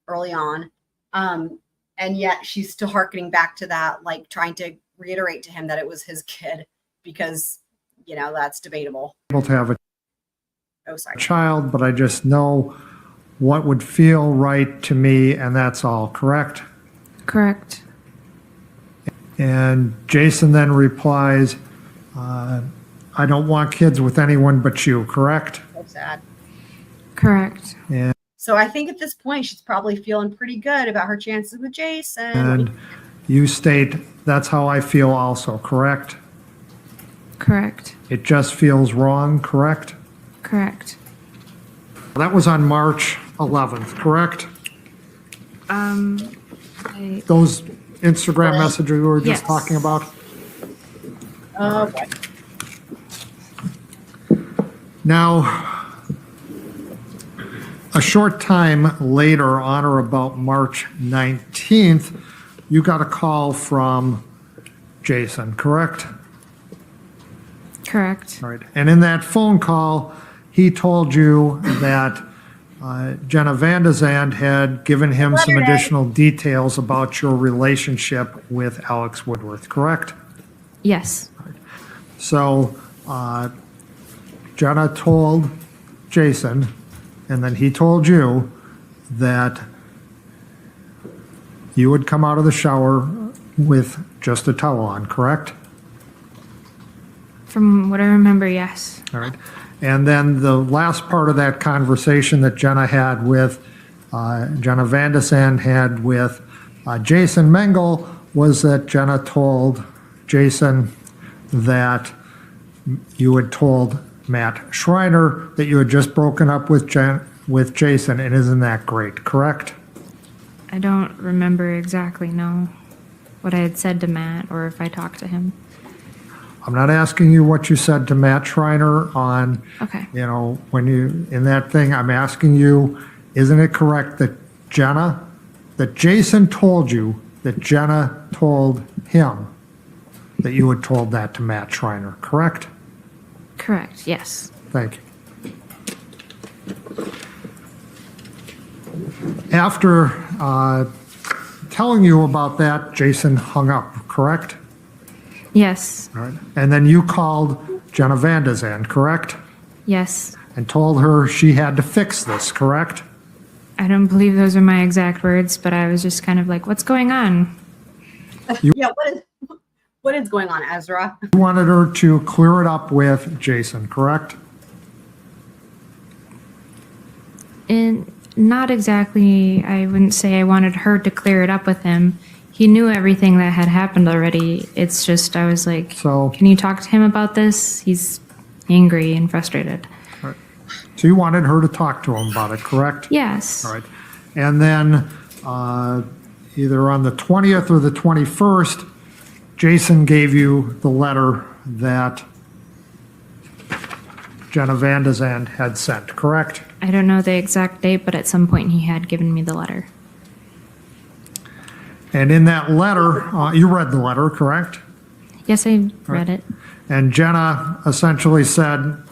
early on. And yet she's still hearkening back to that, like trying to reiterate to him that it was his kid because, you know, that's debatable. to have a Oh, sorry. child, but I just know what would feel right to me, and that's all, correct? Correct. And Jason then replies, I don't want kids with anyone but you, correct? So sad. Correct. And So I think at this point she's probably feeling pretty good about her chances with Jason. you state, that's how I feel also, correct? Correct. It just feels wrong, correct? Correct. That was on March 11th, correct? Those Instagram messages we were just Yes. talking about? Okay. Now, a short time later, on or about March 19th, you got a call from Jason, correct? Correct. All right. And in that phone call, he told you that Jenna Van de Zandt had given him some additional details about your relationship with Alex Woodworth, correct? Yes. So Jenna told Jason, and then he told you that you would come out of the shower with just a towel on, correct? From what I remember, yes. All right. And then the last part of that conversation that Jenna had with, Jenna Van de Zandt had with Jason Mengel was that Jenna told Jason that you had told Matt Schreiner that you had just broken up with Jason, and isn't that great, correct? I don't remember exactly, no, what I had said to Matt or if I talked to him. I'm not asking you what you said to Matt Schreiner on, Okay. you know, when you, in that thing, I'm asking you, isn't it correct that Jason told you that Jenna told him that you had told that to Matt Schreiner, correct? Correct, yes. Thank you. After telling you about that, Jason hung up, correct? Yes. All right. And then you called Jenna Van de Zandt, correct? Yes. And told her she had to fix this, correct? I don't believe those are my exact words, but I was just kind of like, what's going on? Yeah, what is going on, Ezra? You wanted her to clear it up with Jason, correct? And not exactly, I wouldn't say I wanted her to clear it up with him. He knew everything that had happened already. It's just, I was like, So, can you talk to him about this? He's angry and frustrated. so you wanted her to talk to him about it, correct? Yes. All right. And then either on the 20th or the 21st, Jason gave you the letter that Jenna Van de Zandt had sent, correct? I don't know the exact date, but at some point he had given me the letter. And in that letter, you read the letter, correct? Yes, I read it. And Jenna essentially said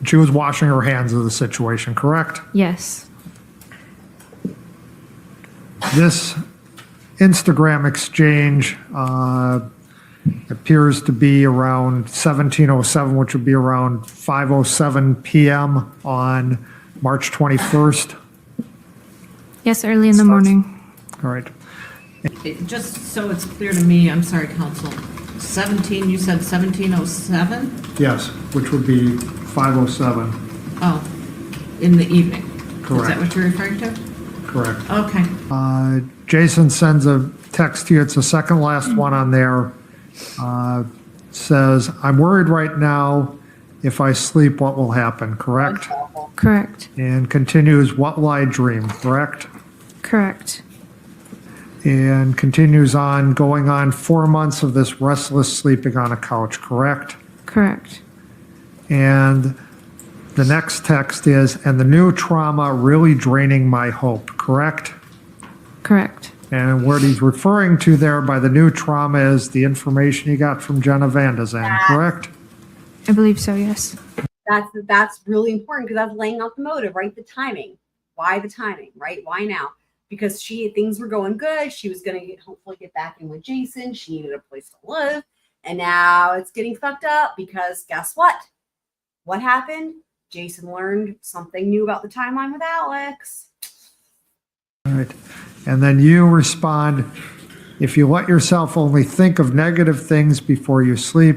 she was washing her hands of the situation, correct? Yes. This Instagram exchange appears to be around 17:07, which would be around 5:07 p.m. on March 21st. Yes, early in the morning. All right. Just so it's clear to me, I'm sorry, Counsel, 17, you said 1707? Yes, which would be 5:07. Oh, in the evening? Is Correct. that what you're referring to? Correct. Okay. Jason sends a text to you. It's the second last one on there. Says, I'm worried right now. If I sleep, what will happen? Correct? Correct. And continues, what will I dream? Correct? Correct. And continues on, going on 4 months of this restless sleeping on a couch. Correct? Correct. And the next text is, and the new trauma really draining my hope. Correct? Correct. And what he's referring to there by the new trauma is the information you got from Jenna Van de Zandt, correct? I believe so, yes. That's really important because that's laying out the motive, right? The timing. Why the timing, right? Why now? Because things were going good. She was going to hopefully get back in with Jason. She needed a place to live. And now it's getting fucked up because guess what? What happened? Jason learned something new about the timeline with Alex. All right. And then you respond, if you let yourself only think of negative things before you sleep,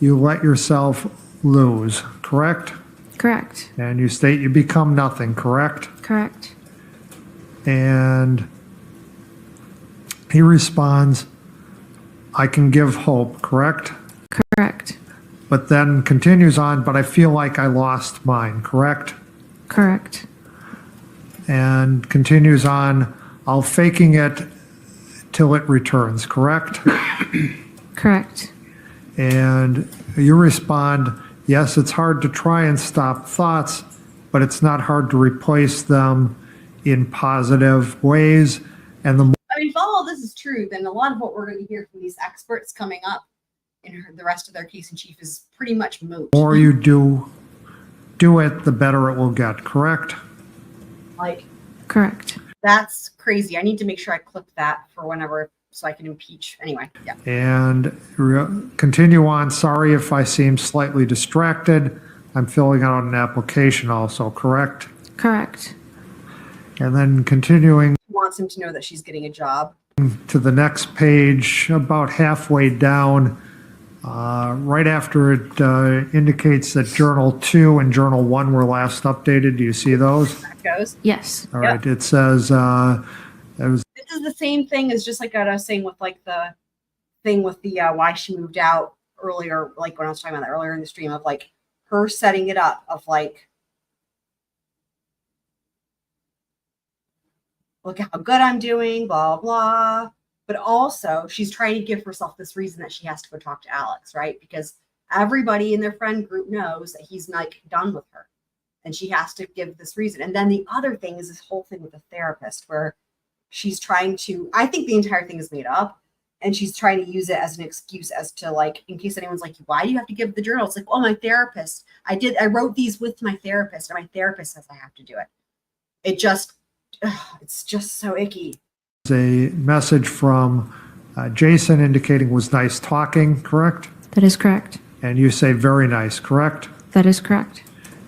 you let yourself lose, correct? Correct. And you state you become nothing, correct? Correct. And he responds, I can give hope, correct? Correct. But then continues on, but I feel like I lost mine, correct? Correct. And continues on, I'll faking it till it returns, correct? Correct. And you respond, yes, it's hard to try and stop thoughts, but it's not hard to replace them in positive ways. And the I mean, if all of this is true, then a lot of what we're going to hear from these experts coming up in the rest of their case in chief is pretty much moot. more you do it, the better it will get, correct? Like, Correct. that's crazy. I need to make sure I clip that for whenever, so I can impeach. Anyway, yeah. And continue on. Sorry if I seem slightly distracted. I'm filling out an application also, correct? Correct. And then continuing Wants him to know that she's getting a job. to the next page, about halfway down, right after it indicates that Journal 2 and Journal 1 were last updated. Do you see those? That goes. Yes. All right. It says, This is the same thing as just like what I was saying with like the thing with the why she moved out earlier, like when I was talking about that earlier in the stream, of like her setting it up of like, look how good I'm doing, blah, blah. But also she's trying to give herself this reason that she has to go talk to Alex, right? Because everybody in their friend group knows that he's like done with her. And she has to give this reason. And then the other thing is this whole thing with the therapist where she's trying to, I think the entire thing is made up. And she's trying to use it as an excuse as to like, in case anyone's like, why do you have to give the journal? It's like, oh, my therapist. I wrote these with my therapist and my therapist says I have to do it. It's just so icky. a message from Jason indicating was nice talking, correct? That is correct. And you say very nice, correct? That is correct.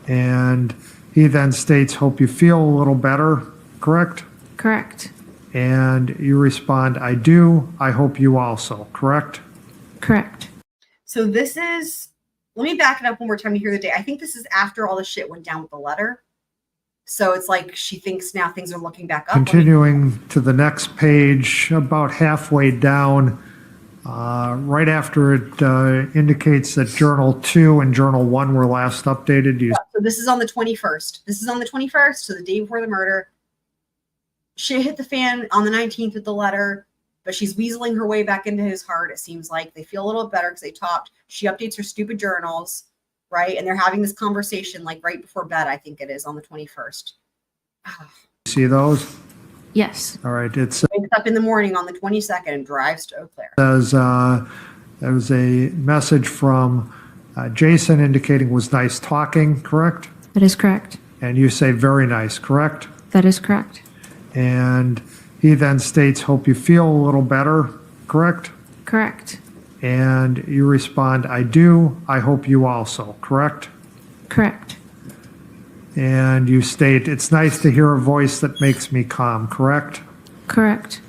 And he then states, hope you feel a little better, correct? Correct. And you respond, I do. I hope you also, correct? Correct. So this is, let me back it up one more time to hear the date. I think this is after all the shit went down with the letter. So it's like she thinks now things are looking back up. Continuing to the next page, about halfway down, right after it indicates that Journal 2 and Journal 1 were last updated. So this is on the 21st. This is on the 21st, so the day before the murder. Shit hit the fan on the 19th with the letter, but she's weaseling her way back into his heart. It seems like they feel a little better because they talked. She updates her stupid journals, right? And they're having this conversation like right before bed, I think it is, on the 21st. See those? Yes. All right. It Wakes up in the morning on the 22nd and drives to Eau Claire. says there was a message from Jason indicating was nice talking, correct? That is correct. And you say very nice, correct? That is correct. And he then states, hope you feel a little better, correct? Correct. And you respond, I do. I hope you also, correct? Correct. And you state, it's nice to hear a voice that makes me calm, correct? Correct.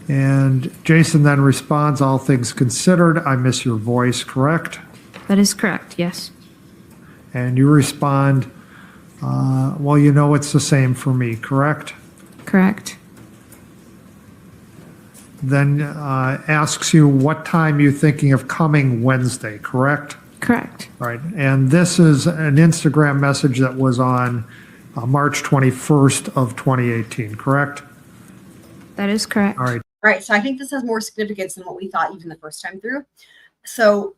And Jason then responds, all things considered, I miss your voice, correct? That is correct. Yes. And you respond, well, you know it's the same for me, correct? Correct. Then asks you what time you're thinking of coming Wednesday, correct? Correct. Right. And this is an Instagram message that was on March 21st of 2018, correct? That is correct. All right. Right. So I think this has more significance than what we thought even the first time through. So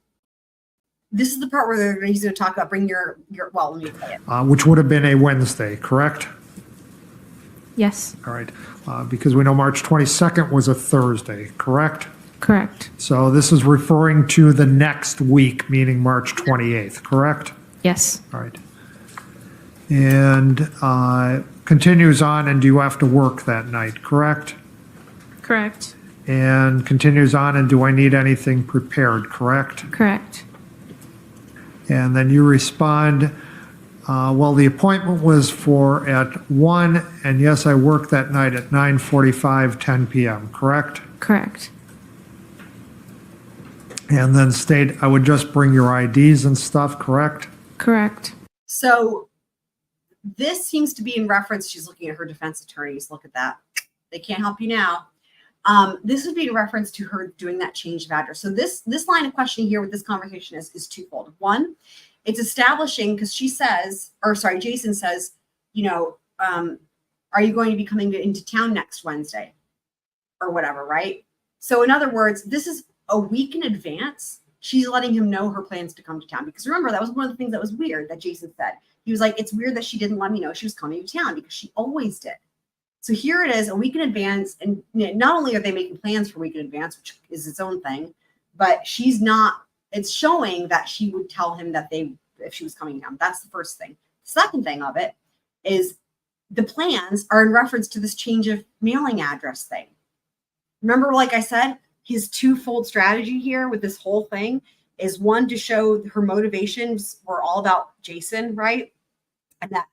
this is the part where he's going to talk about bring your well, let me play it. Which would have been a Wednesday, correct? Yes. All right. Because we know March 22nd was a Thursday, correct? Correct. So this is referring to the next week, meaning March 28th, correct? Yes. All right. And continues on, and do you have to work that night, correct? Correct. And continues on, and do I need anything prepared, correct? Correct. And then you respond, well, the appointment was for at 1, and yes, I work that night at 9:45, 10 p.m., correct? Correct. And then state, I would just bring your IDs and stuff, correct? Correct. So this seems to be in reference. She's looking at her defense attorneys. Look at that. They can't help you now. This would be in reference to her doing that change of address. So this line of questioning here with this conversation is twofold. One, it's establishing, because Jason says, are you going to be coming into town next Wednesday or whatever, right? So in other words, this is a week in advance. she's letting him know her plans to come to town. Because remember, that was one of the things that was weird that Jason said. He was like, it's weird that she didn't let me know she was coming to town because she always did. So here it is, a week in advance. And not only are they making plans for a week in advance, which is its own thing, but she's not, it's showing that she would tell him that if she was coming down. That's the first thing. The second thing of it is the plans are in reference to this change of mailing address thing. Remember, like I said, his twofold strategy here with this whole thing is one, to show her motivations were all about Jason, right? And that,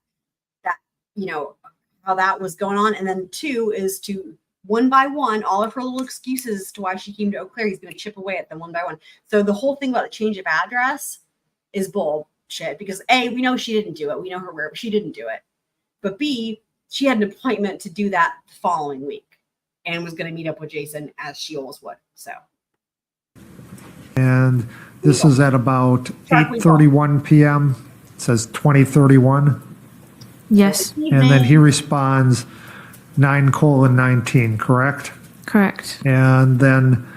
how that was going on. And then two is to, one by one, all of her little excuses as to why she came to Eau Claire, he's going to chip away at them one by one. So the whole thing about the change of address is bullshit because A, we know she didn't do it. We know her where, but she didn't do it. But B, she had an appointment to do that the following week and was going to meet up with Jason as she always would. So. And this is at about 8:31 p.m. It says 2031. Yes. And then he responds 9:19, correct? Correct. And then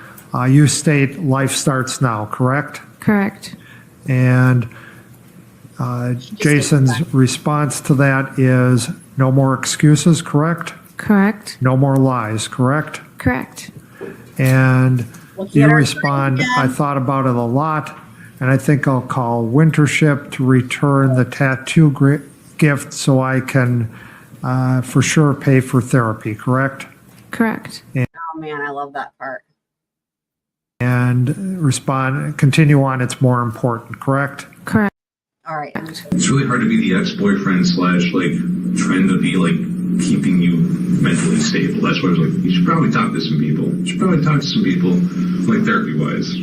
you state life starts now, correct? Correct. And Jason's response to that is no more excuses, correct? Correct. No more lies, correct? Correct. And you respond, I thought about it a lot, and I think I'll call Wintership to return the tattoo gift so I can for sure pay for therapy, correct? Correct. Oh man, I love that part. And continue on, it's more important, correct? Correct. All right. It's really hard to be the ex-boyfriend / trying to be keeping you mentally stable. That's why I was like, you should probably talk to some people. Therapy-wise.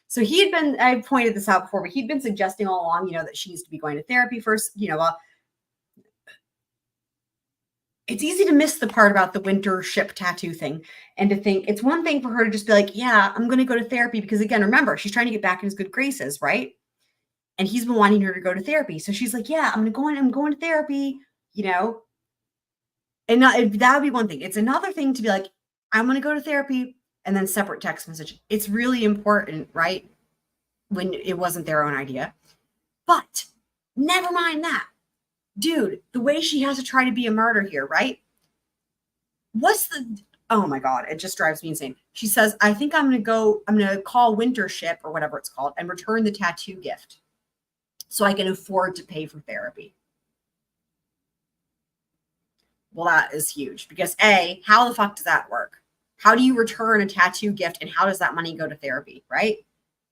So he had been, I pointed this out before, but he'd been suggesting all along, that she needs to be going to therapy first. It's easy to miss the part about the Wintership tattoo thing and to think it's one thing for her to just be like, yeah, I'm going to go to therapy because again, remember, she's trying to get back in his good graces, right? And he's been wanting her to go to therapy. So she's like, yeah, I'm going to therapy, and that would be one thing. It's another thing to be like, I'm going to go to therapy and then separate text message. It's really important, right? When it wasn't their own idea. But never mind that. Dude, the way she has to try to be a martyr here, right? Oh my God, it just drives me insane. She says, I think I'm going to call Wintership or whatever it's called and return the tattoo gift so I can afford to pay for therapy. Well, that is huge because A, how the fuck does that work? How do you return a tattoo gift and how does that money go to therapy, right?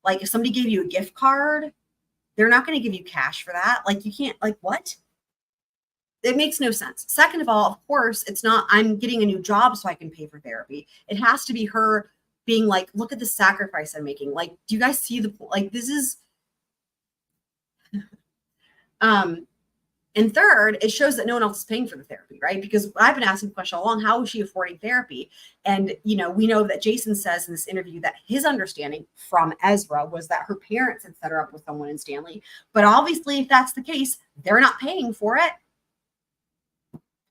Like if somebody gave you a gift card, they're not going to give you cash for that. You can't, what? It makes no sense. Second of all, of course, it's not, I'm getting a new job so I can pay for therapy. It has to be her being like, look at the sacrifice I'm making. Do you guys see this is, and third, it shows that no one else is paying for the therapy, right? Because I've been asking the question all along, how is she affording therapy? And, we know that Jason says in this interview that his understanding from Ezra was that her parents had set her up with someone in Stanley. But obviously, if that's the case, they're not paying for it.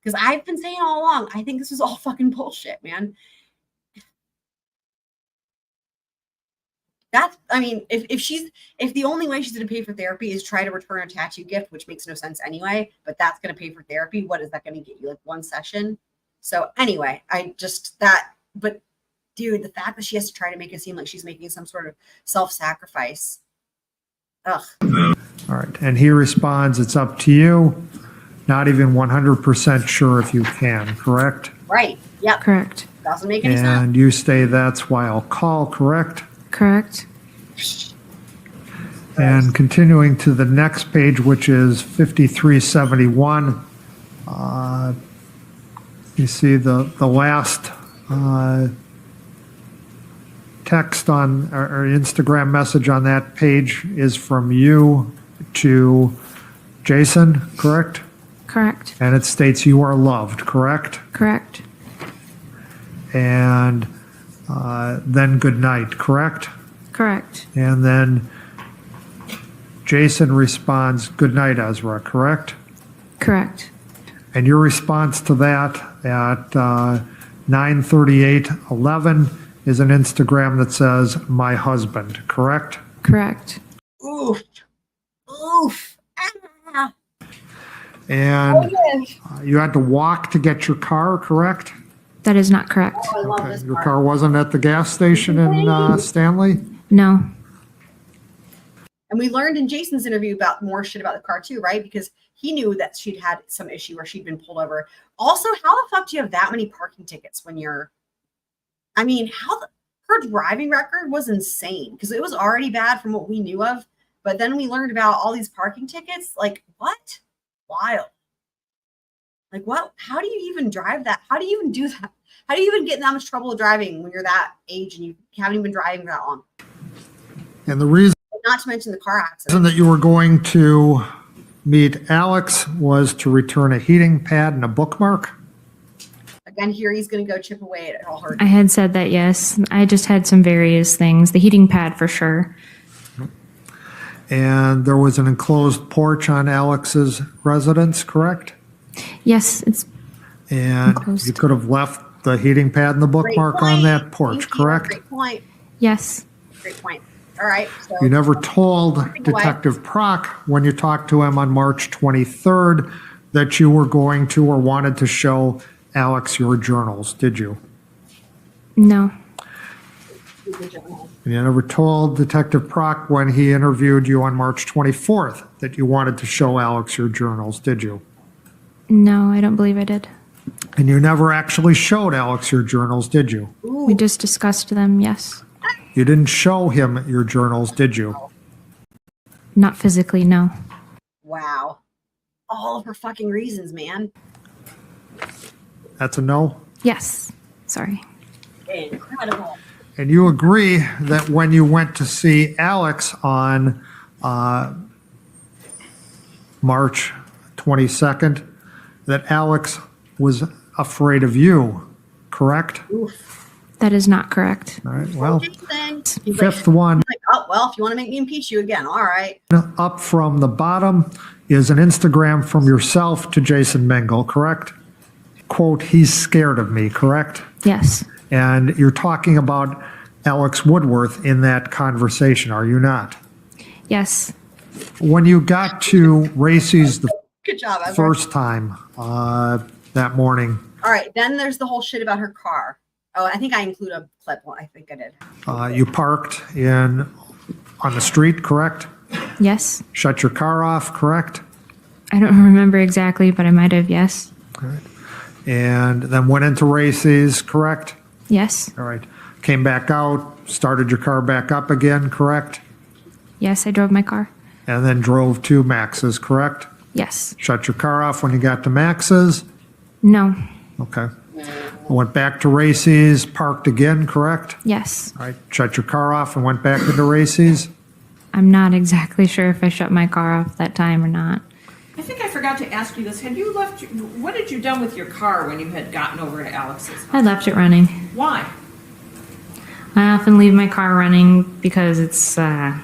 Because I've been saying all along, I think this is all fucking bullshit, man. If the only way she's going to pay for therapy is try to return a tattoo gift, which makes no sense anyway, but that's going to pay for therapy, what is that going to get you? One session? So anyway, but dude, the fact that she has to try to make it seem like she's making some sort of self-sacrifice. Ugh. All right. And he responds, it's up to you. Not even 100% sure if you can, correct? Right. Yep. Correct. Doesn't make any sense. And you say that's why I'll call, correct? Correct. And continuing to the next page, which is 5371, you see the last text on or Instagram message on that page is from you to Jason, correct? Correct. And it states you are loved, correct? Correct. And then good night, correct? Correct. And then Jason responds, good night, Ezra, correct? Correct. And your response to that at 9:38:11 is an Instagram that says, my husband, correct? Correct. Oof. Oof. Ah. And you had to walk to get your car, correct? That is not correct. Oh, I love this Your part. car wasn't at the gas station in Stanley? No. And we learned in Jason's interview about more shit about the car too, right? Because he knew that she'd had some issue where she'd been pulled over. Also, how the fuck do you have that many parking tickets when you're, I mean, her driving record was insane because it was already bad from what we knew of. But then we learned about all these parking tickets. Like, what? Wild. Like, what? How do you even drive that? How do you even do that? How do you even get in that much trouble driving when you're that age and you haven't even been driving for that long? And the reason Not to mention the car accident. that you were going to meet Alex was to return a heating pad and a bookmark? Again, here he's going to go chip away at it all hurt. I had said that, yes. I just had some various things. The heating pad for sure. And there was an enclosed porch on Alex's residence, correct? Yes, it's And enclosed. you could have left the heating pad and the bookmark on that porch, Thank you. correct? Great point. yes. Great point. All right. So You never told away. Detective Prock when you talked to him on March 23rd that you were going to or wanted to show Alex your journals, did you? No. And you never told Detective Prock when he interviewed you on March 24th that you wanted to show Alex your journals, did you? No, I don't believe I did. And you never actually showed Alex your journals, did you? We just discussed them, yes. You didn't show him your journals, did you? Not physically, no. wow. All of her fucking reasons, man. That's a no? Yes. Sorry. Incredible. And you agree that when you went to see Alex on March 22nd, that Alex was afraid of you, correct? That is not correct. All right, well, Jason. He's fifth like, one he's like, oh, well, if you want to make me impeach you again, all right. up from the bottom is an Instagram from yourself to Jason Mengel, correct? Quote, he's scared of me, correct? Yes. And you're talking about Alex Woodworth in that conversation, are you not? Yes. When you got to Racy's the Good job, Ezra. first time that morning, All right. Then there's the whole shit about her car. Oh, I think I include a clip. Well, I think I did. you parked on the street, correct? Yes. Shut your car off, correct? I don't remember exactly, but I might have, yes. And then went into Racy's, correct? Yes. All right. Came back out, started your car back up again, correct? Yes, I drove my car. And then drove to Max's, correct? Yes. Shut your car off when you got to Max's? No. Okay. Went back to Racy's, parked again, correct? Yes. All right. Shut your car off and went back into Racy's? I'm not exactly sure if I shut my car off that time or not. I think I forgot to ask you this. Had you left, what had you done with your car when you had gotten over to Alex's house? I left it running. Why? I often leave my car running because it's, I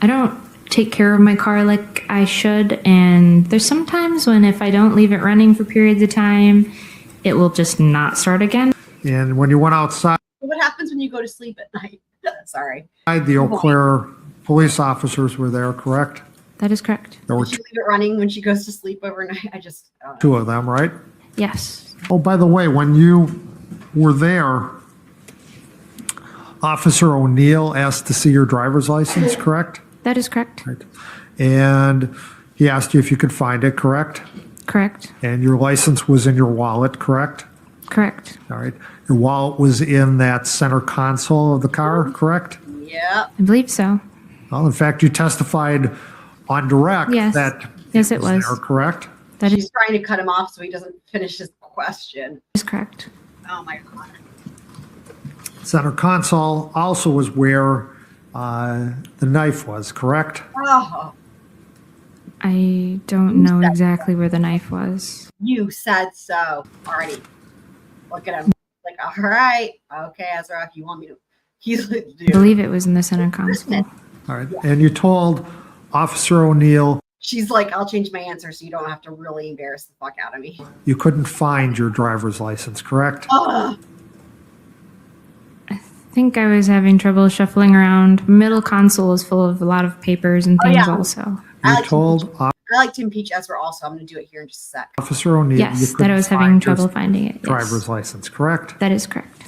don't take care of my car like I should. And there's sometimes when if I don't leave it running for periods of time, it will just not start again. And when you went outside, What happens when you go to sleep at night? Sorry. the Eau Claire police officers were there, correct? That is correct. There were Did she leave it running when she goes to sleep overnight? I don't know. two of them, right? Yes. Oh, by the way, when you were there, Officer O'Neill asked to see your driver's license, correct? That is correct. Right. And he asked you if you could find it, correct? Correct. And your license was in your wallet, correct? Correct. All right. Your wallet was in that center console of the car, correct? Yeah. I believe so. Well, in fact, you testified on direct Yes. that Yes, it was. there, correct? That She's is trying to cut him off so he doesn't finish his question. correct. Oh my God. Center console also was where the knife was, correct? Oh, I don't know exactly where the knife was. you said so already. Look at him. Like, all right. Okay, Ezra, if you want me to. He's like, I dude. believe it was in the center console. All right. And you told Officer O'Neill She's like, I'll change my answer so you don't have to really embarrass the fuck out of me. you couldn't find your driver's license, correct? Oh, think I was having trouble shuffling around. Middle console is full of a lot of papers and things also. You told I like to impeach Ezra also. I'm going to do it here in just a sec. Officer O'Neill you Yes, that couldn't I was having find trouble his finding it. Yes. driver's license, correct? That is correct.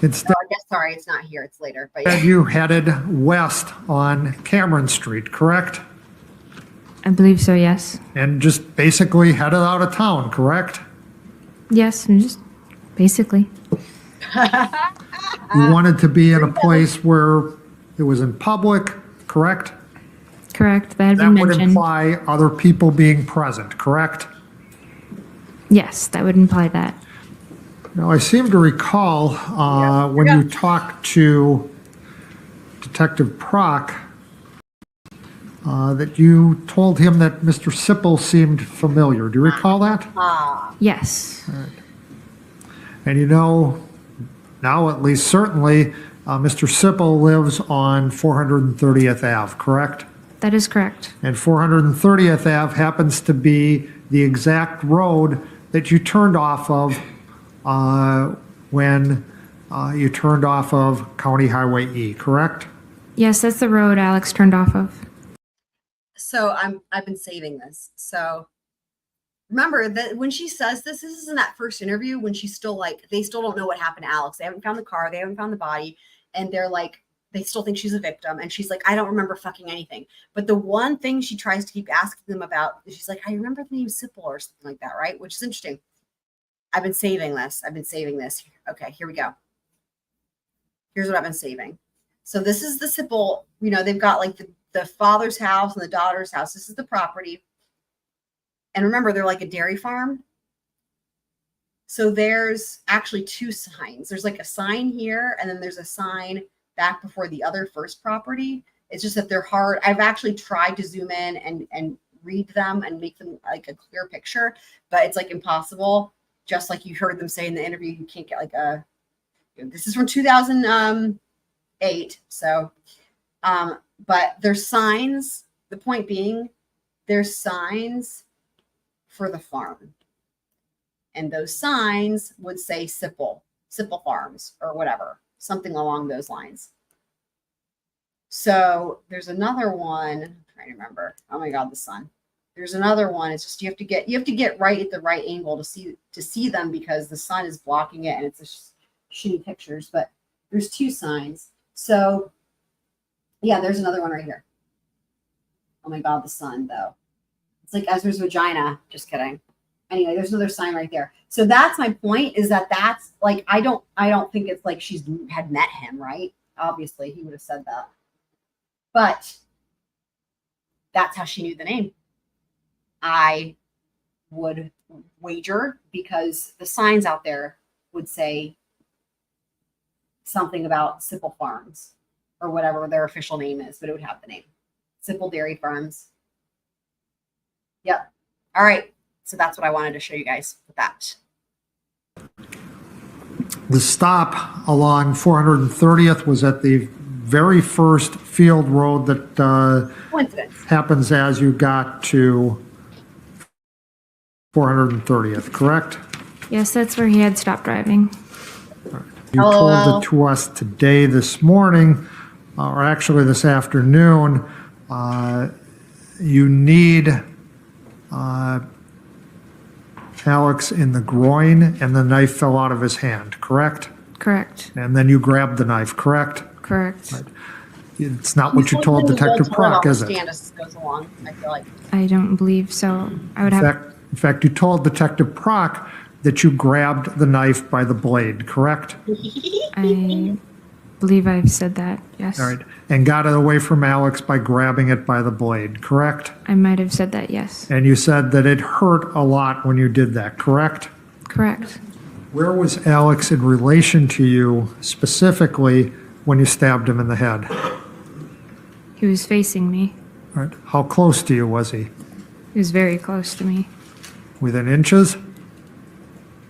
Instead, I guess, sorry, it's not here. It's later. But yeah. you headed west on Cameron Street, correct? I believe so, yes. And just basically headed out of town, correct? Yes, and just basically. You wanted to be in a place where it was in public, correct? Correct. That had That been would mentioned. imply other people being present, correct? Yes, that would imply that. Now, I seem to recall when you talked to Detective Prock that you told him that Mr. Sipple seemed familiar. Do you recall that? Yes. And you know, now at least certainly, Mr. Sipple lives on 430th Ave, correct? That is correct. And 430th Ave happens to be the exact road that you turned off of when you turned off of County Highway E, correct? Yes, that's the road Alex turned off of. So I've been saving this. So remember that when she says this is in that first interview when she's still like, they still don't know what happened to Alex. They haven't found the car. They haven't found the body. And they're like, they still think she's a victim. And she's like, I don't remember fucking anything. But the one thing she tries to keep asking them about, she's like, I remember the name Sipple or something like that, right? Which is interesting. I've been saving this. Okay, here we go. Here's what I've been saving. So this is the Sipple, you know, they've got like the father's house and the daughter's house. This is the property. And remember, they're like a dairy farm. So there's actually two signs. There's like a sign here, and then there's a sign back before the other first property. It's just that they're hard. I've actually tried to zoom in and read them and make them like a clear picture, but it's like impossible. Just like you heard them say in the interview, you can't get like a, this is from 2008. So, but there's signs, the point being, there's signs for the farm. And those signs would say Sipple Farms or whatever, something along those lines. So there's another one, I'm trying to remember. Oh my God, the sun. There's another one. It's just you have to get right at the right angle to see them because the sun is blocking it and it's just shitty pictures. But there's two signs. So yeah, there's another one right here. Oh my God, the sun though. It's like Ezra's vagina. Just kidding. Anyway, there's another sign right there. So that's my point, is that's like, I don't think it's like she's had met him, right? Obviously he would have said that, but that's how she knew the name. I would wager because the signs out there would say something about Sipple Farms or whatever their official name is, but it would have the name Sipple Dairy Farms. Yep. All right. So that's what I wanted to show you guys with that. The stop along 430th was at the very first field road that happens as you got to 430th, correct? Yes, that's where he had stopped driving. You told it to us today, this morning, or actually this afternoon, you need Alex in the groin and the knife fell out of his hand, correct? Correct. And then you grabbed the knife, correct? Correct. Right. It's not what you told Detective Prock, is it? Goes along, I feel like. I don't believe so. I would have. In fact, you told Detective Prock that you grabbed the knife by the blade, correct? I believe I've said that, yes. All right. And got it away from Alex by grabbing it by the blade, correct? I might have said that, yes. And you said that it hurt a lot when you did that, correct? Correct. Where was Alex in relation to you specifically when you stabbed him in the head? He was facing me. All right. How close to you was he? He was very close to me. Within inches?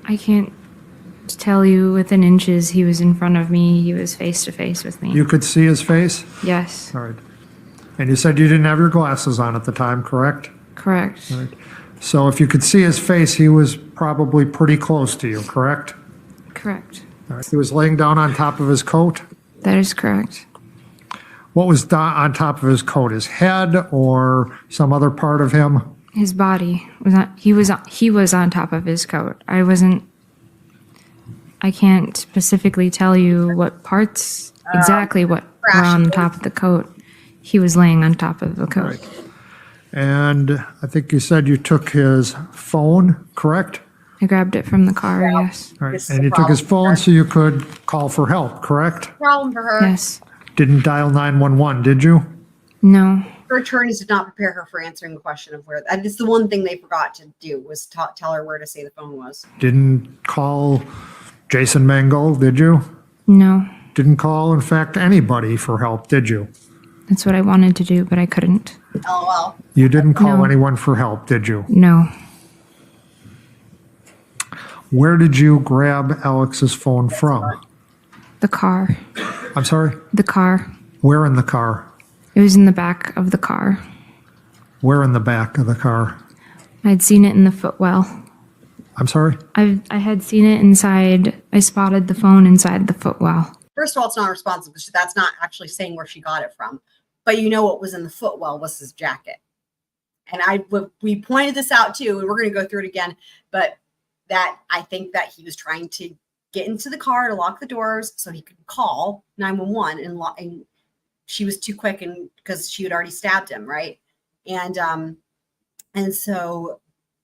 I can't tell you within inches. He was in front of me. He was face to face with me. You could see his face? Yes. All right. And you said you didn't have your glasses on at the time, correct? Correct. All right. So if you could see his face, he was probably pretty close to you, correct? Correct. All right. He was laying down on top of his coat? That is correct. What was on top of his coat? His head or some other part of him? His body was on, he was on top of his coat. I can't specifically tell you what parts, exactly what were on the top of the coat. He was laying on top of the coat. Right. And I think you said you took his phone, correct? I grabbed it from the car, yes. All right. And you took his phone so you could call for help, correct? Problem for her. Yes. Didn't dial 911, did you? No. Her attorneys did not prepare her for answering the question of where. And it's the one thing they forgot to do was tell her where to say the phone was. Didn't call Jason Mengel, did you? No. Didn't call, in fact, anybody for help, did you? That's what I wanted to do, but I couldn't. LOL. You didn't call No. anyone for help, did you? No. Where did you grab Alex's phone from? The car. I'm sorry? The car. Where in the car? It was in the back of the car. Where in the back of the car? I'd seen it in the footwell. I'm sorry? I had seen it inside. I spotted the phone inside the footwell. First of all, it's not responsive because that's not actually saying where she got it from. But you know what was in the footwell was his jacket. And we pointed this out too, and we're going to go through it again. But that I think that he was trying to get into the car to lock the doors so he could call 911 and she was too quick and because she had already stabbed him, right? And so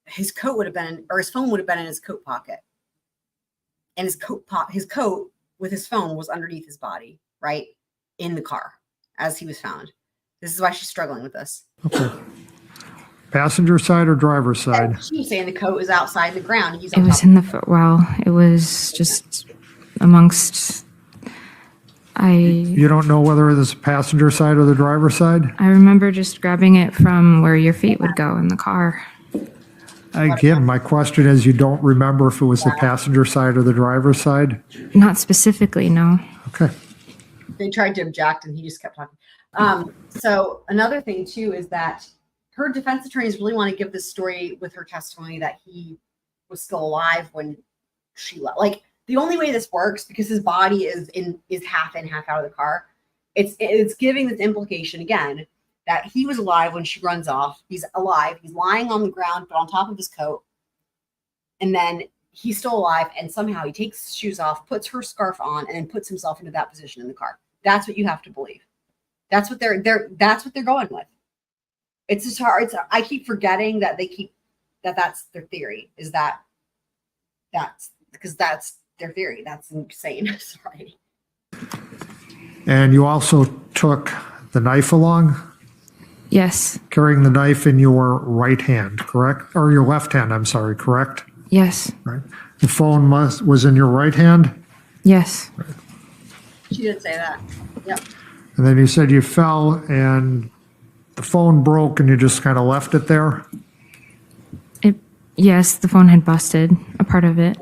his coat would have been, or his phone would have been in his coat pocket. And his coat with his phone was underneath his body, right? In the car as he was found. This is why she's struggling with this. Okay. Passenger side or driver's side? She was saying the coat was outside the ground. It was in the footwell. It was just amongst. You don't know whether it was the passenger side or the driver's side? I remember just grabbing it from where your feet would go in the car. Again, my question is, you don't remember if it was the passenger side or the driver's side? Not specifically, no. Okay. They tried to object and he just kept talking. So another thing too is that her defense attorneys really want to give this story with her testimony that he was still alive when she left. Like the only way this works, because his body is half in, half out of the car. It's giving this implication again that he was alive when she runs off. He's alive. He's lying on the ground, but on top of his coat. And then he's still alive. And somehow he takes his shoes off, puts her scarf on, and then puts himself into that position in the car. That's what you have to believe. That's what they're going with. It's just hard. I keep forgetting that that's their theory, is that's because that's their theory. That's insane. Sorry. And you also took the knife along? Yes. Carrying the knife in your right hand, correct? Or your left hand, I'm sorry, correct? Yes. Right. The phone was in your right hand? Yes. Right. She did say that. Yep. And then you said you fell and the phone broke and you just kind of left it there? Yes, the phone had busted, a part of it.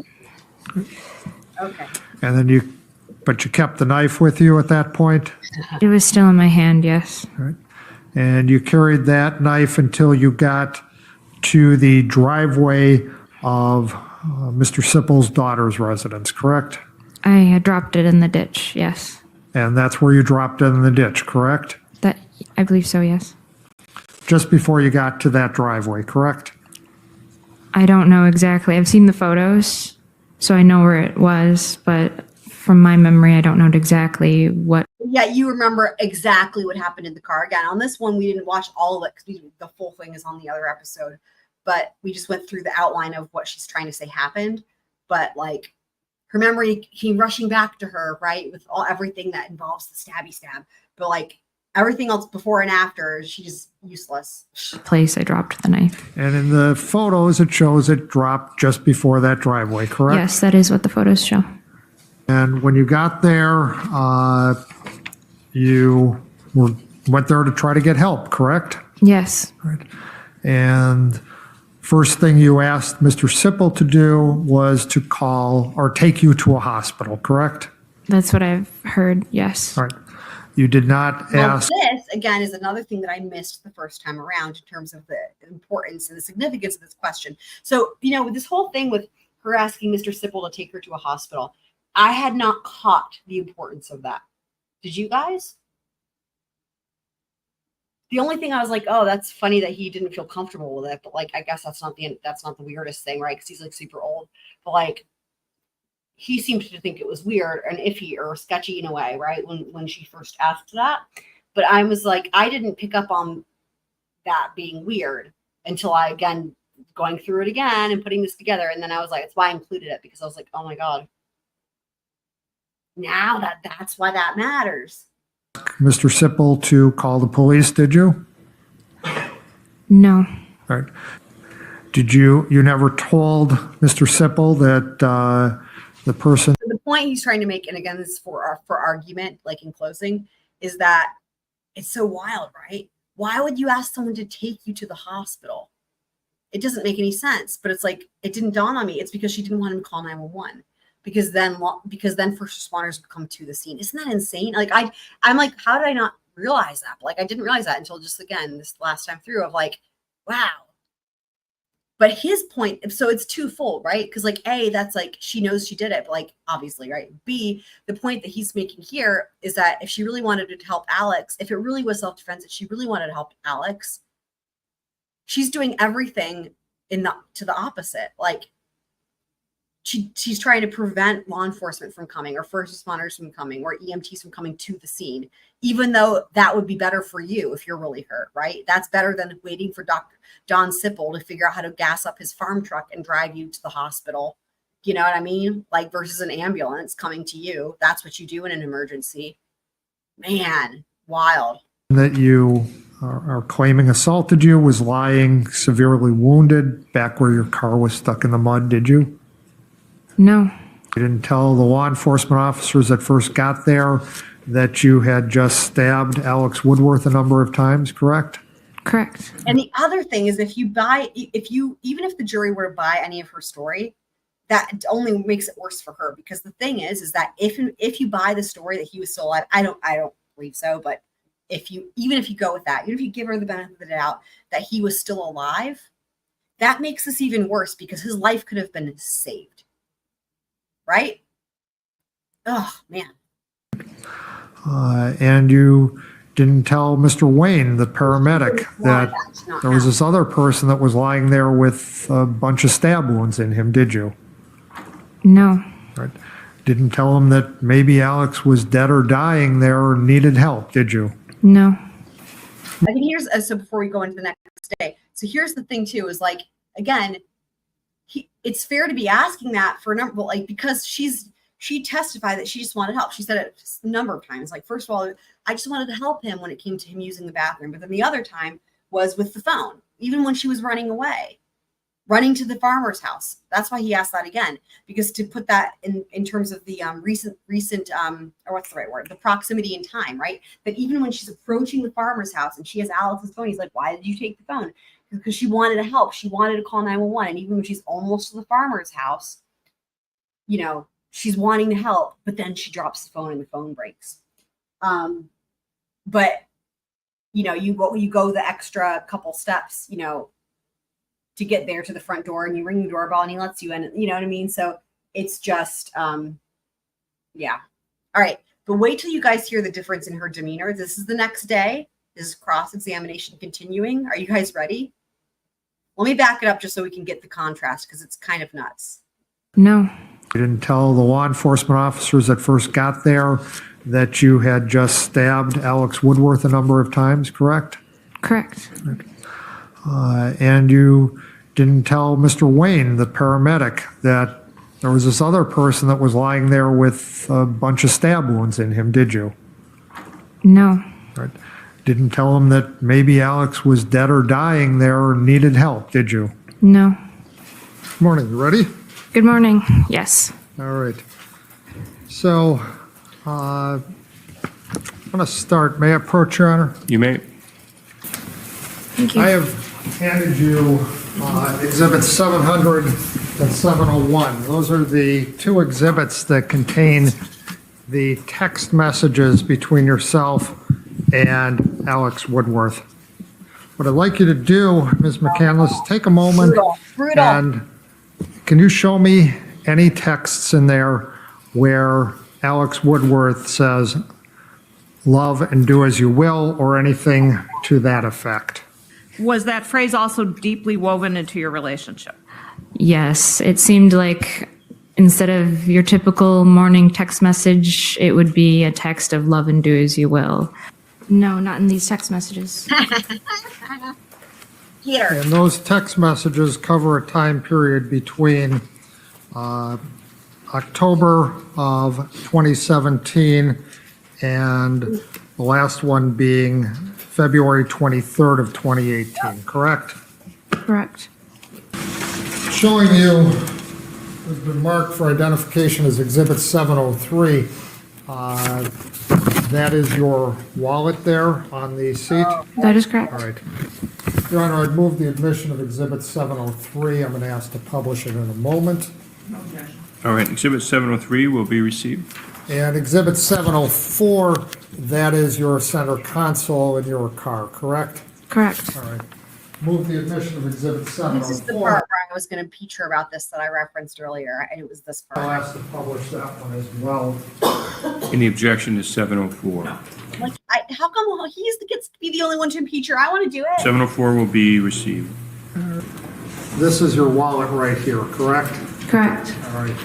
Okay. And then but you kept the knife with you at that point? It was still in my hand, yes. Right. And you carried that knife until you got to the driveway of Mr. Sipple's daughter's residence, correct? I had dropped it in the ditch, yes. And that's where you dropped it in the ditch, correct? I believe so, yes. Just before you got to that driveway, correct? I don't know exactly. I've seen the photos, so I know where it was, but from my memory, I don't know exactly what. Yeah, you remember exactly what happened in the car. Again, on this one, we didn't watch all of it because the full thing is on the other episode, but we just went through the outline of what she's trying to say happened. But like her memory came rushing back to her, right, with everything that involves the stabby stab. But like everything else before and after, she's useless. Place I dropped the knife. And in the photos, it shows it dropped just before that driveway, correct? Yes, that is what the photos show. And when you got there, you went there to try to get help, correct? Yes. Right. And first thing you asked Mr. Sipple to do was to call or take you to a hospital, correct? That's what I've heard, yes. All right. You did not ask. This, again, is another thing that I missed the first time around in terms of the importance and the significance of this question. So, with this whole thing with her asking Mr. Sipple to take her to a hospital, I had not caught the importance of that. Did you guys? The only thing I was like, oh, that's funny that he didn't feel comfortable with it. But like, I guess that's not the weirdest thing, right? Because he's like super old. But like, he seemed to think it was weird and iffy or sketchy in a way, right? When she first asked that. But I was like, I didn't pick up on that being weird until I, again, going through it again and putting this together. And then I was like, that's why I included it, because I was like, oh my God. Now that's why that matters. Mr. Sipple to call the police, did you? No. All right. Did you never told Mr. Sipple that the person... The point he's trying to make, and again, this is for argument, like in closing, is that it's so wild, right? Why would you ask someone to take you to the hospital? It doesn't make any sense, but it's like, it didn't dawn on me. It's because she didn't want him to call 911. Because then first responders would come to the scene. Isn't that insane? Like I'm like, how did I not realize that? But like I didn't realize that until just again this last time through of like, wow. But his point, so it's twofold, right? Because like A, that's like she knows she did it, but like obviously, right? B, the point that he's making here is that if she really wanted to help Alex, if it really was self-defense, if she really wanted to help Alex, she's doing everything to the opposite. Like she's trying to prevent law enforcement from coming or first responders from coming or EMTs from coming to the scene, even though that would be better for you if you're really hurt, right? That's better than waiting for Dr. Don Sipple to figure out how to gas up his farm truck and drive you to the hospital. You know what I mean? Like versus an ambulance coming to you. That's what you do in an emergency. Man, wild. That you are claiming assaulted you, was lying severely wounded back where your car was stuck in the mud, did you? No. You didn't tell the law enforcement officers that first got there that you had just stabbed Alex Woodworth a number of times, correct? Correct. And the other thing is even if the jury were to buy any of her story, that only makes it worse for her, because the thing is that if you buy the story that he was still alive, I don't believe so, but even if you go with that, even if you give her the benefit of the doubt that he was still alive, that makes this even worse because his life could have been saved. Right? Oh, man. And you didn't tell Mr. Wayne, the paramedic, that there was this other person that was lying there with a bunch of stab wounds in him, did you? No. Right. Didn't tell him that maybe Alex was dead or dying there or needed help, did you? No. I think so before we go into the next day. So here's the thing too, is like, again, it's fair to be asking that for a number, like, because she testified that she just wanted help. She said it a number of times. Like, first of all, I just wanted to help him when it came to him using the bathroom. But then the other time was with the phone, even when she was running away, running to the farmer's house. That's why he asked that again, because to put that in terms of the recent, or what's the right word? The proximity in time, right? That even when she's approaching the farmer's house and she has Alex's phone, he's like, why did you take the phone? Because she wanted to help. She wanted to call 911. And even when she's almost to the farmer's house, she's wanting to help, but then she drops the phone and the phone breaks. But you go the extra couple steps, to get there to the front door, and you ring the doorbell and he lets you in, you know what I mean? So it's just, yeah. All right. But wait till you guys hear the difference in her demeanor. This is the next day. This is cross-examination continuing. Are you guys ready? Let me back it up just so we can get the contrast, because it's kind of nuts. No. You didn't tell the law enforcement officers that first got there that you had just stabbed Alex Woodworth a number of times, correct? Correct. And you didn't tell Mr. Wayne, the paramedic, that there was this other person that was lying there with a bunch of stab wounds in him, did you? No. Right. Didn't tell him that maybe Alex was dead or dying there or needed help, did you? No. Morning, you ready? Good morning. Yes. All right. So, I'm going to start. May I approach, Your Honor? You may. Thank you. I have handed you Exhibits 700 and 701. Those are the two exhibits that contain the text messages between yourself and Alex Woodworth. What I'd like you to do, Ms. McCandless, take a moment Brutal. and can you show me any texts in there where Alex Woodworth says, "Love and do as you will," or anything to that effect? Was that phrase also deeply woven into your relationship? Yes, it seemed like instead of your typical morning text message, it would be a text of love and do as you will. No, not in these text messages. Peter. And those text messages cover a time period between October of 2017 and the last one being February 23rd of 2018, correct? Correct. Showing you has been marked for identification as Exhibit 703. That is your wallet there on the seat? That is correct. All right. Your Honor, I'd move the admission of Exhibit 703. I'm going to ask to publish it in a moment. All right, Exhibit 703 will be received. And Exhibit 704, that is your center console in your car, correct? Correct. All right. Move the admission of Exhibit 704. This is the part where I was going to impeach her about this that I referenced earlier, and it was this I'll part. ask to publish that one as well. And the objection is 704. Like, how come he gets to be the only one to impeach her? I want to do it. 704 will be received. This is your wallet right here, correct? Correct. All right.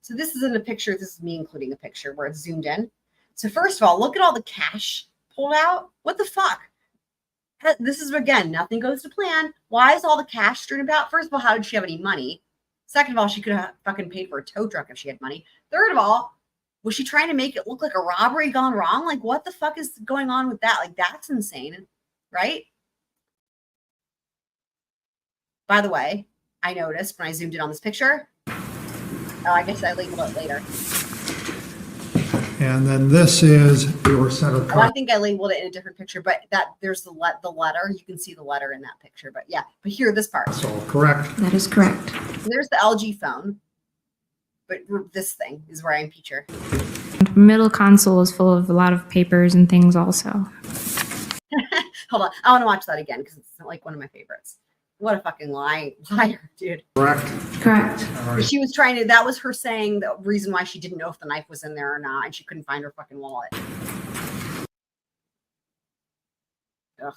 So this is in a picture. This is me including a picture where it's zoomed in. So first of all, look at all the cash pulled out. What the fuck? This is, again, nothing goes to plan. Why is all the cash strewn about? First of all, how did she have any money? Second of all, she could have fucking paid for a tow truck if she had money. Third of all, was she trying to make it look like a robbery gone wrong? Like, what the fuck is going on with that? Like, that's insane, right? By the way, I noticed when I zoomed in on this picture. Oh, I guess I labeled it later. And then this is your center Oh, I console. think I labeled it in a different picture, but there's the letter. You can see the letter in that picture. But yeah, but here, this part. Correct. That is correct. There's the LG phone. But this thing is where I impeach her. Middle console is full of a lot of papers and things also. Hold on. I want to watch that again because it's like one of my favorites. What a fucking liar, dude. Correct. Correct. All right. She was trying to, that was her saying the reason why she didn't know if the knife was in there or not, and she couldn't find her fucking wallet. Ugh.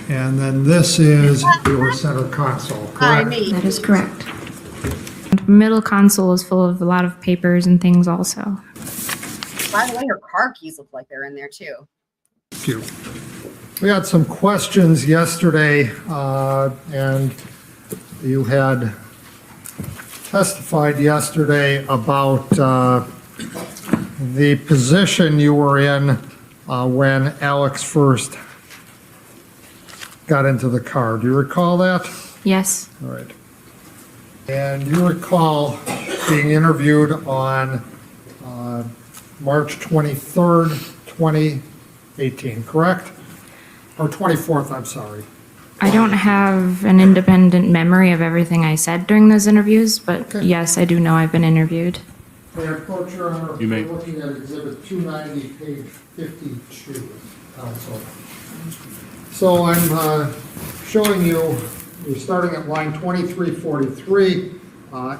And then this is your center console, correct? That is correct. Middle console is full of a lot of papers and things also. By the way, her car keys look like they're in there too. Thank you. We had some questions yesterday, and you had testified yesterday about the position you were in when Alex first got into the car. Do you recall that? Yes. All right. And you recall being interviewed on March 23rd, 2018, correct? Or 24th, I'm sorry. I don't have an independent memory of everything I said during those interviews, but yes, I do know I've been interviewed. May I approach, Your Honor? You may. We're looking at Exhibit 290, page 52, counsel. So I'm showing you, you're starting at line 2343.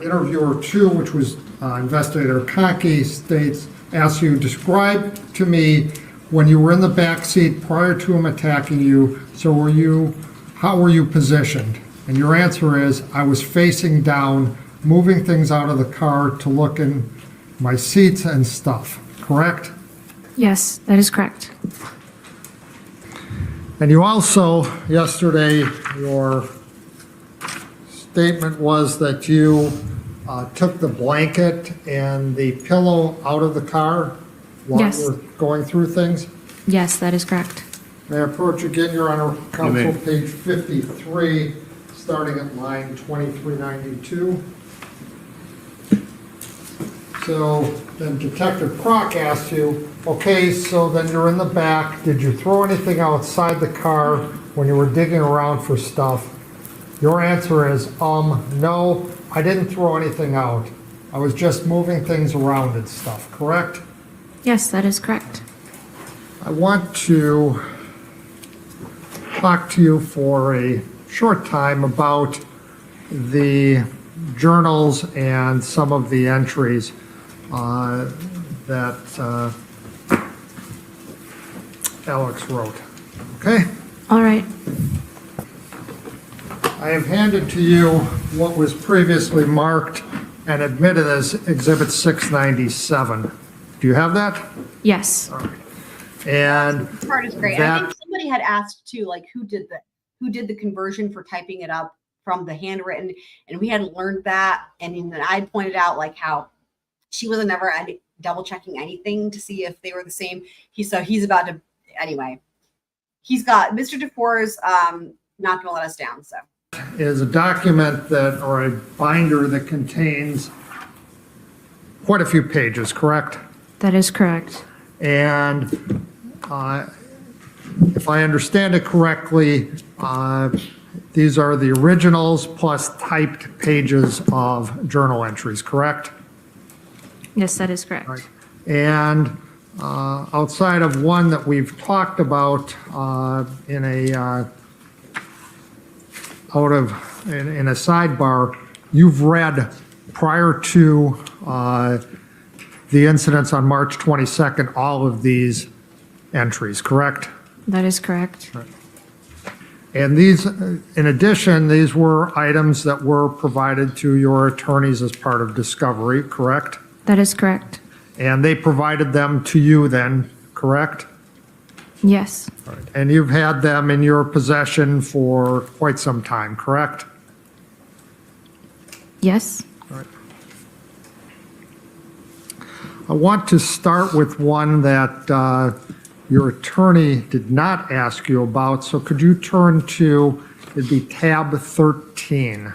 Interviewer 2, which was Investigator Conkey, states, asks you, describe to me when you were in the back seat prior to him attacking you, how were you positioned? And your answer is, I was facing down, moving things out of the car to look in my seats and stuff, correct? Yes, that is correct. And you also, yesterday, your statement was that you took the blanket and the pillow out of the car while Yes. you were going through things? Yes, that is correct. May I approach again, Your Honor, counsel, may. page 53, starting at line 2392. So then Detective Crock asked you, okay, so then you're in the back. Did you throw anything outside the car when you were digging around for stuff? Your answer is, no, I didn't throw anything out. I was just moving things around and stuff, correct? Yes, that is correct. I want to talk to you for a short time about the journals and some of the entries that Alex wrote. Okay? All right. I have handed to you what was previously marked and admitted as Exhibit 697. Do you have that? Yes. All right. And This part is great. I think somebody had asked too, like who did the conversion for typing it up from the handwritten, and we hadn't learned that. And then I pointed out like how she wasn't ever double checking anything to see if they were the same. He's about to anyway. He's got Mr. Dufour's not going to let us down. So is a document or a binder that contains quite a few pages, correct? That is correct. And if I understand it correctly, these are the originals plus typed pages of journal entries, correct? Yes, that is correct. Right. And outside of one that we've talked about in a sidebar, you've read prior to the incidents on March 22nd, all of these entries, correct? That is correct. Right. And these, in addition, these were items that were provided to your attorneys as part of discovery, correct? That is correct. And they provided them to you then, correct? Yes. All right. And you've had them in your possession for quite some time, correct? Yes. All right. I want to start with one that your attorney did not ask you about, so could you turn to, it'd be tab 13.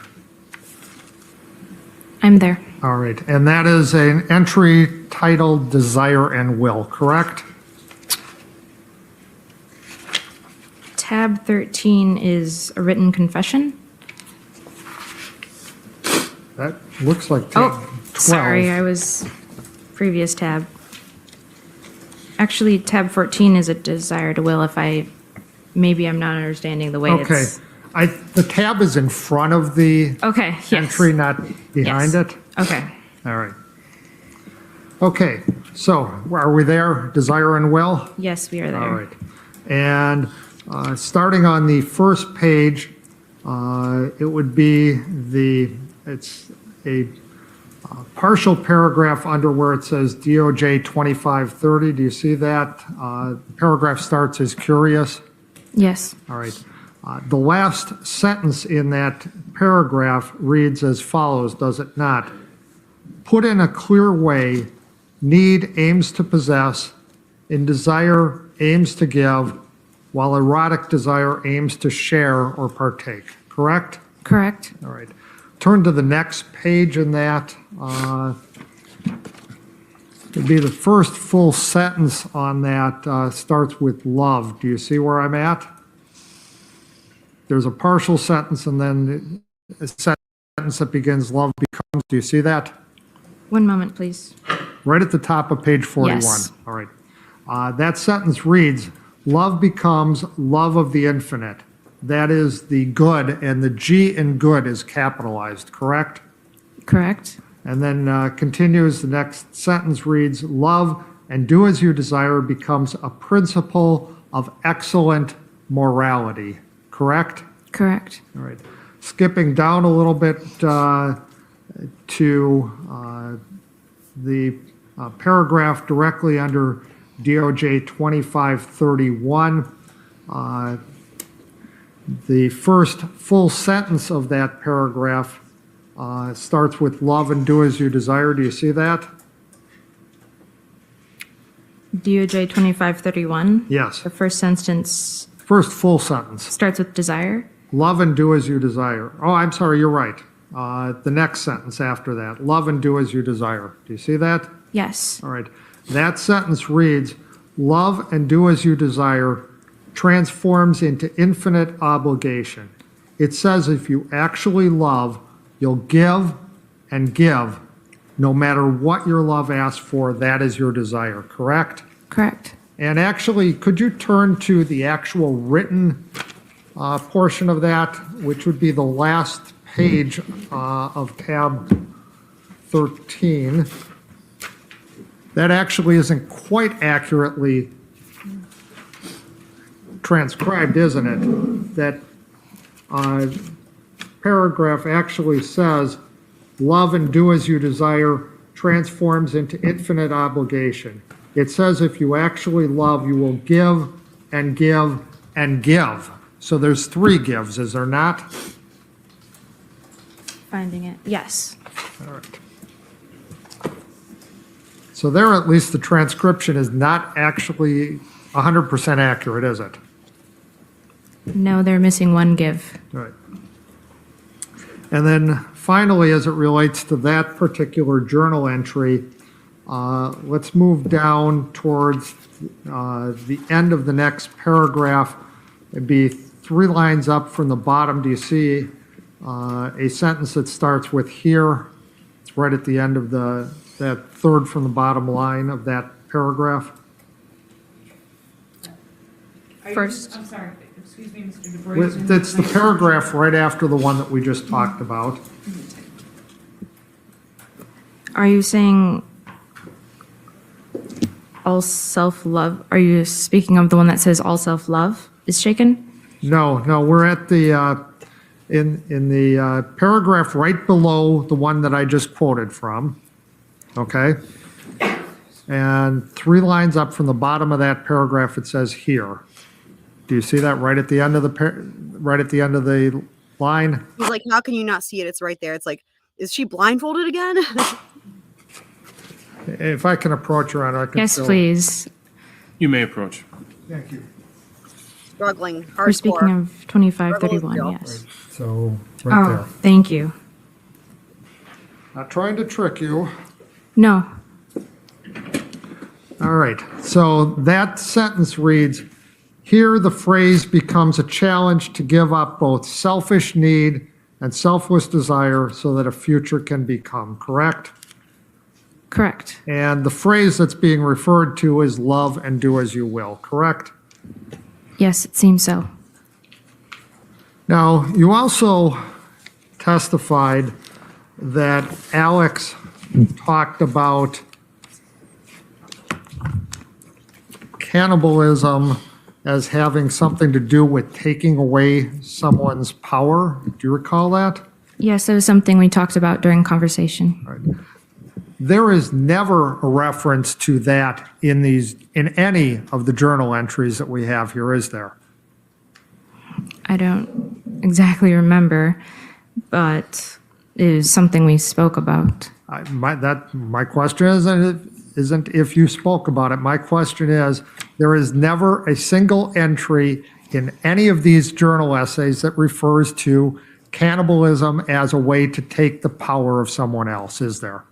I'm there. All right, and that is an entry titled Desire and Will, correct? Tab 13 is a written confession. That looks like tab 12. Sorry, I was previous tab. Actually, tab 14 is a desire to will. Maybe I'm not understanding the way Okay, it's. the tab is in front of the Okay, yes. entry, not behind Yes. it? Okay. All right. Okay, so are we there? Desire and will? Yes, we are there. All right. And starting on the first page, it would be it's a partial paragraph under where it says DOJ 2530. Do you see that? The paragraph starts as curious. Yes. All right. The last sentence in that paragraph reads as follows, does it not? Put in a clear way, need aims to possess, in desire aims to give, while erotic desire aims to share or partake. Correct? Correct. All right. Turn to the next page in that. It'd be the first full sentence on that starts with love. Do you see where I'm at? There's a partial sentence and then a sentence that begins love becomes. Do you see that? One moment, please. Right at the top of page 41. Yes. All right. That sentence reads, love becomes love of the infinite. That is the good, and the G in good is capitalized, correct? Correct. And then continues, the next sentence reads, love and do as you desire becomes a principle of excellent morality, correct? Correct. All right. Skipping down a little bit to the paragraph directly under DOJ 2531. The first full sentence of that paragraph starts with love and do as you desire. Do you see that? DOJ 2531. Yes. The first sentence First full sentence. starts with desire. Love and do as you desire. Oh, I'm sorry, you're right. The next sentence after that, love and do as you desire. Do you see that? Yes. All right. That sentence reads, love and do as you desire transforms into infinite obligation. It says if you actually love, you'll give and give. No matter what your love asks for, that is your desire, correct? Correct. And actually, could you turn to the actual written portion of that, which would be the last page of tab 13. That actually isn't quite accurately transcribed, isn't it? That paragraph actually says, love and do as you desire transforms into infinite obligation. It says if you actually love, you will give and give and give. So there's 3 gives, is there not? Finding it. Yes. All right. So there, at least the transcription is not actually 100% accurate, is it? No, they're missing 1 give. Right. And then finally, as it relates to that particular journal entry, let's move down towards the end of the next paragraph. It'd be 3 lines up from the bottom. Do you see a sentence that starts with here? It's right at the end of that third from the bottom line of that paragraph. First. I'm sorry, excuse me, Mr. DeBoer. That's the paragraph right after the one that we just talked about. Are you saying all self-love? Are you speaking of the one that says all self-love is shaken? No, we're at the, in the paragraph right below the one that I just quoted from, okay? And 3 lines up from the bottom of that paragraph, it says here. Do you see that right at the end of the line? He's like, how can you not see it? It's right there. It's like, is she blindfolded again? If I can approach her on it, I can. Yes, please. You may approach. Thank you. Struggling, hardcore. We're speaking of 2531, yes. So, right Oh, there. thank you. Not trying to trick you. No. All right, so that sentence reads, here the phrase becomes a challenge to give up both selfish need and selfless desire so that a future can become, correct? Correct. And the phrase that's being referred to is love and do as you will, correct? Yes, it seems so. Now, you also testified that Alex talked about cannibalism as having something to do with taking away someone's power. Do you recall that? Yes, it was something we talked about during conversation. Right. There is never a reference to that in any of the journal entries that we have here, is there? I don't exactly remember, but it was something we spoke about. My question isn't if you spoke about it. My question is, there is never a single entry in any of these journal essays that refers to cannibalism as a way to take the power of someone else, is there?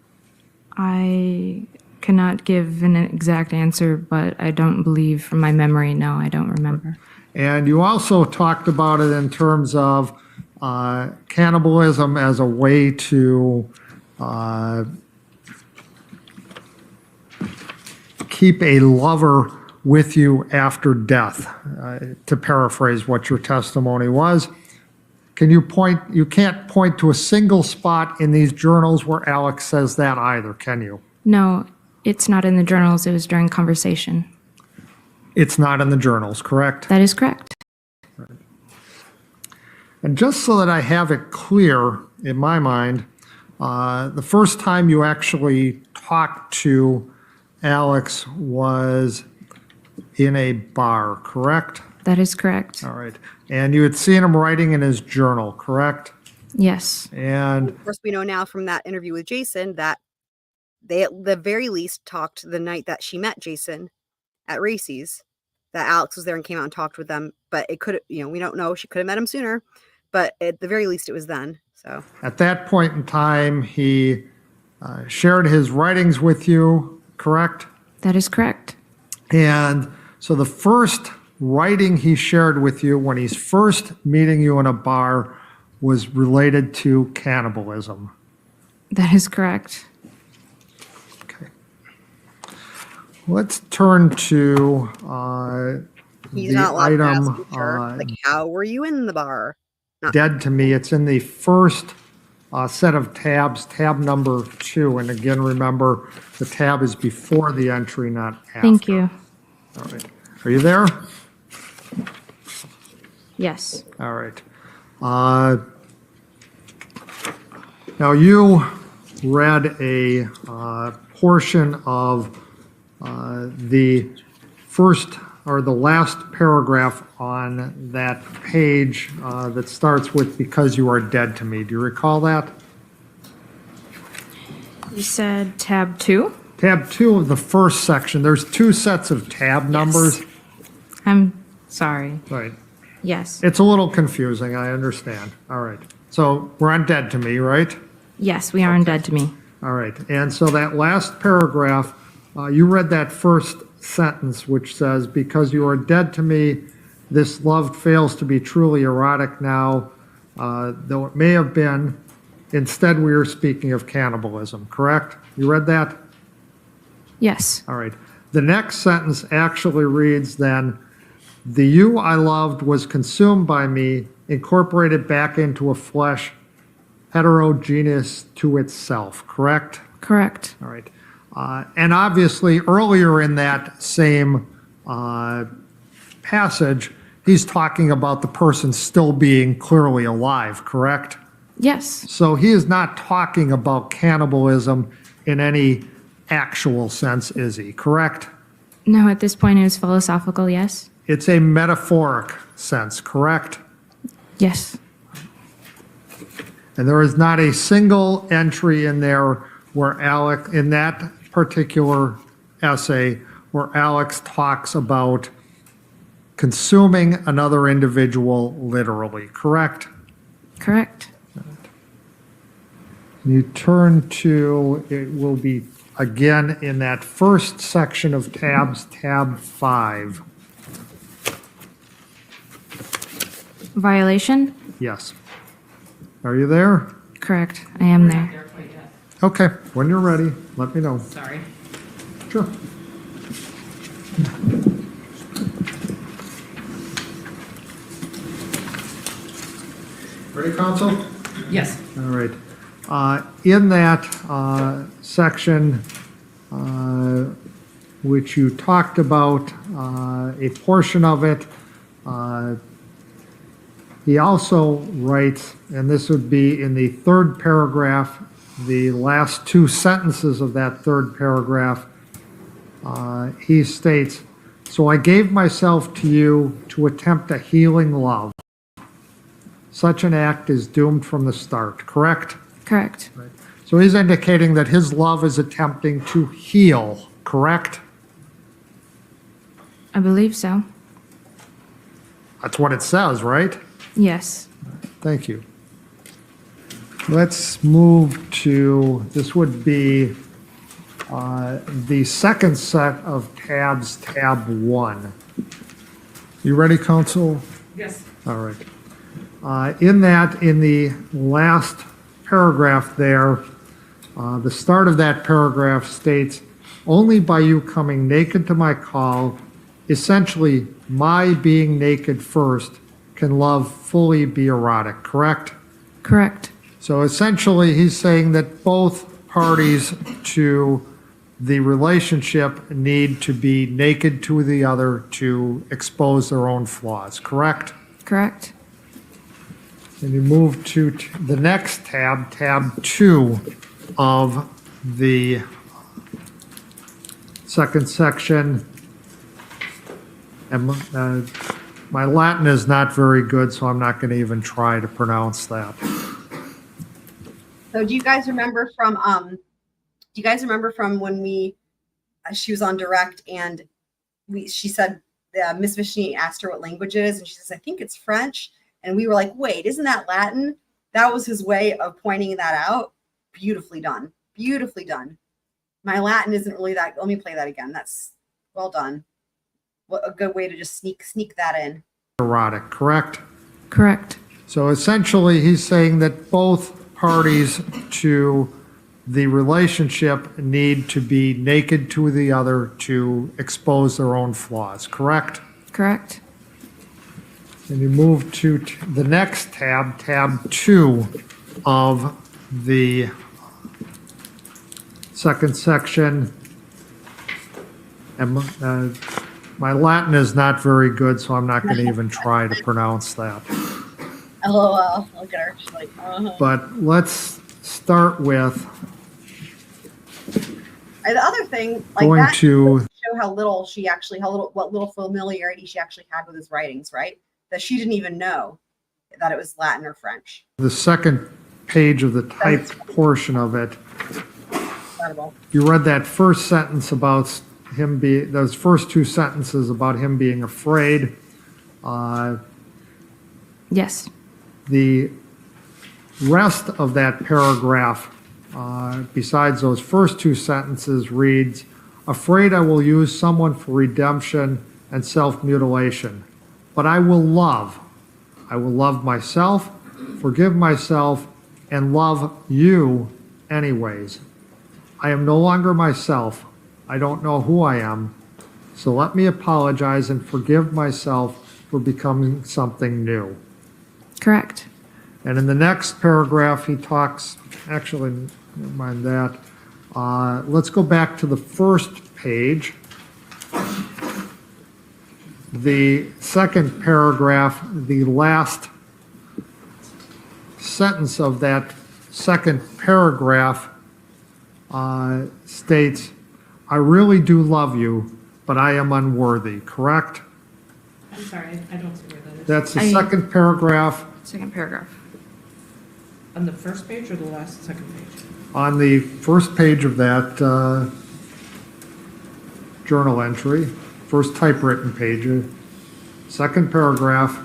I cannot give an exact answer, but I don't believe from my memory, no, I don't remember. And you also talked about it in terms of cannibalism as a way to keep a lover with you after death, to paraphrase what your testimony was. You can't point to a single spot in these journals where Alex says that either, can you? No, it's not in the journals, it was during conversation. It's not in the journals, correct? That is correct. Right. And just so that I have it clear in my mind, the first time you actually talked to Alex was in a bar, correct? That is correct. All right. And you had seen him writing in his journal, correct? Yes. And of course, we know now from that interview with Jason that they at the very least talked the night that she met Jason at Racy's, that Alex was there and came out and talked with them. But it could, we don't know. She could have met him sooner, but at the very least it was then. So at that point in time, he shared his writings with you, correct? That is correct. And so the first writing he shared with you when he's first meeting you in a bar was related to cannibalism. That is correct. Okay. Let's turn to He's the not allowed to ask, item I'm sure. Like, how were you in the bar? Not dead to me. It's in the first set of tabs, tab number 2. And again, remember, the tab is before the entry, not after. Thank you. All right. Are you there? Yes. All right. Now, you read a portion of the first or the last paragraph on that page that starts with "because you are dead to me." Do you recall that? You said tab 2? Tab 2 of the first section. There's 2 sets of tab numbers. I'm sorry. Right. Yes. It's a little confusing, I understand. All right. So we're on dead to me, right? Yes, we are on dead to me. All right. And so that last paragraph, you read that first sentence, which says, "Because you are dead to me, this love fails to be truly erotic now, though it may have been. Instead, we are speaking of cannibalism," correct? You read that? Yes. All right. The next sentence actually reads then, "The you I loved was consumed by me, incorporated back into a flesh heterogeneous to itself," correct? Correct. All right. And obviously, earlier in that same passage, he's talking about the person still being clearly alive, correct? Yes. So he is not talking about cannibalism in any actual sense, is he? Correct? No, at this point it was philosophical, yes? It's a metaphoric sense, correct? Yes. And there is not a single entry in there where Alex, in that particular essay, where Alex talks about consuming another individual literally, correct? Correct. You turn to, it will be again in that first section of tabs, tab 5. Violation? Yes. Are you there? Correct. I am there. Okay, when you're ready, let me know. Sorry. Sure. Ready, counsel? Yes. All right. In that section, which you talked about, a portion of it, he also writes, and this would be in the third paragraph, the last 2 sentences of that third paragraph, he states, "So I gave myself to you to attempt a healing love. Such an act is doomed from the start," correct? Correct. So he's indicating that his love is attempting to heal, correct? I believe so. That's what it says, right? Yes. Thank you. Let's move to, this would be the second set of tabs, tab 1. You ready, counsel? Yes. All right. In that, in the last paragraph there, the start of that paragraph states, "Only by you coming naked to my call, essentially my being naked first, can love fully be erotic," correct? Correct. So essentially, he's saying that both parties to the relationship need to be naked to the other to expose their own flaws, correct? Correct. And you move to the next tab, tab 2 of the second section. And my Latin is not very good, so I'm not going to even try to pronounce that. So do you guys remember from when she was on direct and she said Miss Vishny asked her what language it is and she says, "I think it's French." And we were like, "Wait, isn't that Latin?" That was his way of pointing that out. Beautifully done. Beautifully done. My Latin isn't really that. Let me play that again. That's well done. What a good way to just sneak that in. Erotic, correct? Correct. So essentially, he's saying that both parties to the relationship need to be naked to the other to expose their own flaws, correct? Correct. And you move to the next tab, tab 2 of the second section. And my Latin is not very good, so I'm not going to even try to pronounce that. LOL. Look at her. She's like, But let's start with The other thing, like going that, to show how little she actually, what little familiarity she actually had with his writings, right? That she didn't even know that it was Latin or French. the second page of the typed portion of it. Incredible. You read that first sentence about him being, those first two sentences about him being afraid. Yes. The rest of that paragraph, besides those first two sentences, reads, "Afraid I will use someone for redemption and self-mutilation, but I will love. I will love myself, forgive myself, and love you anyways. I am no longer myself. I don't know who I am. So let me apologize and forgive myself for becoming something new." Correct. And in the next paragraph, he talks, actually, never mind that. Let's go back to the first page. The second paragraph, the last sentence of that second paragraph states, "I really do love you, but I am unworthy," correct? I'm sorry, I don't see where that is. That's the second paragraph Second paragraph. On the first page or the last, second page? on the first page of that journal entry, first typewritten page, second paragraph.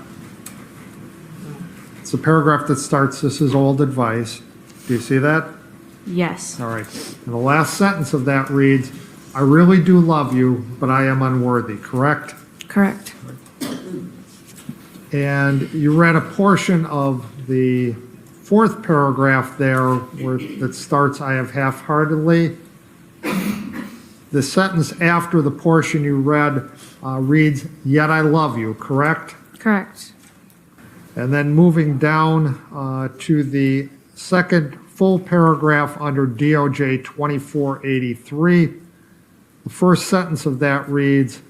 It's the paragraph that starts, "This is old advice." Do you see that? Yes. All right. And the last sentence of that reads, "I really do love you, but I am unworthy," correct? Correct. And you read a portion of the fourth paragraph there where that starts, "I have half-heartedly." The sentence after the portion you read reads, "Yet I love you," correct? Correct. And then moving down to the second full paragraph under DOJ 2483, the first sentence of that reads,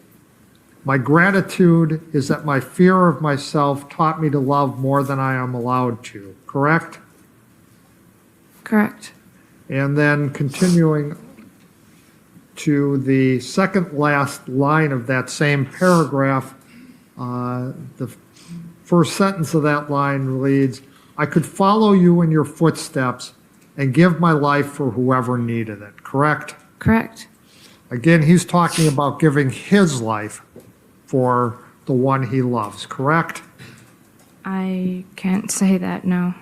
"My gratitude is that my fear of myself taught me to love more than I am allowed to," correct? Correct. And then continuing to the second last line of that same paragraph, the first sentence of that line reads, "I could follow you in your footsteps and give my life for whoever needed it," correct? Correct. Again, he's talking about giving his life for the one he loves, correct? I can't say that, no.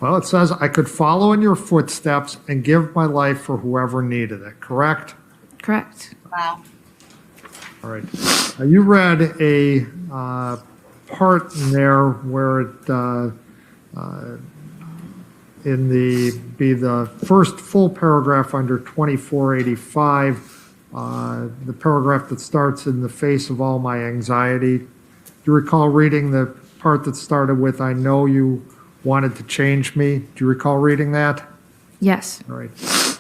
Well, it says, "I could follow in your footsteps and give my life for whoever needed it," correct? Correct. Wow. All right. You read a part in there where it, in the first full paragraph under 2485, the paragraph that starts, "In the face of all my anxiety." Do you recall reading the part that started with, "I know you wanted to change me"? Do you recall reading that? Yes. All right.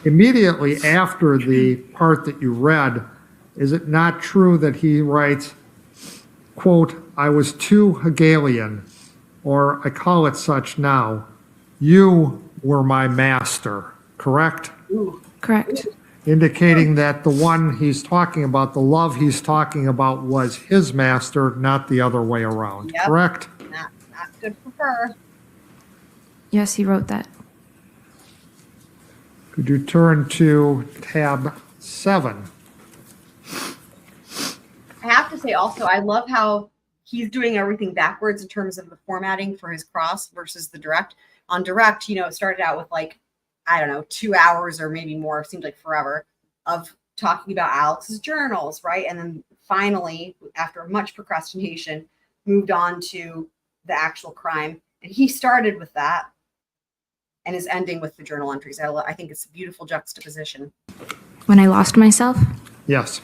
Immediately after the part that you read, is it not true that he writes, quote, "I was too Hegelian," or I call it such now, "You were my master," correct? Correct. Indicating that the one he's talking about, the love he's talking about, was his master, not the other way around, Yep. correct? Not good for her. Yes, he wrote that. Could you turn to tab 7? I have to say also, I love how he's doing everything backwards in terms of the formatting for his cross versus the direct. On direct, it started out with like, I don't know, 2 hours or maybe more, seemed like forever, of talking about Alex's journals, right? And then finally, after much procrastination, moved on to the actual crime. And he started with that and is ending with the journal entries. I think it's a beautiful juxtaposition. When I lost myself? Yes.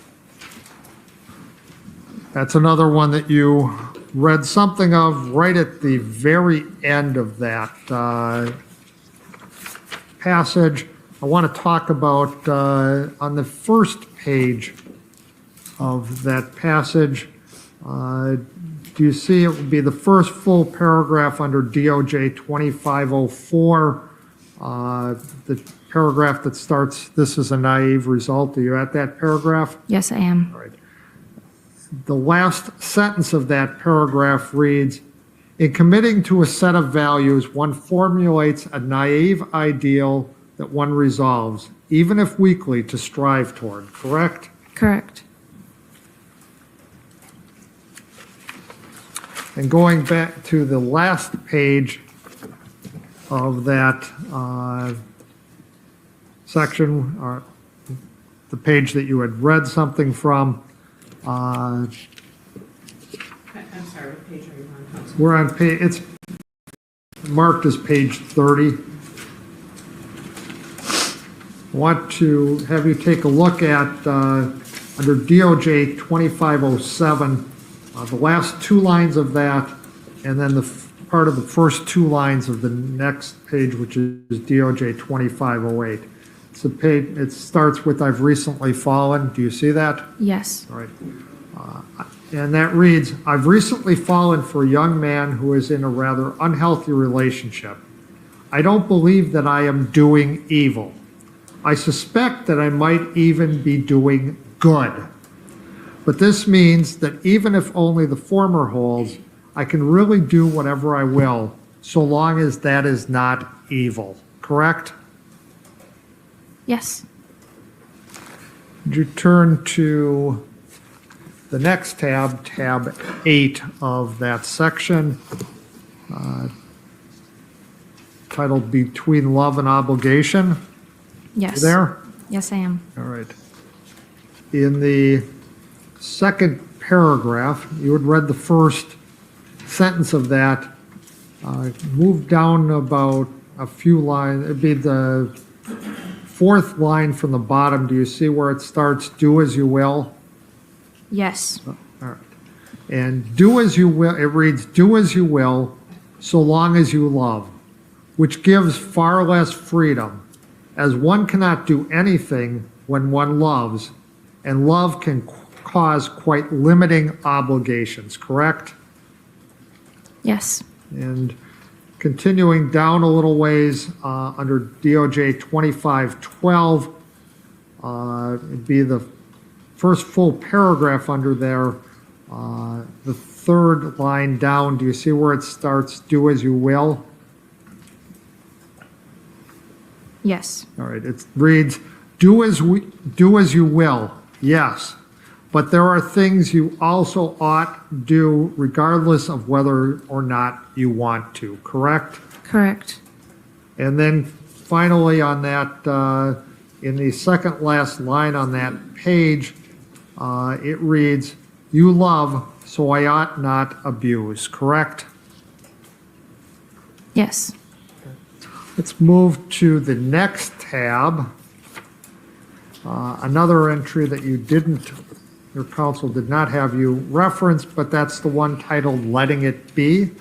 That's another one that you read something of right at the very end of that passage. I want to talk about on the first page of that passage. Do you see it would be the first full paragraph under DOJ 2504, the paragraph that starts, "This is a naive result." Are you at that paragraph? Yes, I am. All right. The last sentence of that paragraph reads, "In committing to a set of values, one formulates a naive ideal that one resolves, even if weakly, to strive toward." Correct? Correct. And going back to the last page of that section, or the page that you had read something from, I'm sorry, what page are you on, Council? we're on page, it's marked as page 30. I want to have you take a look at, under DOJ 2507, the last two lines of that, and then the part of the first two lines of the next page, which is DOJ 2508. It's a page, it starts with, "I've recently fallen." Do you see that? Yes. All right. And that reads, "I've recently fallen for a young man who is in a rather unhealthy relationship. I don't believe that I am doing evil. I suspect that I might even be doing good. But this means that even if only the former holds, I can really do whatever I will, so long as that is not evil." Correct? Yes. Would you turn to the next tab, tab 8 of that section, titled Between Love and Obligation? Yes. You there? Yes, I am. All right. In the second paragraph, you had read the first sentence of that. Move down about a few lines. It'd be the fourth line from the bottom. Do you see where it starts, "Do as you will"? Yes. All right. And "do as you will," it reads, "Do as you will, so long as you love," which gives far less freedom, as one cannot do anything when one loves, and love can cause quite limiting obligations. Correct? Yes. And continuing down a little ways, under DOJ 2512, it'd be the first full paragraph under there, the third line down. Do you see where it starts, "Do as you will"? Yes. All right, it reads, do as you will, yes, but there are things you also ought do regardless of whether or not you want to." Correct? Correct. And then finally on that, in the second last line on that page, it reads, "You love, so I ought not abuse." Correct? Yes. Let's move to the next tab. Another entry that you didn't, your counsel did not have you reference, but that's the one titled "Letting It Be."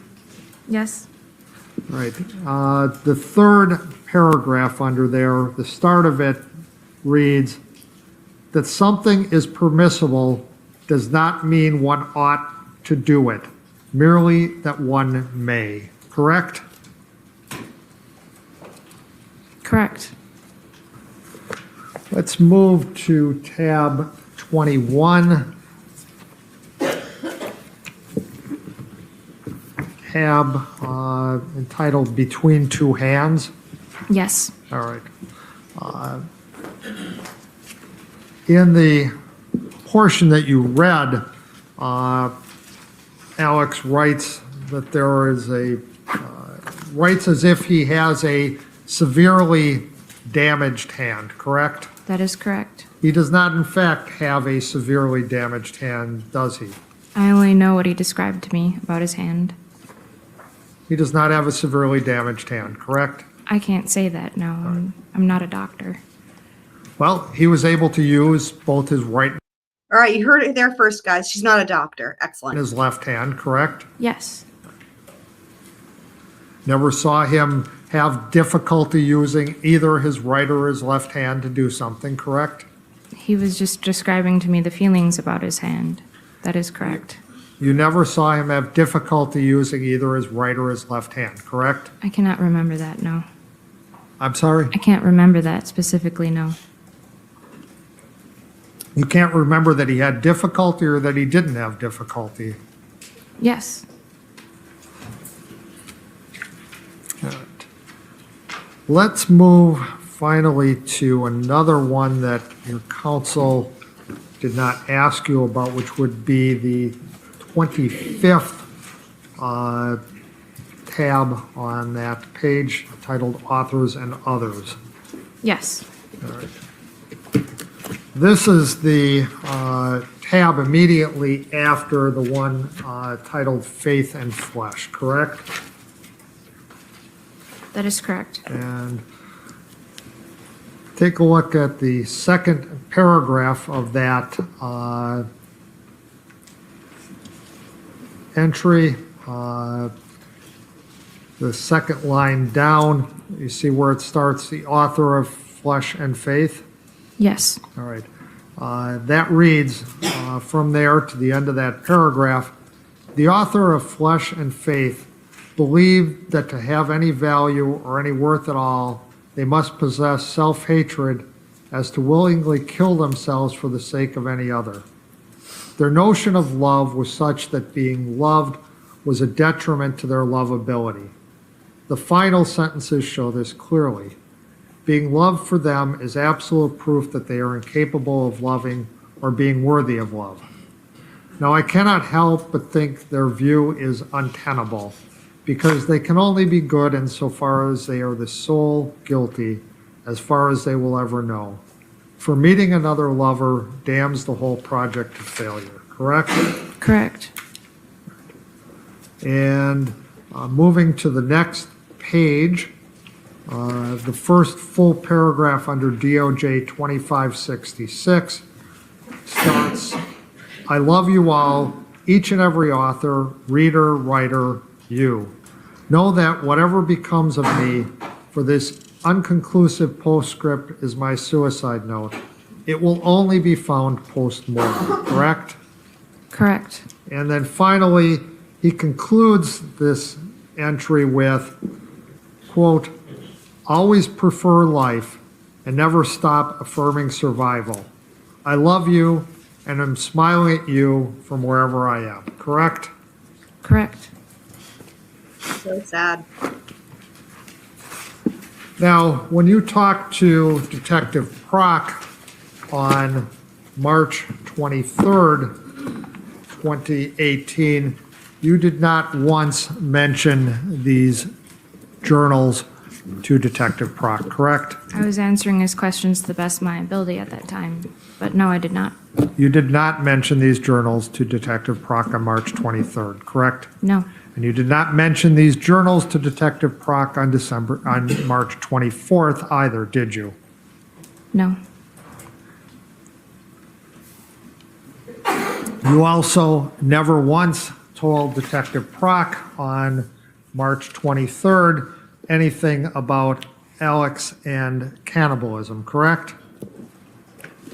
Yes. Right. The third paragraph under there, the start of it reads, "That something is permissible does not mean one ought to do it, merely that one may." Correct? Correct. Let's move to tab 21. Tab entitled "Between Two Hands." Yes. All right. In the portion that you read, Alex writes that there is writes as if he has a severely damaged hand, correct? That is correct. He does not, in fact, have a severely damaged hand, does he? I only know what he described to me about his hand. He does not have a severely damaged hand, correct? I can't say that, no. I'm not a doctor. Well, he was able to use both his right. All right, you heard it there first, guys. She's not a doctor. Excellent. His left hand, correct? Yes. Never saw him have difficulty using either his right or his left hand to do something, correct? He was just describing to me the feelings about his hand. That is correct. You never saw him have difficulty using either his right or his left hand, correct? I cannot remember that, no. I'm sorry? I can't remember that specifically, no. You can't remember that he had difficulty or that he didn't have difficulty? Yes. All right. Let's move finally to another one that your counsel did not ask you about, which would be the 25th tab on that page titled Authors and Others. Yes. All right. This is the tab immediately after the one titled Faith and Flesh, correct? That is correct. And take a look at the second paragraph of that entry. The second line down, you see where it starts, the author of Flesh and Faith? Yes. All right. That reads from there to the end of that paragraph, the author of Flesh and Faith believed that to have any value or any worth at all, they must possess self-hatred as to willingly kill themselves for the sake of any other. Their notion of love was such that being loved was a detriment to their lovability. The final sentences show this clearly. Being loved for them is absolute proof that they are incapable of loving or being worthy of love. Now, I cannot help but think their view is untenable, because they can only be good insofar as they are the sole guilty, as far as they will ever know. For meeting another lover damns the whole project to failure, correct? Correct. And moving to the next page, the first full paragraph under DOJ 2566 starts, I love you all, each and every author, reader, writer, you. Know that whatever becomes of me, for this unconclusive postscript is my suicide note. It will only be found post-mortem, correct? Correct. And then finally, he concludes this entry with, quote, always prefer life and never stop affirming survival. I love you and am smiling at you from wherever I am, correct? Correct. So sad. Now, when you talked to Detective Prock on March 23rd, 2018, you did not once mention these journals to Detective Prock, correct? I was answering his questions to the best of my ability at that time, but no, I did not. You did not mention these journals to Detective Prock on March 23rd, correct? No. And you did not mention these journals to Detective Prock on March 24th either, did you? No. You also never once told Detective Prock on March 23rd anything about Alex and cannibalism, correct?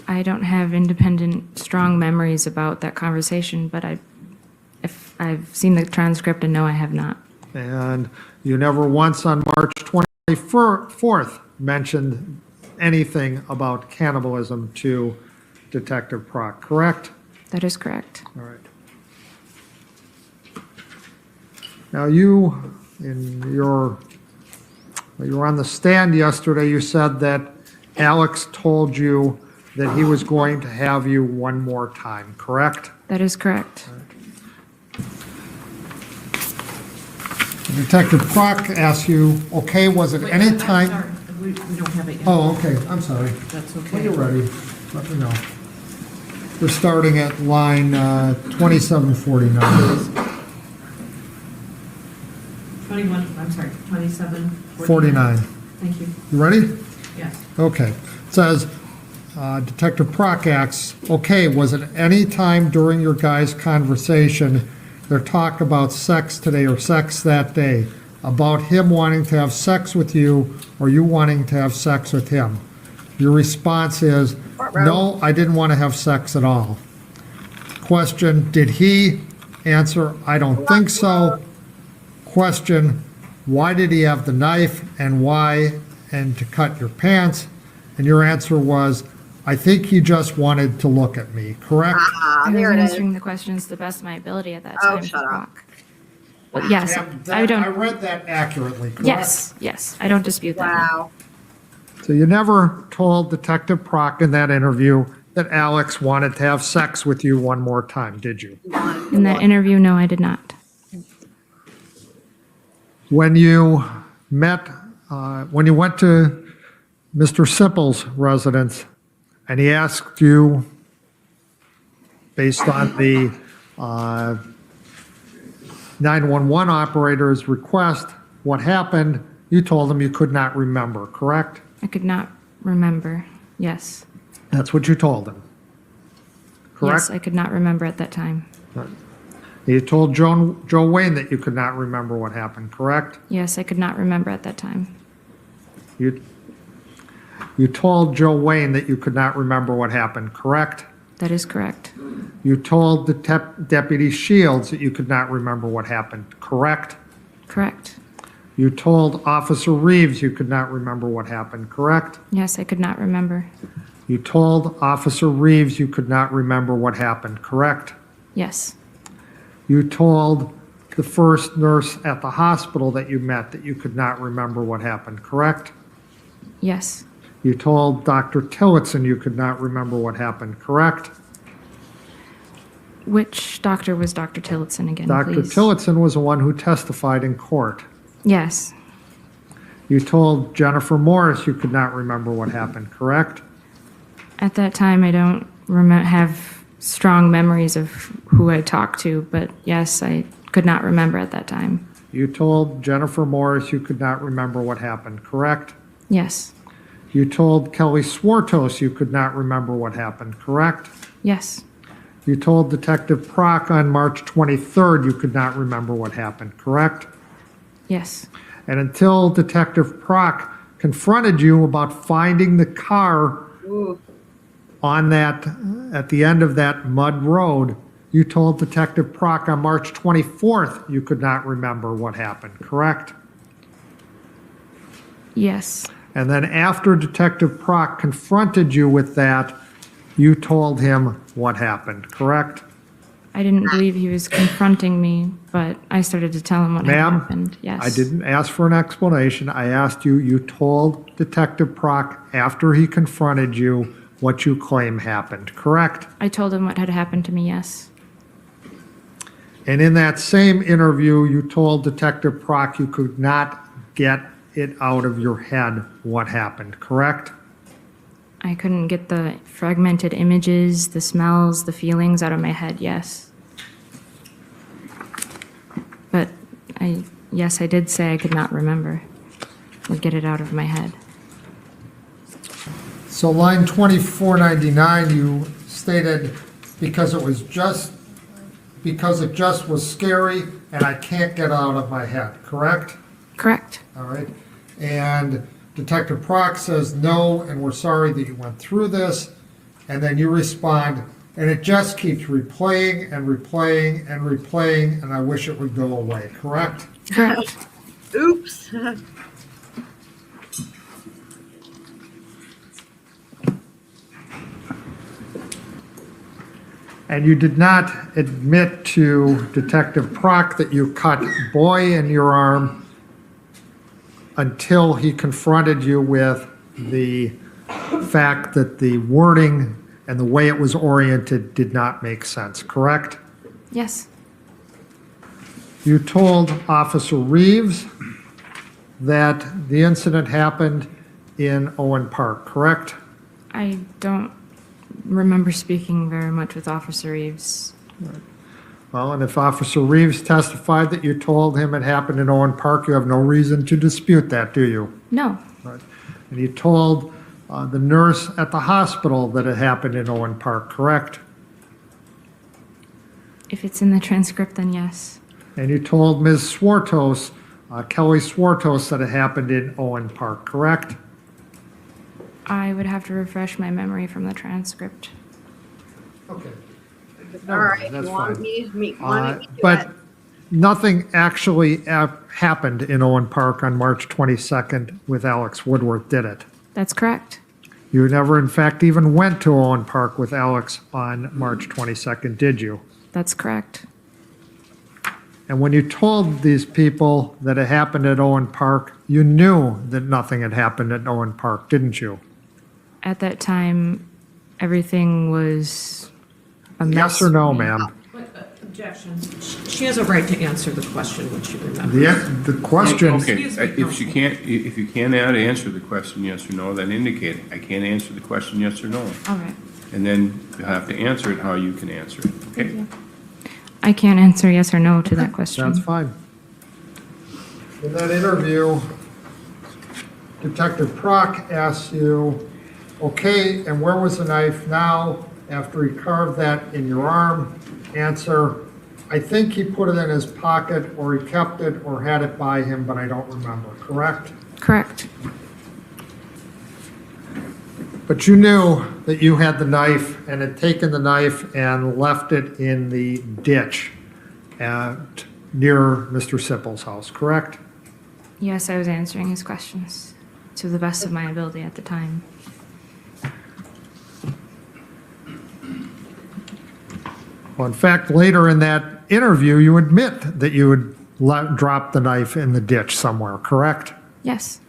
I don't have independent, strong memories about that conversation, but if I've seen the transcript and no, I have not. And you never once on March 24th mentioned anything about cannibalism to Detective Prock, correct? That is correct. All right. Now you, you were on the stand yesterday, you said that Alex told you that he was going to have you one more time, correct? That is correct. Detective Prock asked you, okay, was it any time? Sorry, we don't have it yet. Oh, okay, I'm sorry. That's okay. When you're ready, let me know. We're starting at line 2749. 21, I'm sorry, 27. 49. Thank you. You ready? Yes. Okay. It says, Detective Prock asks, okay, was it any time during your guys' conversation, their talk about sex today or sex that day, about him wanting to have sex with you or you wanting to have sex with him? Your response is, no, I didn't want to have sex at all. Question, did he? Answer, I don't think so. Question, why did he have the knife and why, and to cut your pants? And your answer was, I think he just wanted to look at me, correct? I was There it is. answering the questions to the best of my ability at that Oh, time. shut up. But yes, I I don't. read that accurately, correct? Yes, I don't dispute that. Wow. So you never told Detective Prock in that interview that Alex wanted to have sex with you one more time, did you? In that interview, no, I did not. When you met, when you went to Mr. Sipple's residence and he asked you, based on the 911 operator's request, what happened, you told him you could not remember, correct? I could not remember. Yes. That's what you told him, correct? Yes, I could not remember at that time. You told Joe Wayne that you could not remember what happened, correct? Yes, I could not remember at that time. You told Joe Wayne that you could not remember what happened, correct? That is correct. You told the Deputy Shields that you could not remember what happened, correct? Correct. You told Officer Reeves you could not remember what happened, correct? Yes, I could not remember. You told Officer Reeves you could not remember what happened, correct? Yes. You told the first nurse at the hospital that you met that you could not remember what happened, correct? Yes. You told Dr. Tillotson you could not remember what happened, correct? Which doctor was Dr. Tillotson again, Dr. please? Tillotson was the one who testified in court. Yes. You told Jennifer Morris you could not remember what happened, correct? At that time, I don't have strong memories of who I talked to, but yes, I could not remember at that time. You told Jennifer Morris you could not remember what happened, correct? Yes. You told Kelly Swartos you could not remember what happened, correct? Yes. You told Detective Prock on March 23rd you could not remember what happened, correct? Yes. And until Detective Prock confronted you about finding the car on that, at the end of that mud road, you told Detective Prock on March 24th you could not remember what happened, correct? Yes. And then after Detective Prock confronted you with that, you told him what happened, correct? I didn't believe he was confronting me, but I started to tell him what had Ma'am, happened. Yes. I didn't ask for an explanation. I asked you, you told Detective Prock after he confronted you what you claim happened, correct? I told him what had happened to me, yes. And in that same interview, you told Detective Prock you could not get it out of your head what happened, correct? I couldn't get the fragmented images, the smells, the feelings out of my head, yes. But yes, I did say I could not remember or get it out of my head. So line 2499, you stated because it just was scary and I can't get out of my head, correct? Correct. All right. And Detective Prock says no, and we're sorry that you went through this. And then you respond, and it just keeps replaying and replaying and replaying, and I wish it would go away, correct? Correct. Oops. And you did not admit to Detective Prock that you cut Boy in your arm until he confronted you with the fact that the wording and the way it was oriented did not make sense, correct? Yes. You told Officer Reeves that the incident happened in Owen Park, correct? I don't remember speaking very much with Officer Reeves. Well, and if Officer Reeves testified that you told him it happened in Owen Park, you have no reason to dispute that, do you? No. Right. And you told the nurse at the hospital that it happened in Owen Park, correct? If it's in the transcript, then yes. And you told Ms. Swartos, Kelly Swartos, that it happened in Owen Park, correct? I would have to refresh my memory from the transcript. Okay. All right, That's you want fine. me to do it? But nothing actually happened in Owen Park on March 22nd with Alex Woodworth, did it? That's correct. You never, in fact, even went to Owen Park with Alex on March 22nd, did you? That's correct. And when you told these people that it happened at Owen Park, you knew that nothing had happened at Owen Park, didn't you? At that time, everything was a mess. Yes or no, ma'am? Objection. She has a right to answer the question when she remembers. The question. Okay, if you can't answer the question yes or no, then indicate it. I can't answer the question yes or no. All right. And then you'll have to answer it how you can answer it, okay? I can't answer yes or no to that question. That's fine. In that interview, Detective Prock asks you, okay, and where was the knife now after he carved that in your arm? Answer, I think he put it in his pocket or he kept it or had it by him, but I don't remember, correct? Correct. But you knew that you had the knife and had taken the knife and left it in the ditch near Mr. Sipple's house, correct? Yes, I was answering his questions to the best of my ability at the time. Well, in fact, later in that interview, you admit that you had dropped the knife in the ditch somewhere, correct? Yes.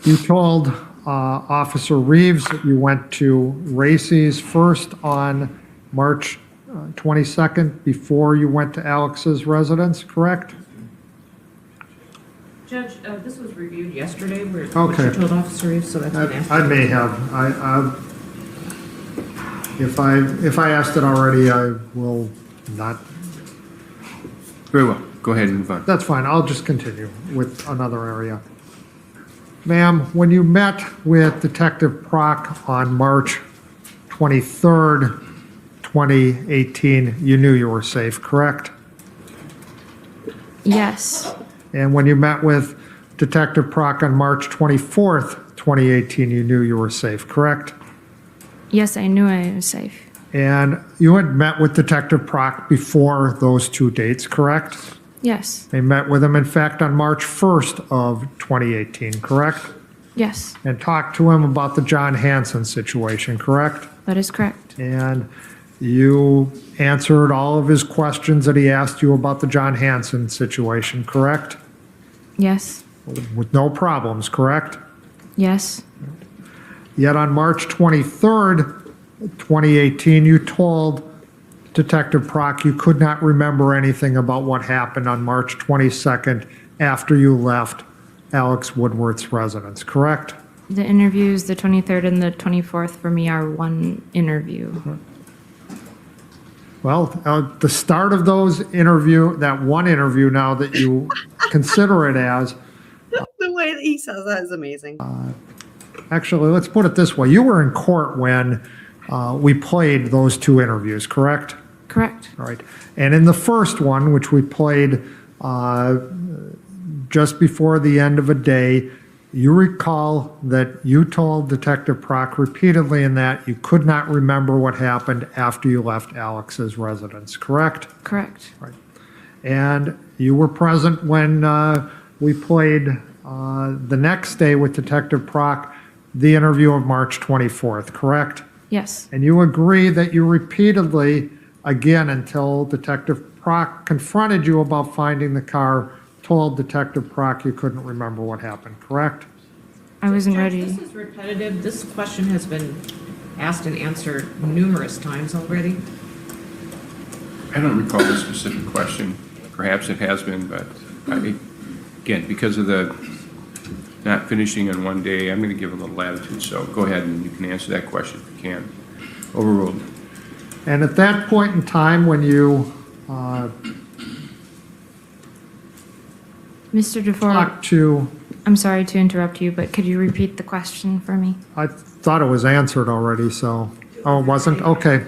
You told Officer Reeves that you went to Racy's first on March 22nd before you went to Alex's residence, correct? Judge, this was reviewed yesterday, where Okay. she told Officer Reeves, so that's an answer. I may have. If I asked it already, I will not. Very well, go ahead and move on. That's fine. I'll just continue with another area. Ma'am, when you met with Detective Prock on March 23rd, 2018, you knew you were safe, correct? Yes. And when you met with Detective Prock on March 24th, 2018, you knew you were safe, correct? Yes, I knew I was safe. And you had met with Detective Prock before those two dates, correct? Yes. They met with him, in fact, on March 1st of 2018, correct? Yes. And talked to him about the John Hanson situation, correct? That is correct. And you answered all of his questions that he asked you about the John Hanson situation, correct? Yes. With no problems, correct? Yes. Yet on March 23rd, 2018, you told Detective Prock you could not remember anything about what happened on March 22nd after you left Alex Woodworth's residence, correct? The interviews, the 23rd and the 24th for me are one interview. Well, the start of those that one interview now that you consider it as, The way that he says that is amazing. actually, let's put it this way. You were in court when we played those two interviews, correct? Correct. All right. And in the first one, which we played just before the end of a day, you recall that you told Detective Prock repeatedly in that you could not remember what happened after you left Alex's residence, correct? Correct. Right. And you were present when we played the next day with Detective Prock the interview of March 24th, correct? Yes. And you agree that you repeatedly, again, until Detective Prock confronted you about finding the car, told Detective Prock you couldn't remember what happened, correct? I wasn't Judge, ready. This is repetitive. This question has been asked and answered numerous times already. I don't recall the specific question. Perhaps it has been, but again, because of the not finishing in one day, I'm going to give a little latitude. So go ahead and you can answer that question if you can. Overruled. And at that point in time, when you Mr. Dufour, talked to I'm sorry to interrupt you, but could you repeat the question for me? I thought it was answered already, so, oh, it wasn't? Okay.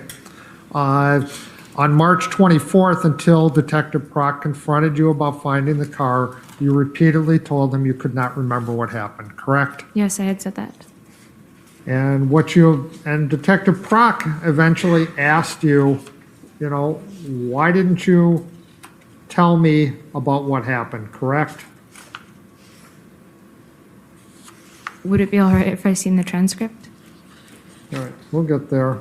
On March 24th, until Detective Prock confronted you about finding the car, you repeatedly told him you could not remember what happened, correct? Yes, I had said that. And Detective Prock eventually asked you, why didn't you tell me about what happened, correct? Would it be all right if I seen the transcript? All right, we'll get there.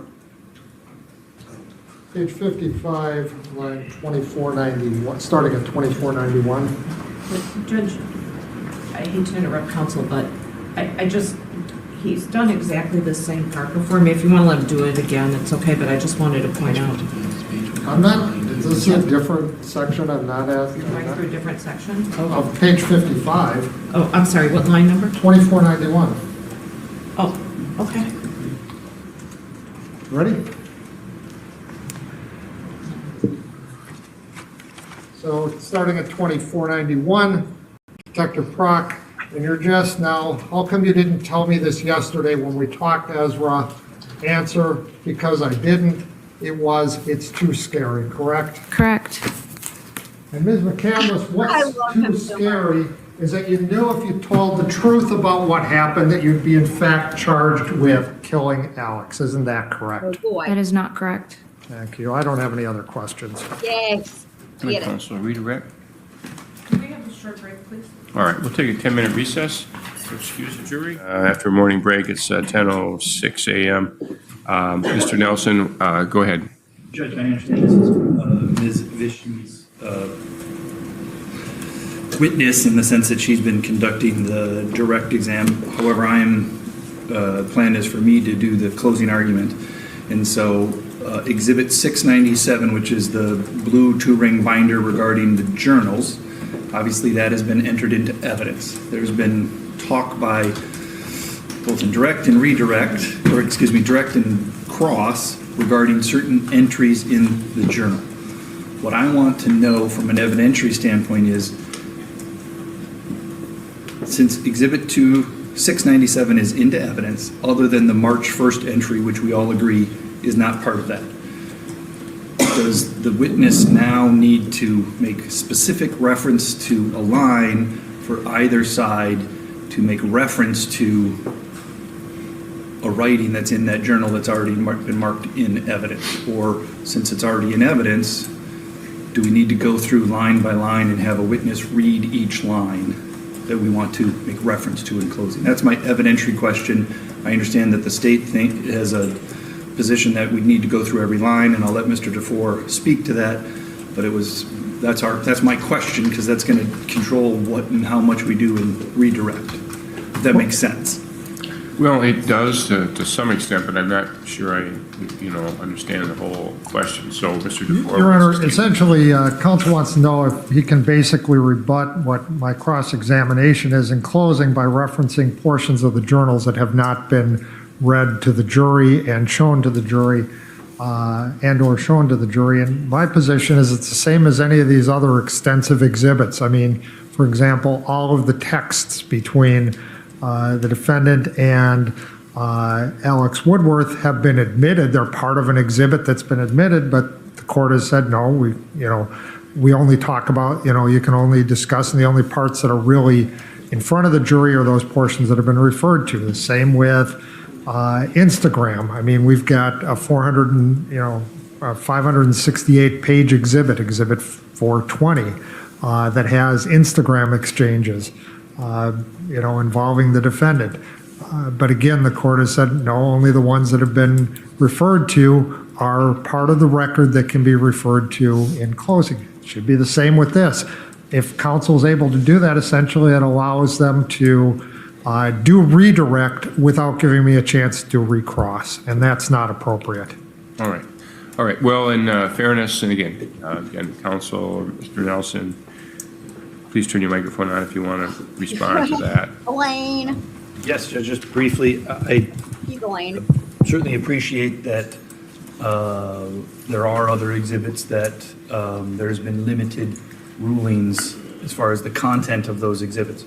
Page 55, line 2491, starting at 2491. Judge, I hate to interrupt counsel, but he's done exactly the same part before me. If you want to let him do it again, it's okay, but I just wanted to point out. Is this a different section? I'm not asking. You're going through a different section? Of page 55. Oh, I'm sorry, what line number? 2491. Oh, okay. Ready? So starting at 2491, Detective Prock, and you're just now, how come you didn't tell me this yesterday when we talked, Ezra? Answer, because I didn't. It's too scary, correct? Correct. And Ms. McCandless, what's too scary is that you knew if you told the truth about what happened that you'd be in fact charged with killing Alex. Isn't that correct? Oh, boy. That is not correct. Thank you. I don't have any other questions. Yes. Get it. Councilor redirect. Can we have a short break, please? All right, we'll take a 10-minute recess. Excuse the jury. After a morning break, it's 10:06 a.m. Mr. Nelson, go ahead. Judge, I understand this is Ms. Vishny's witness in the sense that she's been conducting the direct exam. However, plan is for me to do the closing argument. And so Exhibit 697, which is the blue 2-ring binder regarding the journals, obviously that has been entered into evidence. There's been talk by both in direct and direct and cross regarding certain entries in the journal. What I want to know from an evidentiary standpoint is, since Exhibit 697 is into evidence, other than the March 1st entry, which we all agree is not part of that, does the witness now need to make specific reference to a line for either side to make reference to a writing that's in that journal that's already been marked in evidence? Or since it's already in evidence, do we need to go through line by line and have a witness read each line that we want to make reference to in closing? That's my evidentiary question. I understand that the state has a position that we need to go through every line, and I'll let Mr. Dufour speak to that. But that's my question, because that's going to control what and how much we do in redirect. If that makes sense. Well, it does to some extent, but I'm not sure I understand the whole question. So, Mr. Dufour. Your Honor, essentially, counsel wants to know if he can basically rebut what my cross-examination is in closing by referencing portions of the journals that have not been read to the jury and shown to the jury, and/or shown to the jury. And my position is it's the same as any of these other extensive exhibits. I mean, for example, all of the texts between the defendant and Alex Woodworth have been admitted. They're part of an exhibit that's been admitted, but the court has said, no, we only talk about, you can only discuss, and the only parts that are really in front of the jury are those portions that have been referred to. The same with Instagram. I mean, we've got a 568 page exhibit 420, that has Instagram exchanges, involving the defendant. But again, the court has said, no, only the ones that have been referred to are part of the record that can be referred to in closing. It should be the same with this. If counsel is able to do that, essentially it allows them to do redirect without giving me a chance to recross, and that's not appropriate. All right. Well, in fairness, and again, counsel, Mr. Nelson, please turn your microphone on if you want to respond to that. Elaine. Yes, Judge, just briefly, I Keep going. certainly appreciate that there are other exhibits that there's been limited rulings as far as the content of those exhibits.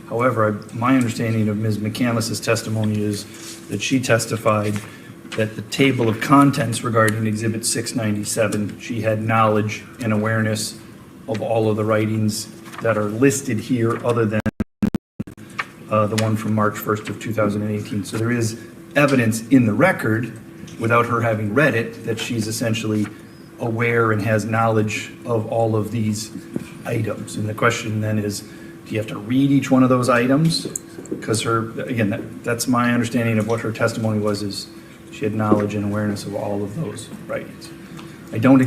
However, my understanding of Ms. McCandless's testimony is that she testified that the table of contents regarding Exhibit 697, she had knowledge and awareness of all of the writings that are listed here other than the one from March 1st of 2018. So there is evidence in the record, without her having read it, that she's essentially aware and has knowledge of all of these items. And the question then is, do you have to read each one of those items? Because that's my understanding of what her testimony was, is she had knowledge and awareness of all of those writings. I don't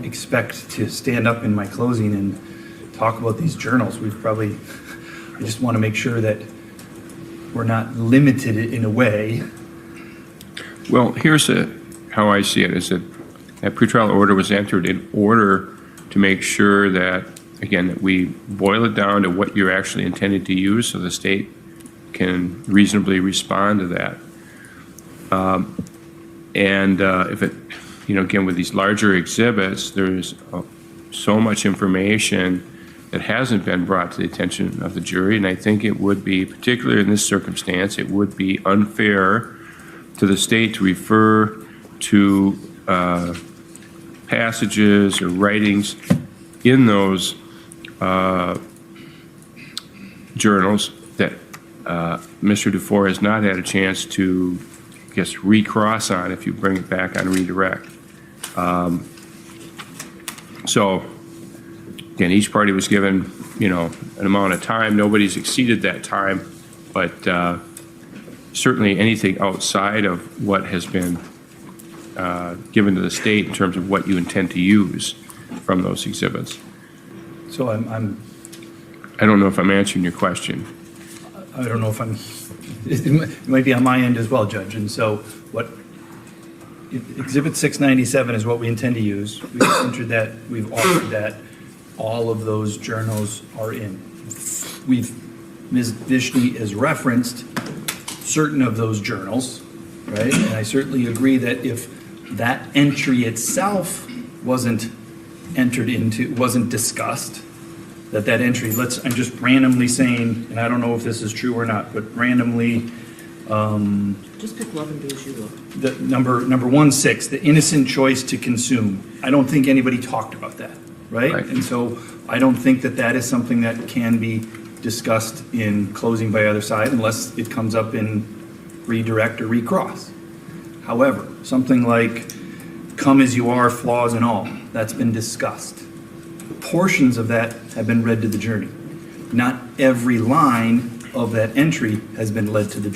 expect to stand up in my closing and talk about these journals. I just want to make sure that we're not limited in a way. Well, here's how I see it, is that that pretrial order was entered in order to make sure that, again, that we boil it down to what you're actually intended to use so the state can reasonably respond to that. If it, again, with these larger exhibits, there's so much information that hasn't been brought to the attention of the jury, and I think it would be, particularly in this circumstance, it would be unfair to the state to refer to passages or writings in those journals that Mr. Dufour has not had a chance to, I guess, recross on if you bring it back on redirect. So, again, each party was given, an amount of time. Nobody's exceeded that time, but certainly anything outside of what has been given to the state in terms of what you intend to use from those exhibits. So I don't know if I'm answering your question. I don't know if it might be on my end as well, Judge. And so Exhibit 697 is what we intend to use. We've entered that, we've offered that. All of those journals are in. Ms. Vishny has referenced certain of those journals, right? And I certainly agree that if that entry itself wasn't discussed, that entry, I'm just randomly saying, and I don't know if this is true or not, but randomly, Just pick love and do as you will. the number 16, the innocent choice to consume. I don't think anybody talked about that, right? And so I don't think that is something that can be discussed in closing by either side unless it comes up in redirect or recross. However, something like come as you are, flaws and all, that's been discussed. Portions of that have been read to the jury. Not every line of that entry has been read to the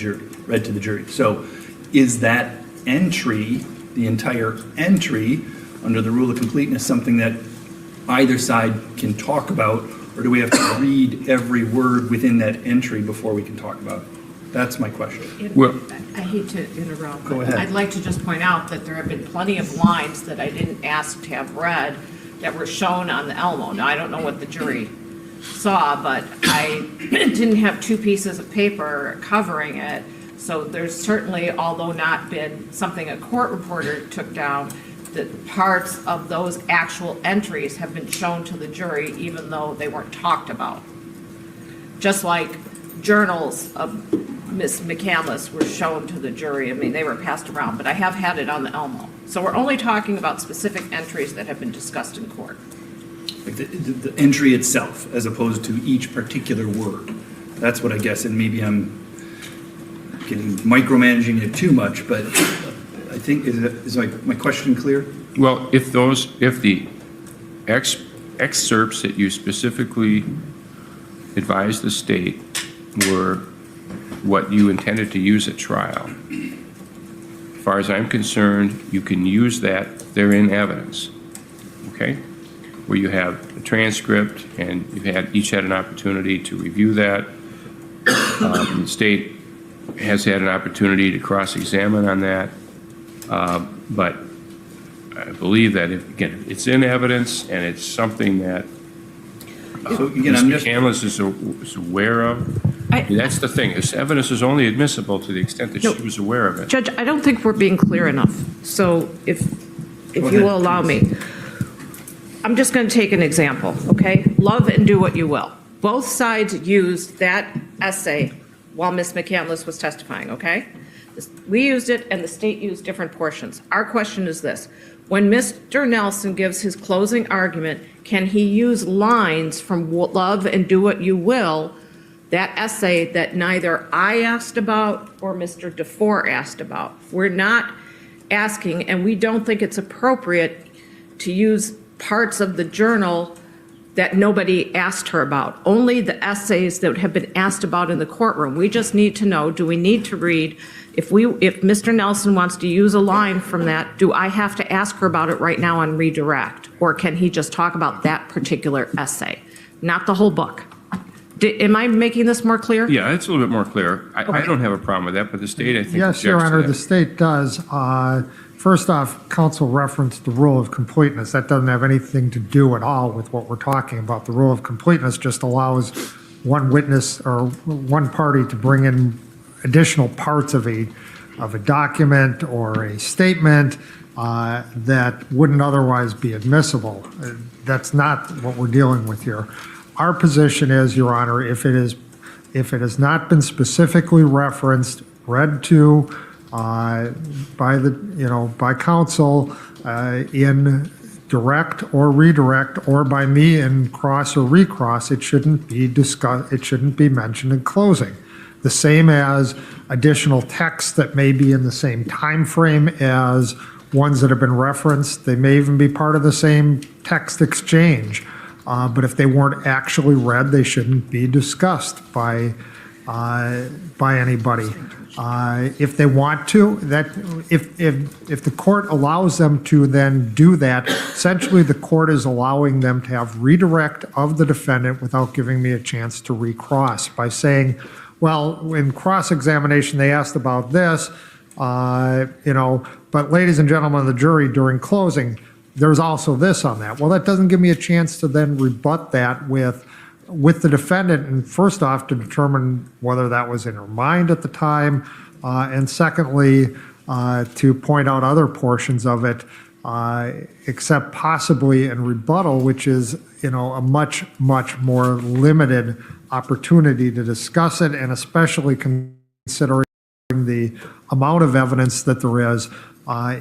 jury. So is that entry, the entire entry, under the rule of completeness, something that either side can talk about, or do we have to read every word within that entry before we can talk about it? That's my question. I hate to interrupt. Go ahead. I'd like to just point out that there have been plenty of lines that I didn't ask to have read that were shown on the Elmo. Now, I don't know what the jury saw, but I didn't have two pieces of paper covering it. So there's certainly, although not been something a court reporter took down, that parts of those actual entries have been shown to the jury even though they weren't talked about. Just like journals of Ms. McCandless were shown to the jury. I mean, they were passed around, but I have had it on the Elmo. So we're only talking about specific entries that have been discussed in court. Like the entry itself, as opposed to each particular word. That's what I guess, and maybe I'm getting micromanaging it too much, but I think, is my question clear? Well, if the excerpts that you specifically advised the state were what you intended to use at trial, as far as I'm concerned, you can use that. They're in evidence, okay? Where you have a transcript and you've each had an opportunity to review that. The state has had an opportunity to cross-examine on that. But I believe that, again, it's in evidence and it's something that Ms. McCandless is aware of. That's the thing. This evidence is only admissible to the extent that she was aware of it. Judge, I don't think we're being clear enough. So if you will allow me, I'm just going to take an example, okay? Love and do what you will. both sides used that essay while Ms. McCandless was testifying, okay? We used it and the state used different portions. Our question is this. When Mr. Nelson gives his closing argument, can he use lines from Love and Do What You Will, that essay that neither I asked about or Mr. Dufour asked about? We're not asking, and we don't think it's appropriate to use parts of the journal that nobody asked her about, only the essays that have been asked about in the courtroom. We just need to know, do we need to read, if Mr. Nelson wants to use a line from that, do I have to ask her about it right now on redirect? Or can he just talk about that particular essay, not the whole book? Am I making this more clear? Yeah, it's a little bit more clear. I don't have a problem with that, but the state, I think, Yes, Your objects to Honor, that. the state does. First off, counsel referenced the rule of completeness. That doesn't have anything to do at all with what we're talking about. The rule of completeness just allows one witness or one party to bring in additional parts of a document or a statement that wouldn't otherwise be admissible. That's not what we're dealing with here. Our position is, Your Honor, if it has not been specifically referenced, read to by counsel in direct or redirect, or by me in cross or recross, it shouldn't be discussed. It shouldn't be mentioned in closing. The same as additional texts that may be in the same time frame as ones that have been referenced. They may even be part of the same text exchange. But if they weren't actually read, they shouldn't be discussed by anybody. If they want to, if the court allows them to then do that, essentially the court is allowing them to have redirect of the defendant without giving me a chance to recross by saying, well, in cross-examination they asked about this, but ladies and gentlemen of the jury, during closing, there's also this on that. Well, that doesn't give me a chance to then rebut that with the defendant, and first off, to determine whether that was in her mind at the time, and secondly, to point out other portions of it, except possibly in rebuttal, which is, a much, much more limited opportunity to discuss it, and especially considering the amount of evidence that there is,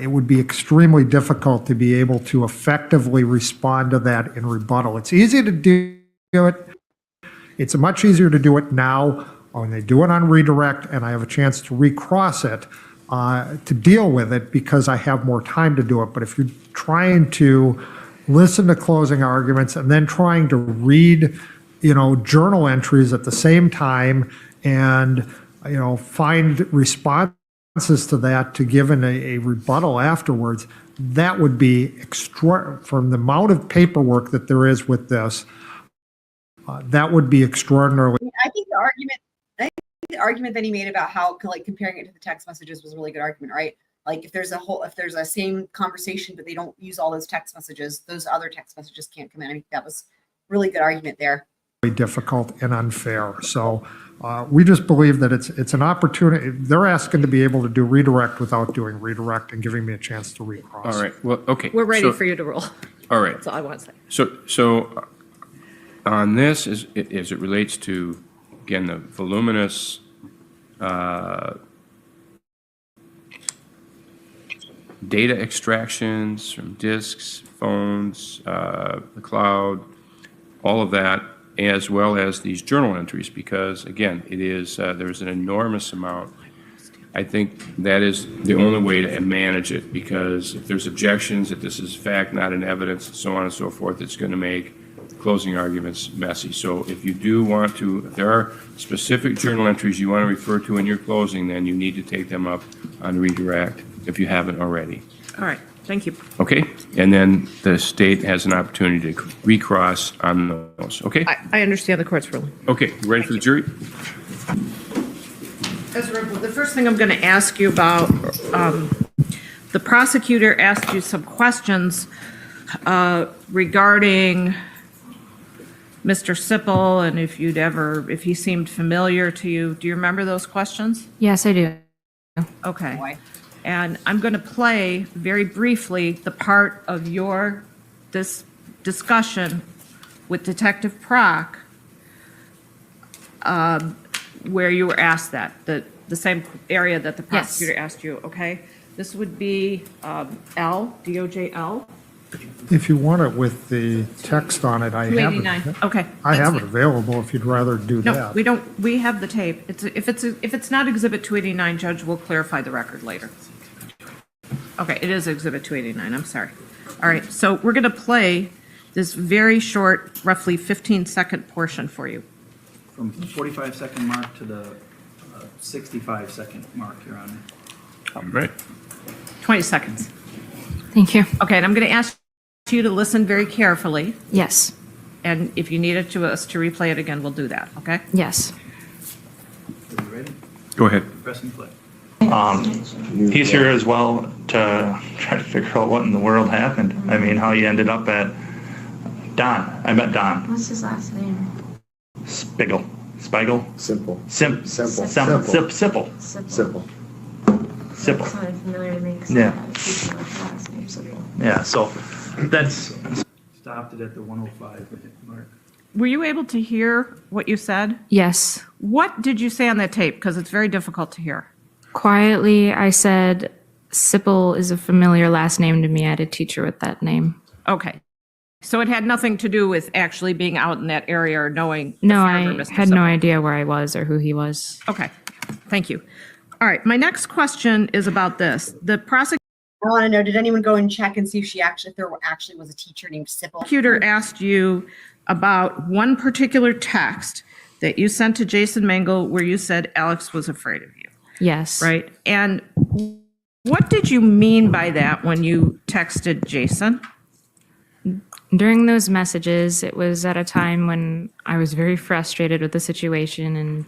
it would be extremely difficult to be able to effectively respond to that in rebuttal. It's easy to do it. It's much easier to do it now when they do it on redirect and I have a chance to recross it to deal with it because I have more time to do it. But if you're trying to listen to closing arguments and then trying to read, journal entries at the same time and, find responses to that to give in a rebuttal afterwards, that would be extra from the amount of paperwork that there is with this. That would be extraordinarily. I think the argument that he made about how comparing it to the text messages was a really good argument, right? Like if there's a same conversation, but they don't use all those text messages, those other text messages can't come in. I think that was a really good argument there. Difficult and unfair. So we just believe that it's an opportunity. They're asking to be able to do redirect without doing redirect and giving me a chance to recross. All right. Well, okay. We're ready for you to roll. All right. That's all I want to say. So on this, as it relates to, again, the voluminous data extractions from disks, phones, the cloud, all of that, as well as these journal entries, because again, it is there's an enormous amount. I think that is the only way to manage it, because if there's objections that this is fact, not in evidence, and so on and so forth, it's going to make closing arguments messy. So if you do want to, if there are specific journal entries you want to refer to in your closing, then you need to take them up on redirect if you haven't already. All right. Thank you. Okay? And then the state has an opportunity to recross on those. Okay? I understand the court's ruling. Okay. You ready for the jury? Ezra, the first thing I'm going to ask you about, the prosecutor asked you some questions regarding Mr. Sipple and if he seemed familiar to you. Do you remember those questions? Yes, I do. Okay. Boy. And I'm going to play very briefly the part of this discussion with Detective Prock where you were asked that, the same area that the prosecutor asked you, okay? This would be L, DOJ-L. If you want it with the text on it, I have 289, it. okay. I have it available if you'd rather do No, that. we don't, we have the tape. If it's not Exhibit 289, Judge, we'll clarify the record later. Okay, it is Exhibit 289, I'm sorry. All right, so we're going to play this very short, roughly 15-second portion for you. From 45-second mark to the 65-second mark, Your Honor. All right. 20 seconds. Thank you. Okay, and I'm going to ask you to listen very carefully. Yes. And if you need it to us to replay it again, we'll do that, okay? Yes. Are you ready? Go ahead. Press and play. He's here as well to try to figure out what in the world happened. I mean, how you ended up at Don. I met Don. What's his last name? Spiegel. Spiegel? Simple. Sipple. Simple. Sipple. Sounded familiar to me because Yeah. I had a teacher with the last name Sipple. Yeah, so that's... Stopped it at the 105-minute mark. Were you able to hear what you said? Yes. What did you say on that tape? Because it's very difficult to hear. Quietly, I said, Sipple is a familiar last name to me. I had a teacher with that name. Okay. So it had nothing to do with actually being out in that area or knowing. No, the I Mr. had no Sipple. idea where I was or who he was. Okay, thank you. All right, my next question is about this. The prosecutor I want to know, did anyone go and check and see if there actually was a teacher named Sipple? asked you about one particular text that you sent to Jason Mengel where you said Alex was afraid of you, Yes. right? And what did you mean by that when you texted Jason? During those messages, it was at a time when I was very frustrated with the situation and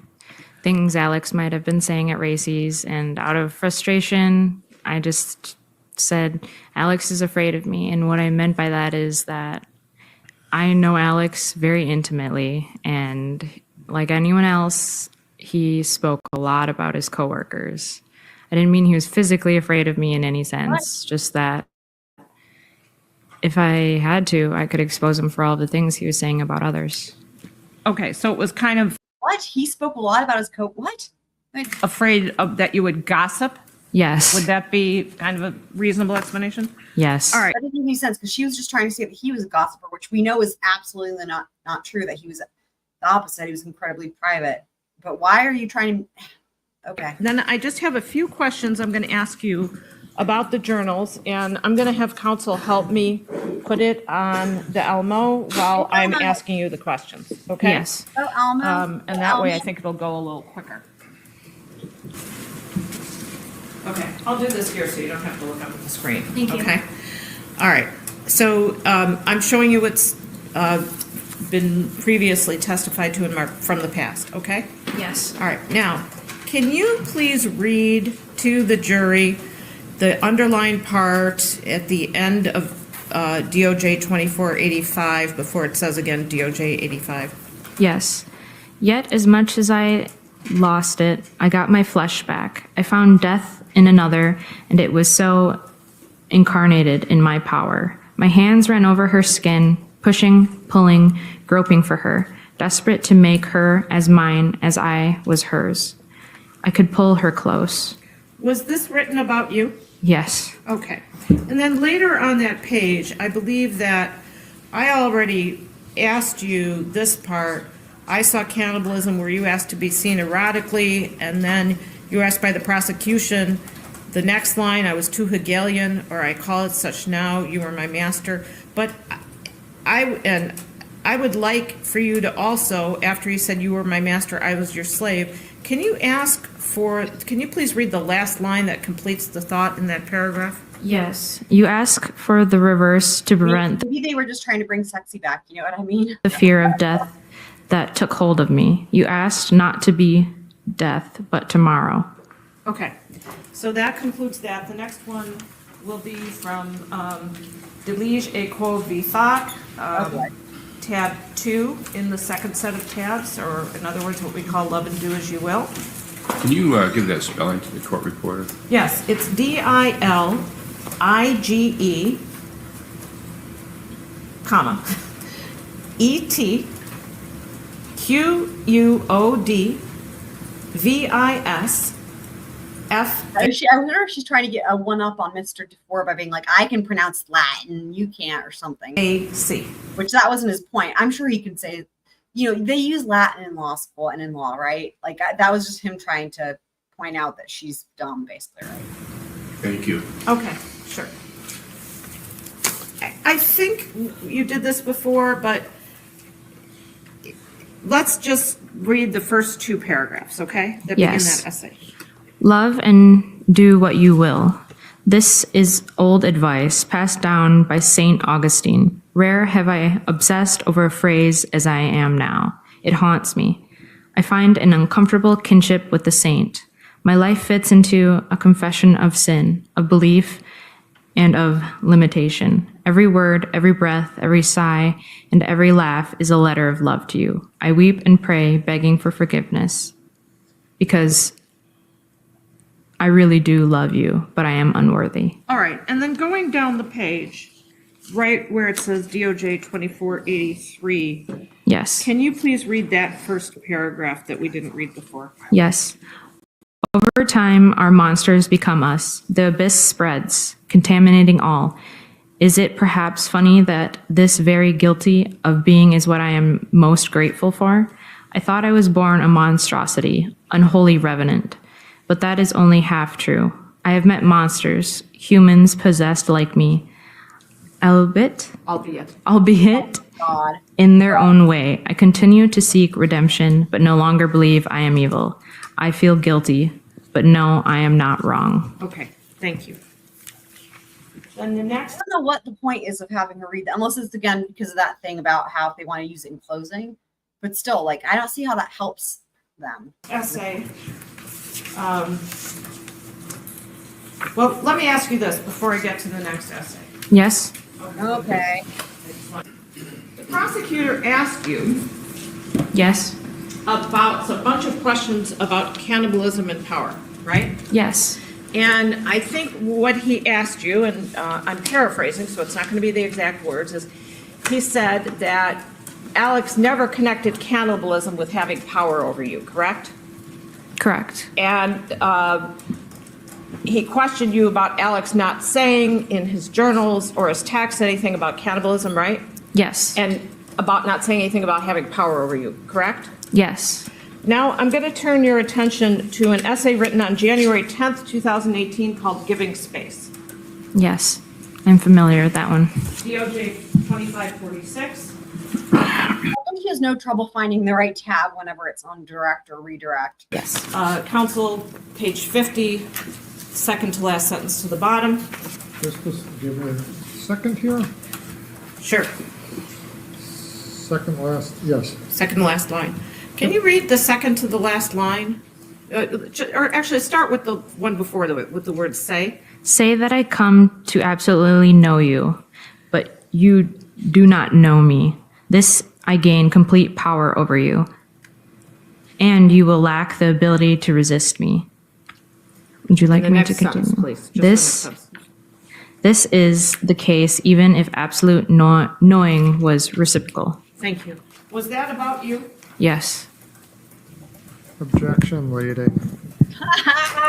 things Alex might have been saying at Racy's. And out of frustration, I just said, Alex is afraid of me. And what I meant by that is that I know Alex very intimately. And like anyone else, he spoke a lot about his coworkers. I didn't mean he was physically afraid of me in any sense, just that if I had to, I could expose him for all the things he was saying about others. Okay, so it was kind of What? He spoke a lot about his what? afraid of that you would gossip? Yes. Would that be kind of a reasonable explanation? Yes. All right. That didn't make any sense because she was just trying to say that he was a gossiper, which we know is absolutely not true, that he was the opposite. He was incredibly private. But why are you trying to... Okay. Then I just have a few questions I'm going to ask you about the journals, and I'm going to have counsel help me put it on the Elmo while I'm asking you the questions, okay? Yes. Oh, Elmo. And that way I think it'll go a little quicker. Okay, I'll do this here so you don't have to look up at the screen. Thank you. Okay? All right, so I'm showing you what's been previously testified to from the past, okay? Yes. All right, now, can you please read to the jury the underlined part at the end of DOJ 2485 before it says again DOJ 85? Yes. Yet, as much as I lost it, I got my flesh back. I found death in another, and it was so incarnated in my power. My hands ran over her skin, pushing, pulling, groping for her, desperate to make her as mine as I was hers. I could pull her close. Was this written about you? Yes. Okay. And then later on that page, I believe that I already asked you this part. I saw cannibalism where you asked to be seen erotically, and then you asked by the prosecution, the next line, I was too Hegelian, or I call it such now, you were my master. But I would like for you to also, after you said you were my master, I was your slave, can you please read the last line that completes the thought in that paragraph? Yes. You ask for the reverse to prevent Maybe they were just trying to bring sexy back, you know what I mean? the fear of death that took hold of me. You asked not to be death, but tomorrow. Okay, so that concludes that. The next one will be from Delige et Quo v. Fock, tab 2 in the second set of tabs, or in other words, what we call love and do as you will. Can you give that spelling to the court reporter? Yes, it's DILIGE, comma, QUODVISF. I wonder if she's trying to get a one up on Mr. Dufour by being like, I can pronounce Latin, you can't, or something. AC. Which that wasn't his point. I'm sure he could say, they use Latin in law school and in law, right? Like that was just him trying to point out that she's dumb, basically, right? Thank you. Okay, sure. I think you did this before, but let's just read the first 2 paragraphs, okay? That begin Yes. that essay. Love and do what you will. This is old advice passed down by St. Augustine. Rare have I obsessed over a phrase as I am now. It haunts me. I find an uncomfortable kinship with the saint. My life fits into a confession of sin, of belief, and of limitation. Every word, every breath, every sigh, and every laugh is a letter of love to you. I weep and pray, begging for forgiveness, because I really do love you, but I am unworthy. All right, and then going down the page, right where it says DOJ 2483. Yes. Can you please read that first paragraph that we didn't read before? Yes. Over time, our monsters become us. The abyss spreads, contaminating all. Is it perhaps funny that this very guilty of being is what I am most grateful for? I thought I was born a monstrosity, unholy revenant. But that is only half true. I have met monsters, humans possessed like me, albeit God. in their own way. I continue to seek redemption, but no longer believe I am evil. I feel guilty, but no, I am not wrong. Okay, thank you. Then the next. I don't know what the point is of having her read that, unless it's again because of that thing about how if they want to use it in closing. But still, like, I don't see how that helps them. Essay. Well, let me ask you this before I get to the next essay. Yes? Okay. The prosecutor asked you Yes? about a bunch of questions about cannibalism and power, right? Yes. And I think what he asked you, and I'm paraphrasing, so it's not going to be the exact words, is he said that Alex never connected cannibalism with having power over you, correct? Correct. And he questioned you about Alex not saying in his journals or his text anything about cannibalism, right? Yes. And about not saying anything about having power over you, correct? Yes. Now, I'm going to turn your attention to an essay written on January 10th, 2018 called Giving Space. Yes. I'm familiar with that one. DOJ 2546. I think he has no trouble finding the right tab whenever it's on direct or redirect. Yes. Counsel, page 50, second to last sentence to the bottom. Just give me a second here. Sure. Second last, yes. Second to last line. Can you read the second to the last line? Or actually start with the one before with the word say. Say that I come to absolutely know you, but you do not know me. This I gain complete power over you, and you will lack the ability to resist me. Would you like me to continue? Please. This is the case even if absolute knowing was reciprocal. Thank you. Was that about you? Yes. Objection leading.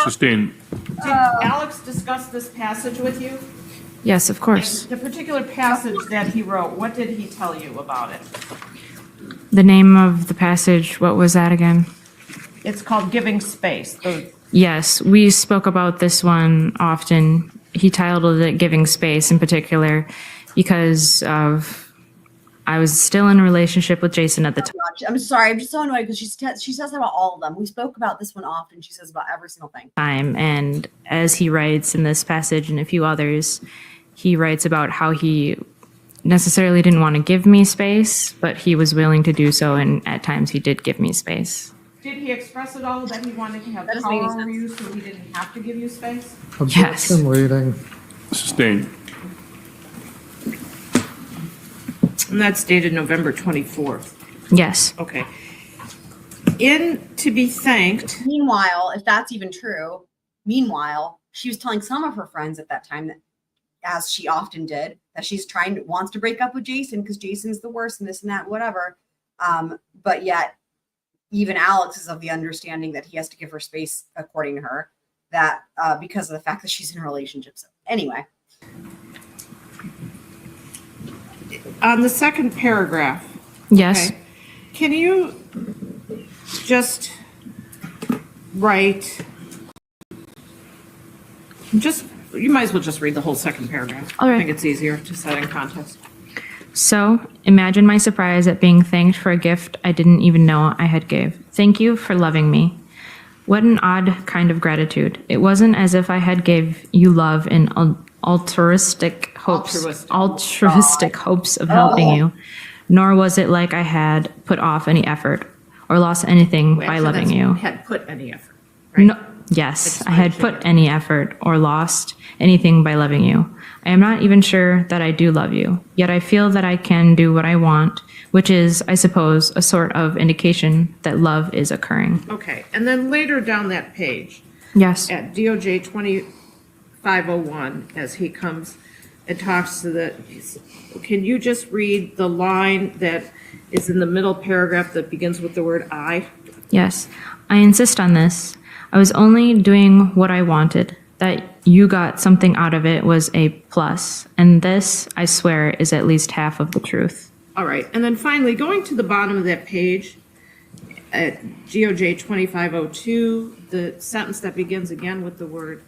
Sustained. Did Alex discuss this passage with you? Yes, of course. And the particular passage that he wrote, what did he tell you about it? The name of the passage, what was that again? It's called Giving Space. Yes, we spoke about this one often. He titled it Giving Space in particular because of I was still in a relationship with Jason at the time. I'm sorry, I'm just so annoyed because she says about all of them. We spoke about this one often. She says about every single thing. And as he writes in this passage and a few others, he writes about how he necessarily didn't want to give me space, but he was willing to do so, and at times he did give me space. Did he express at all that he wanted to have That doesn't make power any over sense. you so he didn't have to give you space? Objection leading. Sustained. And that's dated November 24th. Yes. Okay. In To Be Thanked. Meanwhile, if that's even true, she was telling some of her friends at that time that, as she often did, that she's wants to break up with Jason because Jason's the worst and this and that, whatever. But yet even Alex is of the understanding that he has to give her space, according to her, that because of the fact that she's in a relationship. So anyway. On the second paragraph. Yes. Okay, can you just write, you might as well just read the whole second paragraph. All right. I think it's easier to set in context. So, imagine my surprise at being thanked for a gift I didn't even know I had gave. Thank you for loving me. What an odd kind of gratitude. It wasn't as if I had gave you love in altruistic hopes of helping you, nor was it like I had put off any effort or lost anything by loving you. Had put any effort, right? No, yes, I had put any effort or lost anything by loving you. I am not even sure that I do love you, yet I feel that I can do what I want, which is, I suppose, a sort of indication that love is occurring. Okay, and then later down that page. Yes. At DOJ 2501, as he comes and talks to can you just read the line that is in the middle paragraph that begins with the word I? Yes, I insist on this. I was only doing what I wanted. That you got something out of it was a plus, and this, I swear, is at least half of the truth. All right, and then finally, going to the bottom of that page, at GOJ 2502, the sentence that begins again with the word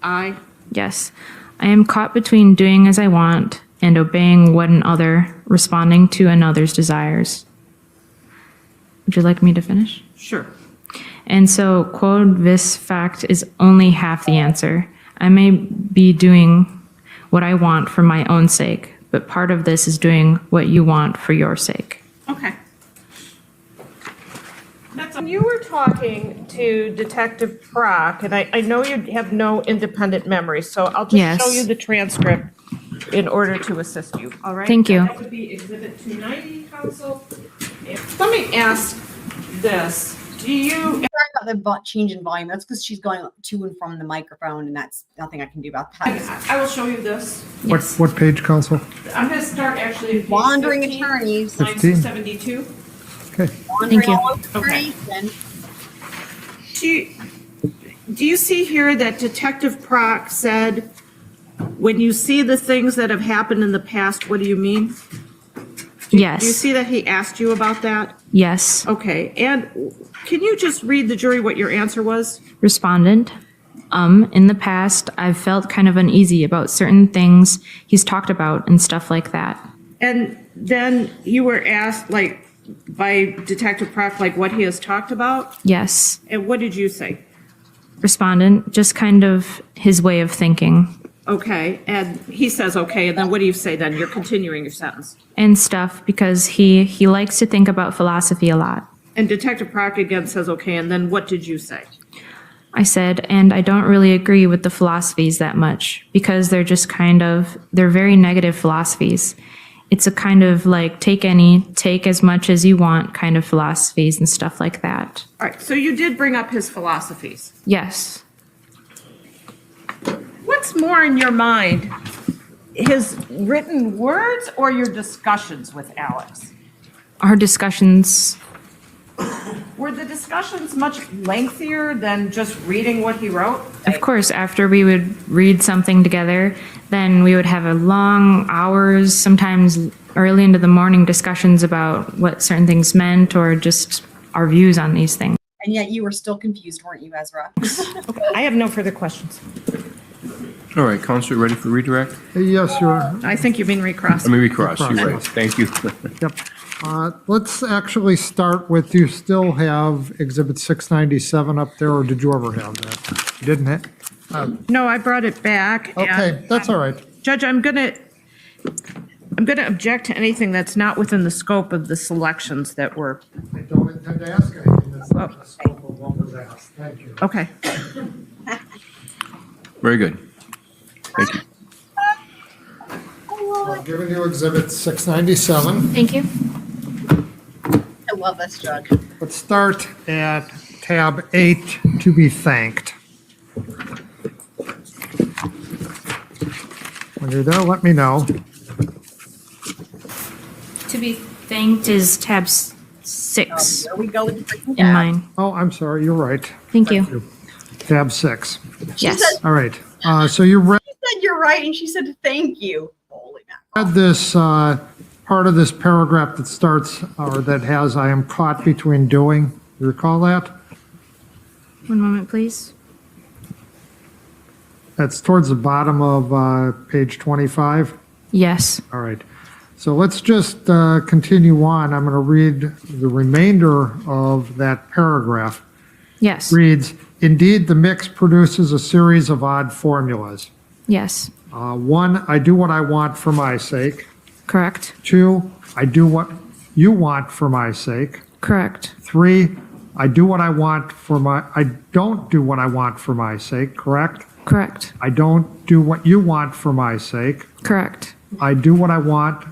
I. Yes, I am caught between doing as I want and obeying one another, responding to another's desires. Would you like me to finish? Sure. And so, quod vis fact is only half the answer. I may be doing what I want for my own sake, but part of this is doing what you want for your sake. Okay. You were talking to Detective Prock, and I know you have no independent memory, so I'll just show you the transcript in order to assist you, all right? Thank you. That would be Exhibit 290, Counsel. Let me ask this. Do you... Sorry about the change in volume. That's because she's going to and from the microphone, and that's nothing I can do about that. I will show you this. What page, Counsel? I'm going to start actually at page Wandering 15, attorneys. line 272. Okay. Wandering Thank you. all over the place, and Do you see here that Detective Prock said, when you see the things that have happened in the past, what do you mean? Yes. Do you see that he asked you about that? Yes. Okay, and can you just read the jury what your answer was? Respondent. In the past, I've felt kind of uneasy about certain things he's talked about and stuff like that. And then you were asked, like, by Detective Prock, like, what he has talked about? Yes. And what did you say? Respondent, just kind of his way of thinking. Okay, and he says, okay, and then what do you say then? You're continuing your sentence. And stuff, because he likes to think about philosophy a lot. And Detective Prock again says, okay, and then what did you say? I said, and I don't really agree with the philosophies that much, because they're just they're very negative philosophies. It's a kind of like take as much as you want kind of philosophies and stuff like that. All right, so you did bring up his philosophies. Yes. What's more in your mind, his written words or your discussions with Alex? Our discussions. Were the discussions much lengthier than just reading what he wrote? Of course, after we would read something together, then we would have a long hours, sometimes early into the morning discussions about what certain things meant or just our views on these things. And yet you were still confused, weren't you, Ezra? Okay, I have no further questions. All right, Counselor, ready for redirect? Yes, you are. I think you mean recross. I mean, recross, you're right. Thank you. Yep. Let's actually start with, do you still have Exhibit 697 up there, or did you ever have that? You didn't have? No, I brought it back. Okay, that's all right. Judge, I'm gonna object to anything that's not within the scope of the selections that were. I don't intend to ask anything that's not in the scope of what was asked. Thank you. Okay. Very good. Thank you. So I'm giving you Exhibit 697. Thank you. I love this judge. Let's start at tab 8, to be thanked. When you're there, let me know. To be thanked is tab 6 There we go with the freaking in tab. mine. Oh, I'm sorry, you're right. Thank you. Tab 6. Yes. All right. So you read She said you're right, and she said thank you. Holy mackerel. this part of this paragraph that starts, or that has, I am caught between doing. You recall that? One moment, please. That's towards the bottom of page 25. Yes. All right. So let's just continue on. I'm going to read the remainder of that paragraph. Yes. Reads, indeed, the mix produces a series of odd formulas. Yes. 1, I do what I want for my sake. Correct. 2, I do what you want for my sake. Correct. 3, I do what I want for my, I don't do what I want for my sake, correct? Correct. I don't do what you want for my sake. Correct. I do what I want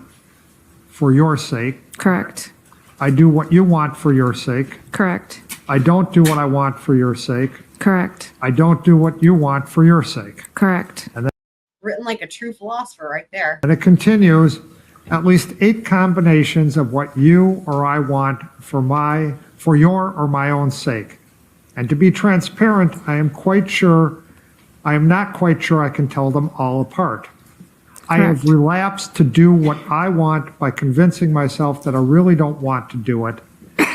for your sake. Correct. I do what you want for your sake. Correct. I don't do what I want for your sake. Correct. I don't do what you want for your sake. Correct. Written like a true philosopher right there. And it continues, at least 8 combinations of what you or I want for your or my own sake. And to be transparent, I am not quite sure I can tell them all apart. I have relapsed to do what I want by convincing myself that I really don't want to do it.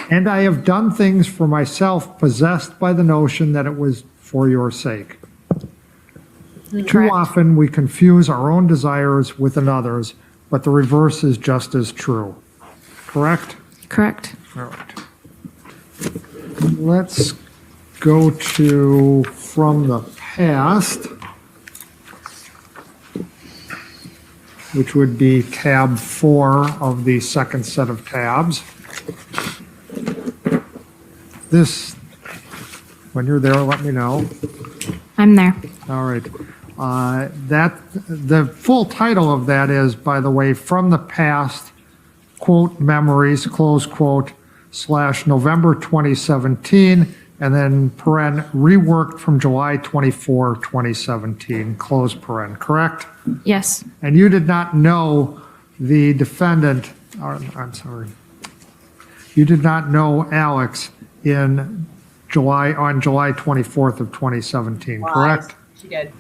And I have done things for myself possessed by the notion that it was for your sake. Too often we confuse our own desires with another's, but the reverse is just as true. Correct? Correct. All right. Let's go to from the past, which would be tab 4 of the second set of tabs. This, when you're there, let me know. I'm there. All right. The full title of that is, by the way, From the Past, quote, memories, close quote, / November 2017, and then paren, reworked from July 24, 2017, close paren, correct? Yes. And you did not know the defendant, I'm sorry, you did not know Alex on July 24th of 2017, correct? She did.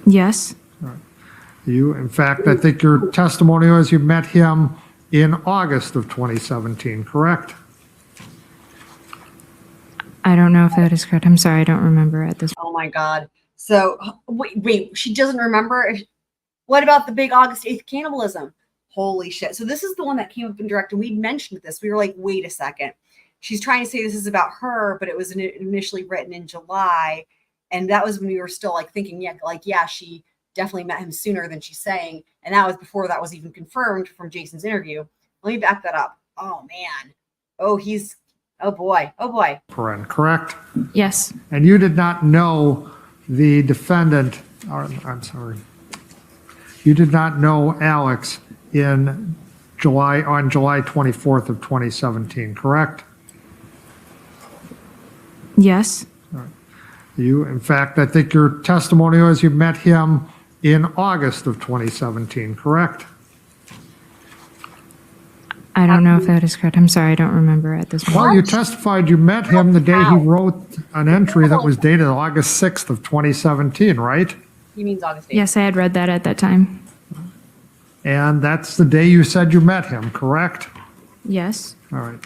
Yes. You, in fact, I think your testimony was you met him in August of 2017, correct? I don't know if that is correct. I'm sorry, I don't remember at this point. Oh my God. So wait, she doesn't remember. What about the big August 8th cannibalism? Holy shit. So this is the one that came up in direct, and we mentioned this. We were like, wait a second. She's trying to say this is about her, but it was initially written in July. And that was when we were still like thinking, yeah, she definitely met him sooner than she's saying. And that was before that was even confirmed from Jason's interview. Let me back that up. Oh man. Oh boy. Paren, correct? Yes. And you did not know the defendant, I'm sorry, you did not know Alex on July 24th of 2017, correct? Yes. You, in fact, I think your testimony was you met him in August of 2017, correct? I don't know if that is correct. I'm sorry, I don't remember at this point. Well, you testified you met him the day he wrote an entry that was dated August 6th of 2017, right? He means August 8th. Yes, I had read that at that time. And that's the day you said you met him, correct? Yes. All right.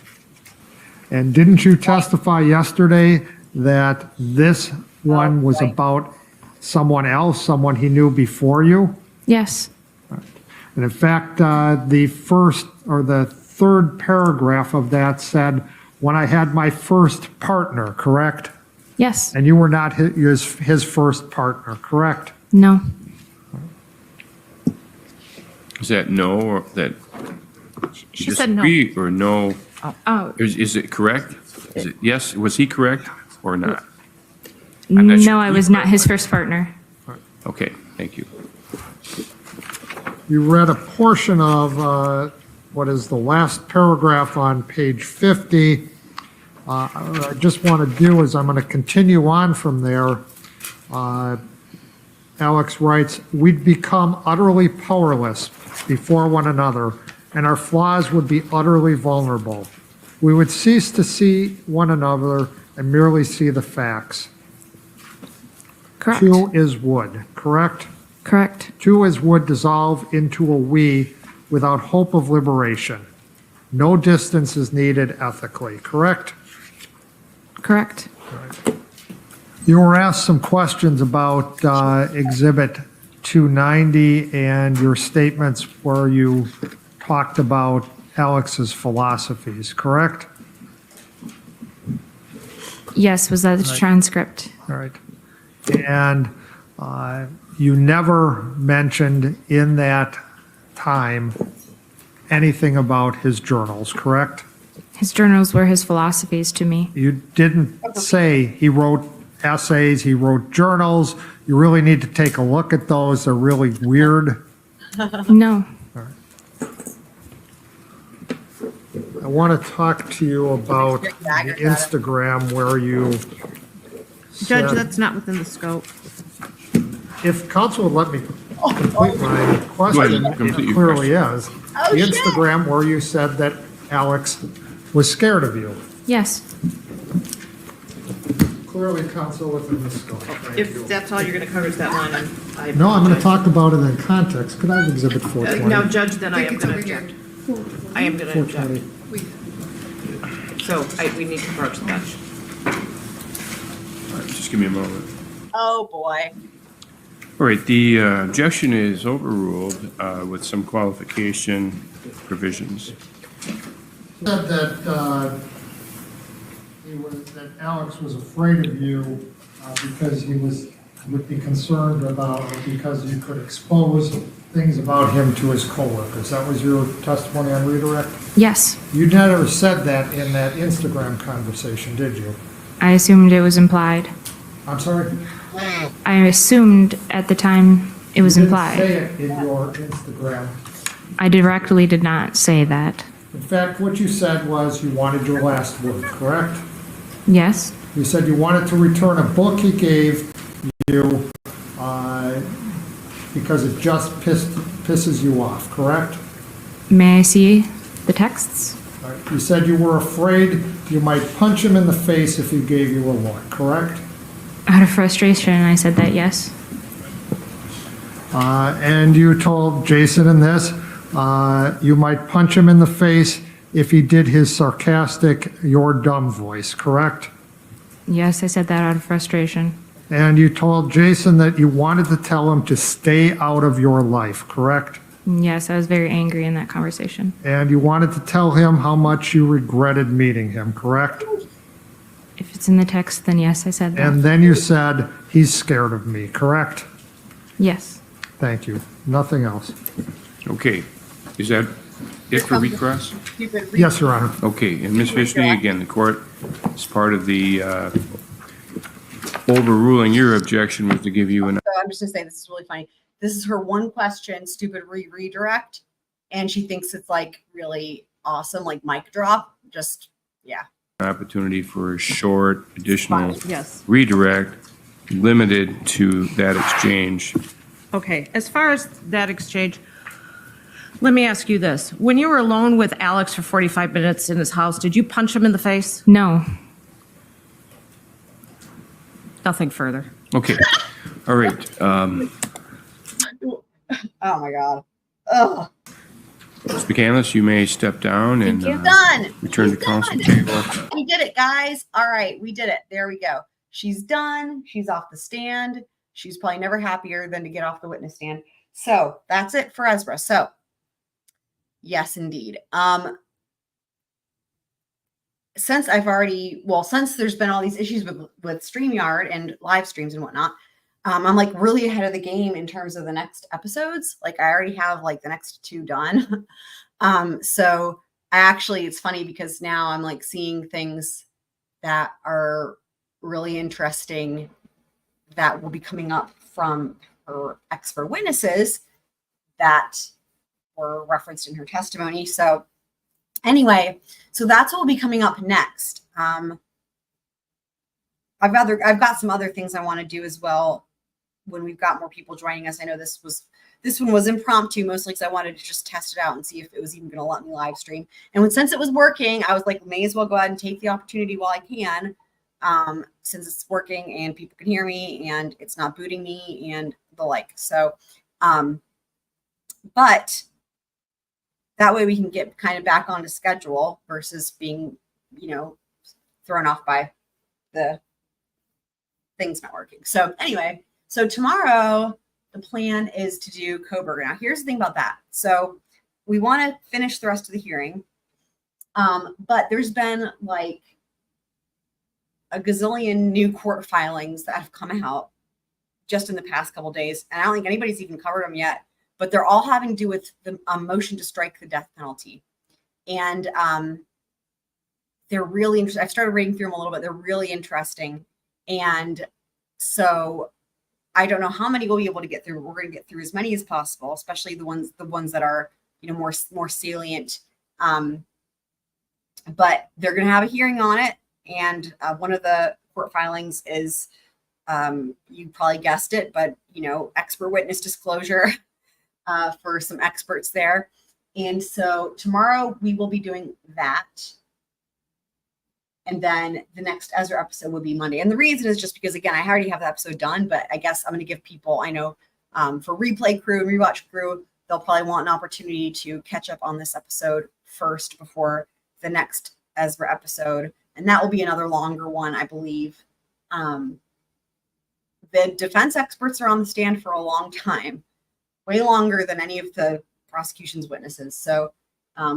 And didn't you testify yesterday that this one was about someone else, someone he knew before you? Yes. And in fact, the first or the third paragraph of that said, when I had my first partner, correct? Yes. And you were not his first partner, correct? No. Is that no, or that? She said no. Disagree or no? Oh. Is it correct? Is it, yes, was he correct or not? I'm not No, sure. I was not his first partner. Okay, thank you. You read a portion of what is the last paragraph on page 50. What I just want to do is I'm going to continue on from there. Alex writes, we'd become utterly powerless before one another, and our flaws would be utterly vulnerable. We would cease to see one another and merely see the facts. Correct. Two is wood, correct? Correct. Two is would dissolve into a we without hope of liberation. No distance is needed ethically, correct? Correct. You were asked some questions about Exhibit 290 and your statements where you talked about Alex's philosophies, correct? Yes, was that the transcript? All right. And you never mentioned in that time anything about his journals, correct? His journals were his philosophies to me. You didn't say he wrote essays, he wrote journals. You really need to take a look at those. They're really weird. No. I want to talk to you about the Instagram where you Judge, said- that's not within the scope. If council would let me complete my question, complete it your clearly is. Oh, The shit. Instagram where you said that Alex was scared of you. Yes. Clearly council within the scope. Thank If you. that's all you're going to cover is that line, I No, I'm going to apologize. talk about it in context. Could I have Exhibit 420? Now, Judge, then I am going to object. I am going to object. 420. So we need to approach the bench. All right, just give me a moment. Oh, boy. All right, the objection is overruled with some qualification provisions. Said that that Alex was afraid of you because he would be concerned about, or because you could expose things about him to his coworkers. That was your testimony on redirect? Yes. You never said that in that Instagram conversation, did you? I assumed it was implied. I'm sorry? I assumed at the time it was You didn't implied. say it in your Instagram. I directly did not say that. In fact, what you said was you wanted your last word, correct? Yes. You said you wanted to return a book he gave you because it just pisses you off, correct? May I see the texts? All right. You said you were afraid you might punch him in the face if he gave you a look, correct? Out of frustration, I said that, yes. And you told Jason in this, you might punch him in the face if he did his sarcastic, "you're dumb" voice, correct? Yes, I said that out of frustration. And you told Jason that you wanted to tell him to stay out of your life, correct? Yes, I was very angry in that conversation. And you wanted to tell him how much you regretted meeting him, correct? If it's in the text, then yes, I said that. And then you said, he's scared of me, correct? Yes. Thank you. Nothing else. Okay, is that it for recross? Yes, Your Honor. Okay, and Ms. Vishny, again, the court, as part of the overruling your objection, was to give you an So I'm just gonna say, this is really funny. This is her one question, stupid redirect, and she thinks it's like really awesome, like mic drop. Just, yeah. opportunity for a short additional Yes. redirect limited to that exchange. Okay, as far as that exchange, let me ask you this. When you were alone with Alex for 45 minutes in his house, did you punch him in the face? No. Nothing further. Okay, all right. Oh my God. Ugh. Ms. McCandless, you may step down and He's done. return to He's council done. table. We did it, guys. All right, we did it. There we go. She's done. She's off the stand. She's probably never happier than to get off the witness stand. So that's it for Ezra. So yes, indeed. Since since there's been all these issues with StreamYard and live streams and whatnot, I'm like really ahead of the game in terms of the next episodes. Like I already have like the next 2 done. So I actually, it's funny because now I'm like seeing things that are really interesting that will be coming up from her expert witnesses that were referenced in her testimony. So anyway, so that's what will be coming up next. I've got some other things I want to do as well when we've got more people joining us. I know this one was impromptu, mostly because I wanted to just test it out and see if it was even going to let me live stream. And since it was working, I was like, may as well go ahead and take the opportunity while I can, since it's working and people can hear me and it's not booting me and the like. So, but that way we can get kind of back onto schedule versus being, thrown off by the things not working. So anyway, so tomorrow the plan is to do Kohberger. Now here's the thing about that. So we want to finish the rest of the hearing. But there's been like a gazillion new court filings that have come out just in the past couple of days. And I don't think anybody's even covered them yet, but they're all having to do with the motion to strike the death penalty. And they're really interesting. I've started reading through them a little bit. They're really interesting. And so I don't know how many we'll be able to get through. We're going to get through as many as possible, especially the ones that are, more salient. But they're going to have a hearing on it. And one of the court filings is, you probably guessed it, but, expert witness disclosure for some experts there. And so tomorrow we will be doing that. And then the next Ezra episode will be Monday. And the reason is just because, again, I already have the episode done, but I guess I'm going to give people, I know for replay crew and rewatch crew, they'll probably want an opportunity to catch up on this episode first before the next Ezra episode. And that will be another longer one, I believe. The defense experts are on the stand for a long time, way longer than any of the prosecution's witnesses. So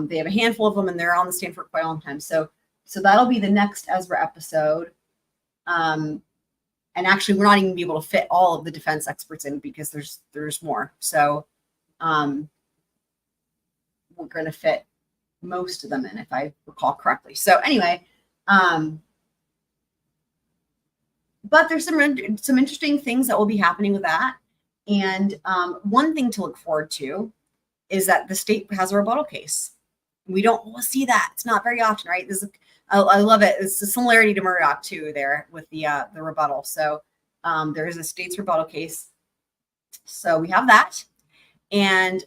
they have a handful of them and they're on the stand for quite a long time. So that'll be the next Ezra episode. And actually, we're not even gonna be able to fit all of the defense experts in because there's more. So we're going to fit most of them in, if I recall correctly. So anyway, but there's some interesting things that will be happening with that. And one thing to look forward to is that the state has a rebuttal case. We'll see that. It's not very often, right? I love it. It's a similarity to Murdoch too there with the rebuttal. So there is a state's rebuttal case. So we have that. And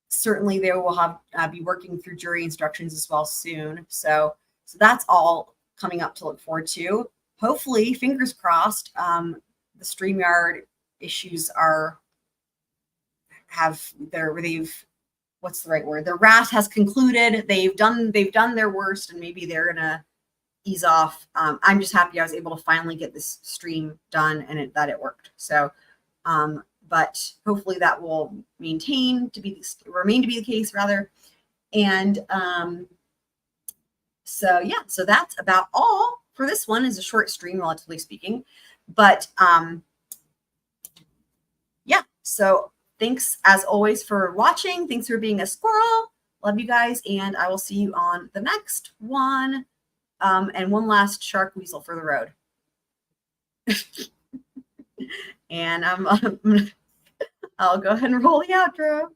certainly they will have be working through jury instructions as well soon. So that's all coming up to look forward to. Hopefully, fingers crossed, the StreamYard issues what's the right word? The wrath has concluded. They've done their worst, and maybe they're gonna ease off. I'm just happy I was able to finally get this stream done and that it worked. So, but hopefully that will remain to be the case rather. And so that's about all for this one. Is a short stream, relatively speaking, but so. Thanks, as always, for watching. Thanks for being a squirrel. Love you guys, and I will see you on the next one. And one last Sharkweasel for the road. And I'll go ahead and roll the outro.